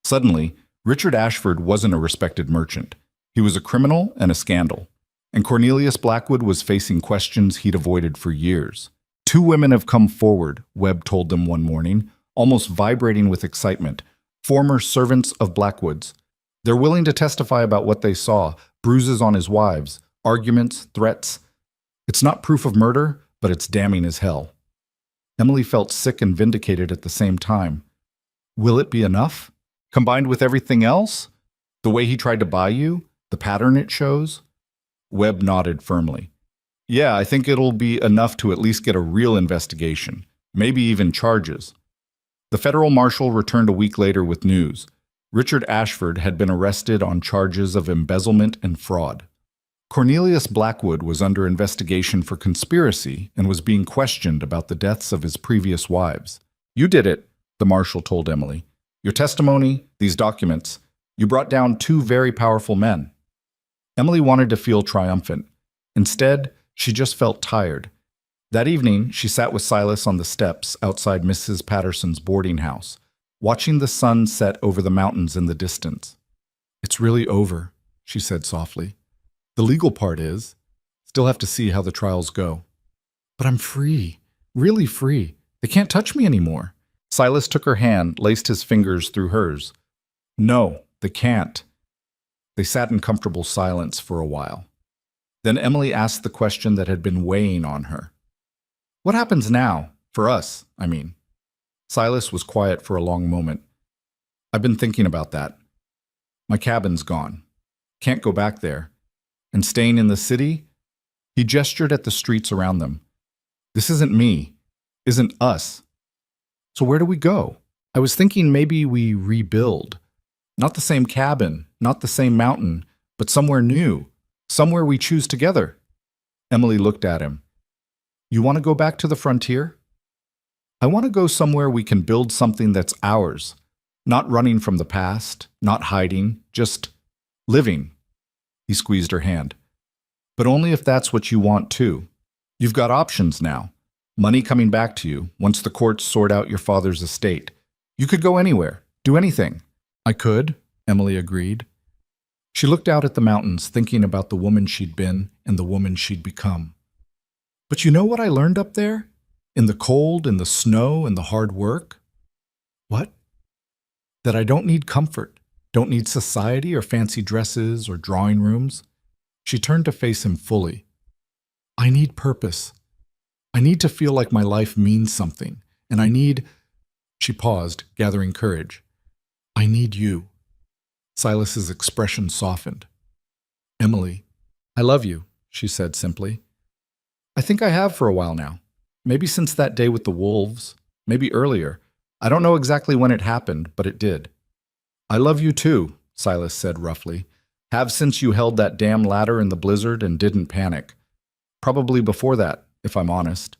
Suddenly, Richard Ashford wasn't a respected merchant. He was a criminal and a scandal. And Cornelius Blackwood was facing questions he'd avoided for years. 2 women have come forward, Webb told them one morning, almost vibrating with excitement. Former servants of Blackwood's. They're willing to testify about what they saw, bruises on his wives, arguments, threats. It's not proof of murder, but it's damning as hell. Emily felt sick and vindicated at the same time. Will it be enough? Combined with everything else? The way he tried to buy you? The pattern it shows? Webb nodded firmly. Yeah, I think it'll be enough to at least get a real investigation, maybe even charges. The federal marshal returned a week later with news. Richard Ashford had been arrested on charges of embezzlement and fraud. Cornelius Blackwood was under investigation for conspiracy and was being questioned about the deaths of his previous wives. You did it, the marshal told Emily. Your testimony, these documents, you brought down two very powerful men. Emily wanted to feel triumphant. Instead, she just felt tired. That evening, she sat with Silas on the steps outside Mrs. Patterson's boarding house, watching the sun set over the mountains in the distance. It's really over, she said softly. The legal part is, still have to see how the trials go. But I'm free, really free. They can't touch me anymore. Silas took her hand, laced his fingers through hers. No, they can't. They sat in comfortable silence for a while. Then Emily asked the question that had been weighing on her. What happens now? For us, I mean. Silas was quiet for a long moment. I've been thinking about that. My cabin's gone. Can't go back there. And staying in the city? He gestured at the streets around them. This isn't me. Isn't us. So where do we go? I was thinking maybe we rebuild. Not the same cabin, not the same mountain, but somewhere new. Somewhere we choose together. Emily looked at him. You want to go back to the frontier? I want to go somewhere we can build something that's ours. Not running from the past, not hiding, just living. He squeezed her hand. But only if that's what you want too. You've got options now. Money coming back to you once the courts sort out your father's estate. You could go anywhere, do anything. I could, Emily agreed. She looked out at the mountains, thinking about the woman she'd been and the woman she'd become. But you know what I learned up there? In the cold, in the snow, in the hard work? What? That I don't need comfort, don't need society or fancy dresses or drawing rooms. She turned to face him fully. I need purpose. I need to feel like my life means something, and I need... She paused, gathering courage. I need you. Silas's expression softened. Emily, I love you, she said simply. I think I have for a while now. Maybe since that day with the wolves, maybe earlier. I don't know exactly when it happened, but it did. I love you too, Silas said roughly. Have since you held that damn ladder in the blizzard and didn't panic. Probably before that, if I'm honest.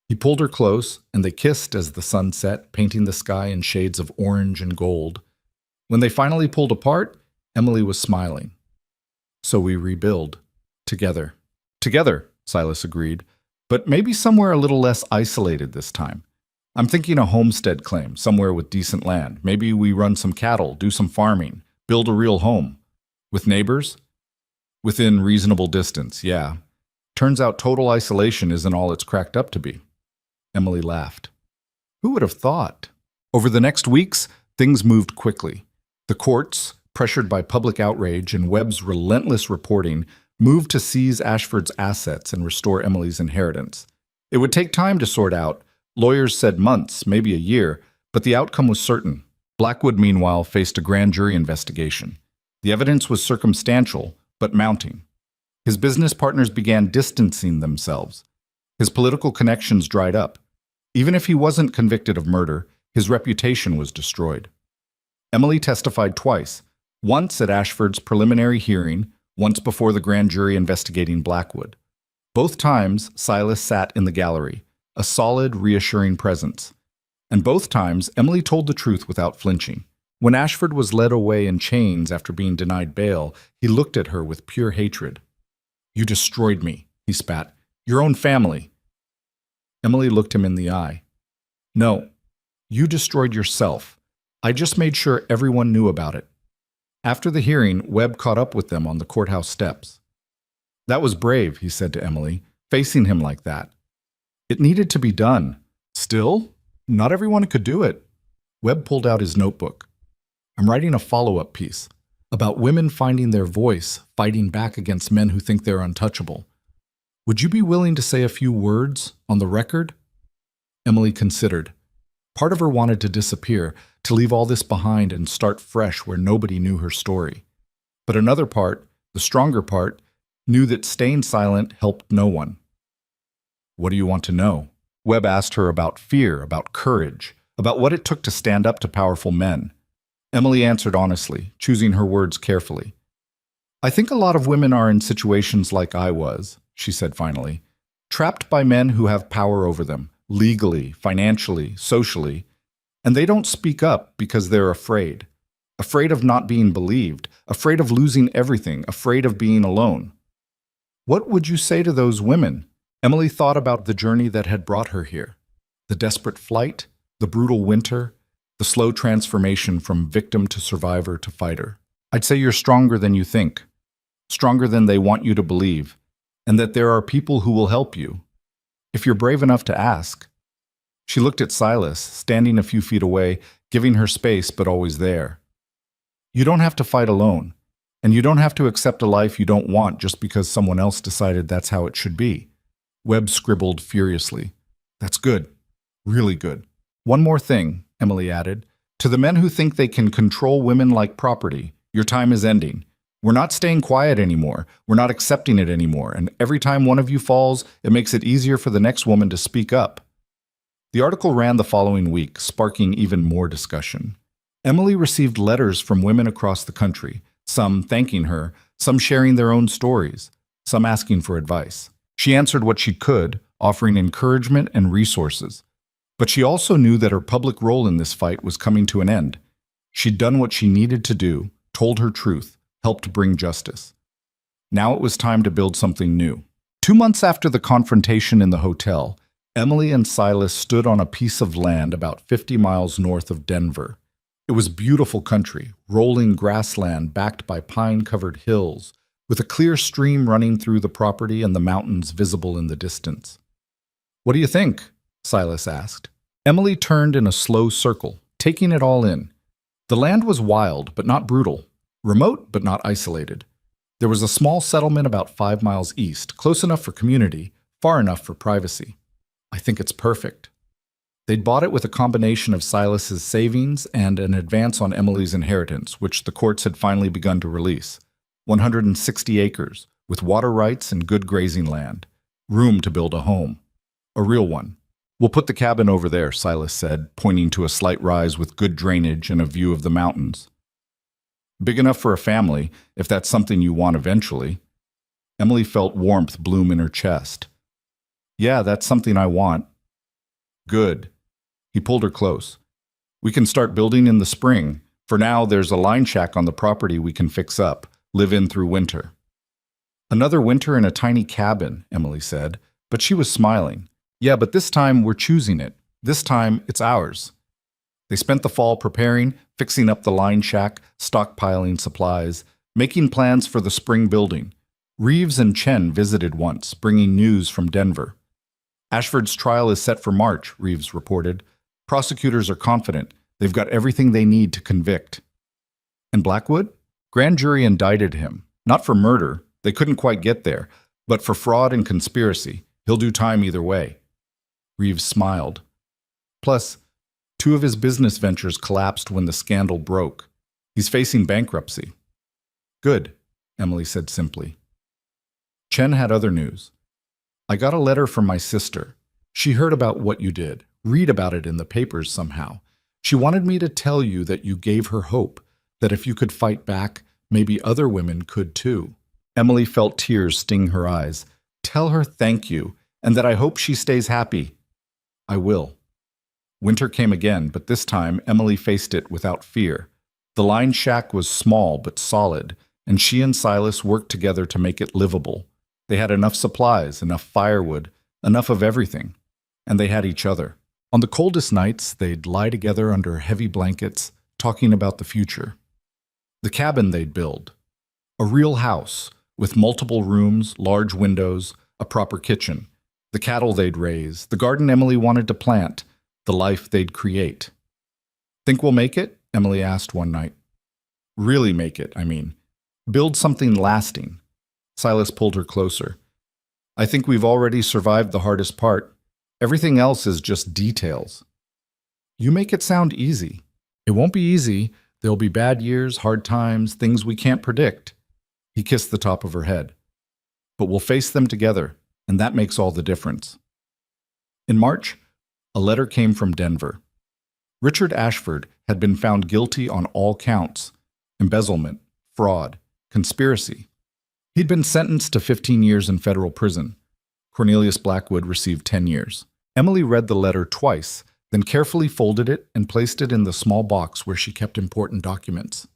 He pulled her close, and they kissed as the sun set, painting the sky in shades of orange and gold. When they finally pulled apart, Emily was smiling. So we rebuild. Together. Together, Silas agreed, but maybe somewhere a little less isolated this time. I'm thinking a homestead claim, somewhere with decent land. Maybe we run some cattle, do some farming, build a real home. With neighbors? Within reasonable distance, yeah. Turns out total isolation isn't all it's cracked up to be. Emily laughed. Who would have thought? Over the next weeks, things moved quickly. The courts, pressured by public outrage and Webb's relentless reporting, moved to seize Ashford's assets and restore Emily's inheritance. It would take time to sort out. Lawyers said months, maybe a year, but the outcome was certain. Blackwood, meanwhile, faced a grand jury investigation. The evidence was circumstantial, but mounting. His business partners began distancing themselves. His political connections dried up. Even if he wasn't convicted of murder, his reputation was destroyed. Emily testified twice, once at Ashford's preliminary hearing, once before the grand jury investigating Blackwood. Both times, Silas sat in the gallery, a solid, reassuring presence. And both times, Emily told the truth without flinching. When Ashford was led away in chains after being denied bail, he looked at her with pure hatred. You destroyed me, he spat. Your own family. Emily looked him in the eye. No, you destroyed yourself. I just made sure everyone knew about it. After the hearing, Webb caught up with them on the courthouse steps. That was brave, he said to Emily, facing him like that. It needed to be done. Still, not everyone could do it. Webb pulled out his notebook. I'm writing a follow-up piece. about women finding their voice, fighting back against men who think they're untouchable. Would you be willing to say a few words on the record? Emily considered. Part of her wanted to disappear, to leave all this behind and start fresh where nobody knew her story. But another part, the stronger part, knew that staying silent helped no one. What do you want to know? Webb asked her about fear, about courage, about what it took to stand up to powerful men. Emily answered honestly, choosing her words carefully. I think a lot of women are in situations like I was, she said finally, trapped by men who have power over them, legally, financially, socially, and they don't speak up because they're afraid. Afraid of not being believed, afraid of losing everything, afraid of being alone. What would you say to those women? Emily thought about the journey that had brought her here. The desperate flight, the brutal winter, the slow transformation from victim to survivor to fighter. I'd say you're stronger than you think, stronger than they want you to believe, and that there are people who will help you, if you're brave enough to ask. She looked at Silas, standing a few feet away, giving her space but always there. You don't have to fight alone, and you don't have to accept a life you don't want just because someone else decided that's how it should be. Webb scribbled furiously. That's good. Really good. One more thing, Emily added. To the men who think they can control women like property, your time is ending. We're not staying quiet anymore. We're not accepting it anymore. And every time one of you falls, it makes it easier for the next woman to speak up. The article ran the following week, sparking even more discussion. Emily received letters from women across the country, some thanking her, some sharing their own stories, some asking for advice. She answered what she could, offering encouragement and resources. But she also knew that her public role in this fight was coming to an end. She'd done what she needed to do, told her truth, helped bring justice. Now it was time to build something new. 2 months after the confrontation in the hotel, Emily and Silas stood on a piece of land about 50 miles north of Denver. It was beautiful country, rolling grassland backed by pine-covered hills, with a clear stream running through the property and the mountains visible in the distance. What do you think? Silas asked. Emily turned in a slow circle, taking it all in. The land was wild, but not brutal. Remote, but not isolated. There was a small settlement about 5 miles east, close enough for community, far enough for privacy. I think it's perfect. They'd bought it with a combination of Silas's savings and an advance on Emily's inheritance, which the courts had finally begun to release. 160 acres, with water rights and good grazing land. Room to build a home. A real one. We'll put the cabin over there, Silas said, pointing to a slight rise with good drainage and a view of the mountains. Big enough for a family, if that's something you want eventually. Emily felt warmth bloom in her chest. Yeah, that's something I want. Good. He pulled her close. We can start building in the spring. For now, there's a line shack on the property we can fix up, live in through winter. Another winter in a tiny cabin, Emily said, but she was smiling. Yeah, but this time we're choosing it. This time it's ours. They spent the fall preparing, fixing up the line shack, stockpiling supplies, making plans for the spring building. Reeves and Chen visited once, bringing news from Denver. Ashford's trial is set for March, Reeves reported. Prosecutors are confident. They've got everything they need to convict. And Blackwood? Grand jury indicted him. Not for murder. They couldn't quite get there. But for fraud and conspiracy. He'll do time either way. Reeves smiled. Plus, 2 of his business ventures collapsed when the scandal broke. He's facing bankruptcy. Good, Emily said simply. Chen had other news. I got a letter from my sister. She heard about what you did, read about it in the papers somehow. She wanted me to tell you that you gave her hope, that if you could fight back, maybe other women could too. Emily felt tears sting her eyes. Tell her thank you, and that I hope she stays happy. I will. Winter came again, but this time Emily faced it without fear. The line shack was small but solid, and she and Silas worked together to make it livable. They had enough supplies, enough firewood, enough of everything, and they had each other. On the coldest nights, they'd lie together under heavy blankets, talking about the future. The cabin they'd build. A real house, with multiple rooms, large windows, a proper kitchen. The cattle they'd raise, the garden Emily wanted to plant, the life they'd create. Think we'll make it? Emily asked one night. Really make it, I mean. Build something lasting. Silas pulled her closer. I think we've already survived the hardest part. Everything else is just details. You make it sound easy. It won't be easy. There'll be bad years, hard times, things we can't predict. He kissed the top of her head. But we'll face them together, and that makes all the difference. In March, a letter came from Denver. Richard Ashford had been found guilty on all counts: embezzlement, fraud, conspiracy. He'd been sentenced to 15 years in federal prison. Cornelius Blackwood received 10 years. Emily read the letter twice, then carefully folded it and placed it in the small box where she kept important documents.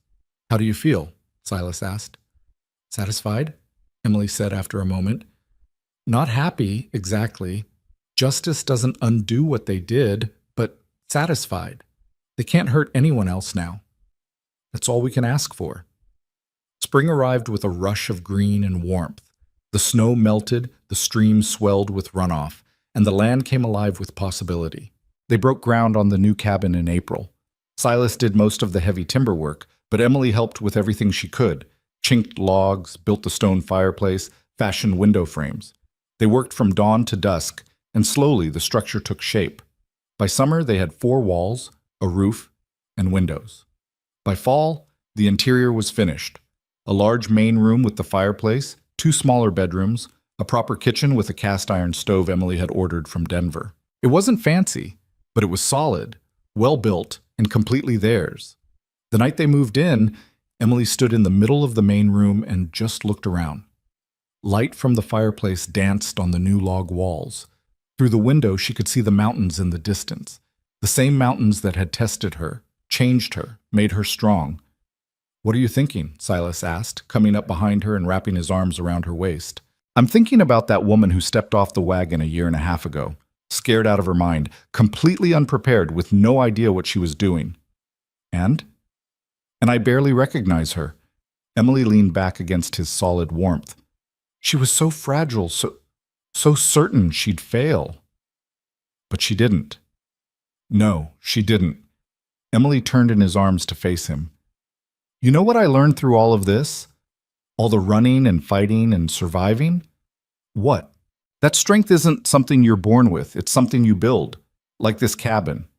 How do you feel? Silas asked. Satisfied? Emily said after a moment. Not happy, exactly. Justice doesn't undo what they did, but satisfied. They can't hurt anyone else now. That's all we can ask for. Spring arrived with a rush of green and warmth. The snow melted, the streams swelled with runoff, and the land came alive with possibility. They broke ground on the new cabin in April. Silas did most of the heavy timber work, but Emily helped with everything she could: chinked logs, built the stone fireplace, fashioned window frames. They worked from dawn to dusk, and slowly the structure took shape. By summer, they had 4 walls, a roof, and windows. By fall, the interior was finished. A large main room with the fireplace, 2 smaller bedrooms, a proper kitchen with a cast-iron stove Emily had ordered from Denver. It wasn't fancy, but it was solid, well-built, and completely theirs. The night they moved in, Emily stood in the middle of the main room and just looked around. Light from the fireplace danced on the new log walls. Through the window, she could see the mountains in the distance, the same mountains that had tested her, changed her, made her strong. What are you thinking? Silas asked, coming up behind her and wrapping his arms around her waist. I'm thinking about that woman who stepped off the wagon a year and a half ago, scared out of her mind, completely unprepared, with no idea what she was doing. And I barely recognize her. Emily leaned back against his solid warmth. She was so fragile, so certain she'd fail. But she didn't. No, she didn't. Emily turned in his arms to face him. You know what I learned through all of this? All the running and fighting and surviving? What? That strength isn't something you're born with. It's something you build, like this cabin.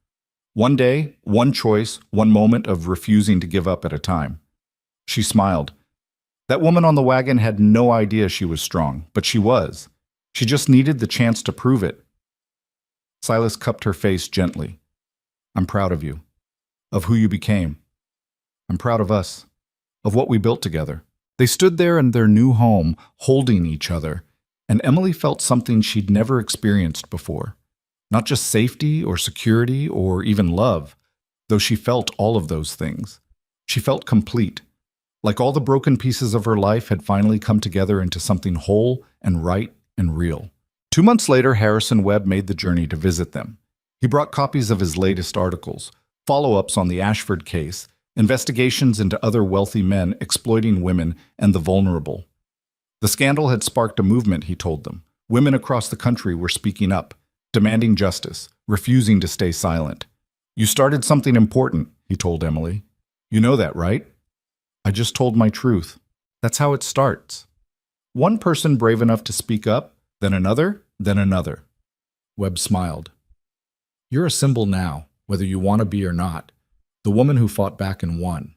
One day, one choice, one moment of refusing to give up at a time. She smiled. That woman on the wagon had no idea she was strong, but she was. She just needed the chance to prove it. Silas cupped her face gently. I'm proud of you, of who you became. I'm proud of us, of what we built together. They stood there in their new home, holding each other, and Emily felt something she'd never experienced before. Not just safety or security or even love, though she felt all of those things. She felt complete, like all the broken pieces of her life had finally come together into something whole and right and real. 2 months later, Harrison Webb made the journey to visit them. He brought copies of his latest articles, follow-ups on the Ashford case, investigations into other wealthy men exploiting women and the vulnerable. The scandal had sparked a movement, he told them. Women across the country were speaking up, demanding justice, refusing to stay silent. You started something important, he told Emily. You know that, right? I just told my truth. That's how it starts. One person brave enough to speak up, then another, then another. Webb smiled. You're a symbol now, whether you want to be or not. The woman who fought back and won.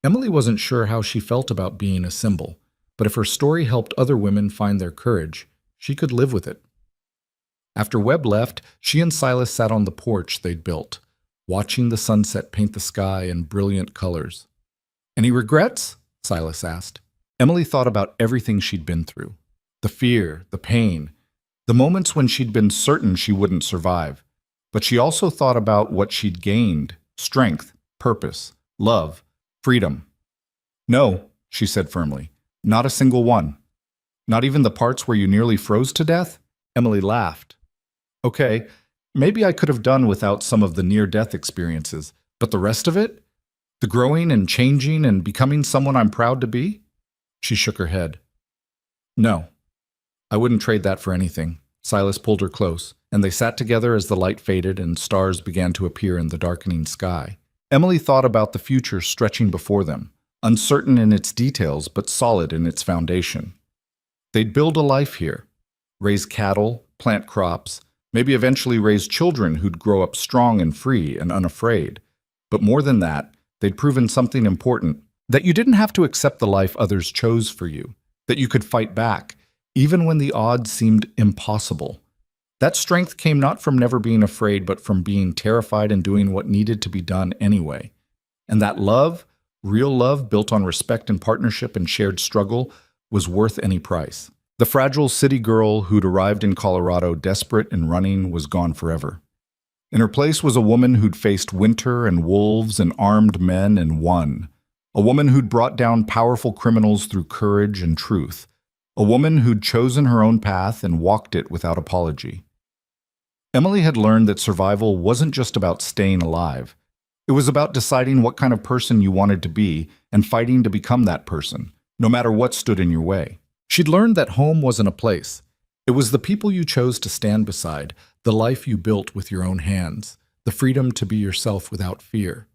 Emily wasn't sure how she felt about being a symbol, but if her story helped other women find their courage, she could live with it. After Webb left, she and Silas sat on the porch they'd built, watching the sunset paint the sky in brilliant colors. Any regrets? Silas asked. Emily thought about everything she'd been through. The fear, the pain, the moments when she'd been certain she wouldn't survive. But she also thought about what she'd gained: strength, purpose, love, freedom. No, she said firmly, not a single one. Not even the parts where you nearly froze to death? Emily laughed. Okay, maybe I could have done without some of the near-death experiences, but the rest of it? The growing and changing and becoming someone I'm proud to be? She shook her head. No, I wouldn't trade that for anything. Silas pulled her close, and they sat together as the light faded and stars began to appear in the darkening sky. Emily thought about the future stretching before them, uncertain in its details but solid in its foundation. They'd build a life here, raise cattle, plant crops, maybe eventually raise children who'd grow up strong and free and unafraid. But more than that, they'd proven something important, that you didn't have to accept the life others chose for you, that you could fight back, even when the odds seemed impossible. That strength came not from never being afraid, but from being terrified and doing what needed to be done anyway. And that love, real love built on respect and partnership and shared struggle, was worth any price. The fragile city girl who'd arrived in Colorado desperate and running was gone forever. In her place was a woman who'd faced winter and wolves and armed men and won. A woman who'd brought down powerful criminals through courage and truth. A woman who'd chosen her own path and walked it without apology. Emily had learned that survival wasn't just about staying alive. It was about deciding what kind of person you wanted to be and fighting to become that person, no matter what stood in your way. She'd learned that home wasn't a place. It was the people you chose to stand beside, the life you built with your own hands, the freedom to be yourself without fear.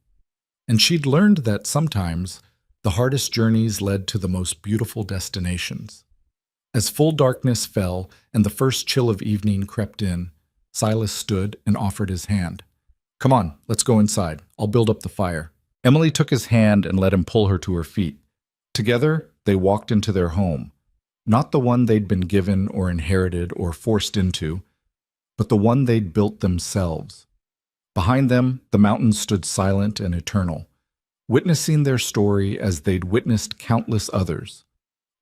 And she'd learned that sometimes the hardest journeys led to the most beautiful destinations. As full darkness fell and the first chill of evening crept in, Silas stood and offered his hand. "Come on, let's go inside. I'll build up the fire." Emily took his hand and let him pull her to her feet. Together, they walked into their home. Not the one they'd been given or inherited or forced into, but the one they'd built themselves. Behind them, the mountains stood silent and eternal, witnessing their story as they'd witnessed countless others.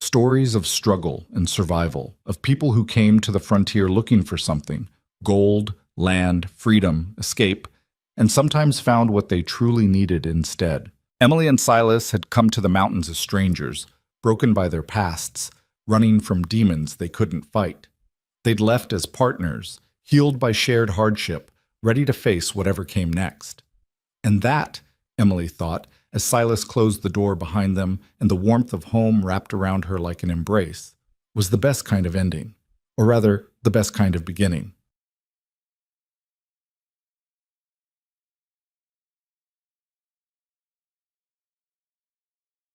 Stories of struggle and survival, of people who came to the frontier looking for something, gold, land, freedom, escape, and sometimes found what they truly needed instead. Emily and Silas had come to the mountains as strangers, broken by their pasts, running from demons they couldn't fight. They'd left as partners, healed by shared hardship, ready to face whatever came next. And that, Emily thought, as Silas closed the door behind them and the warmth of home wrapped around her like an embrace, was the best kind of ending, or rather, the best kind of beginning.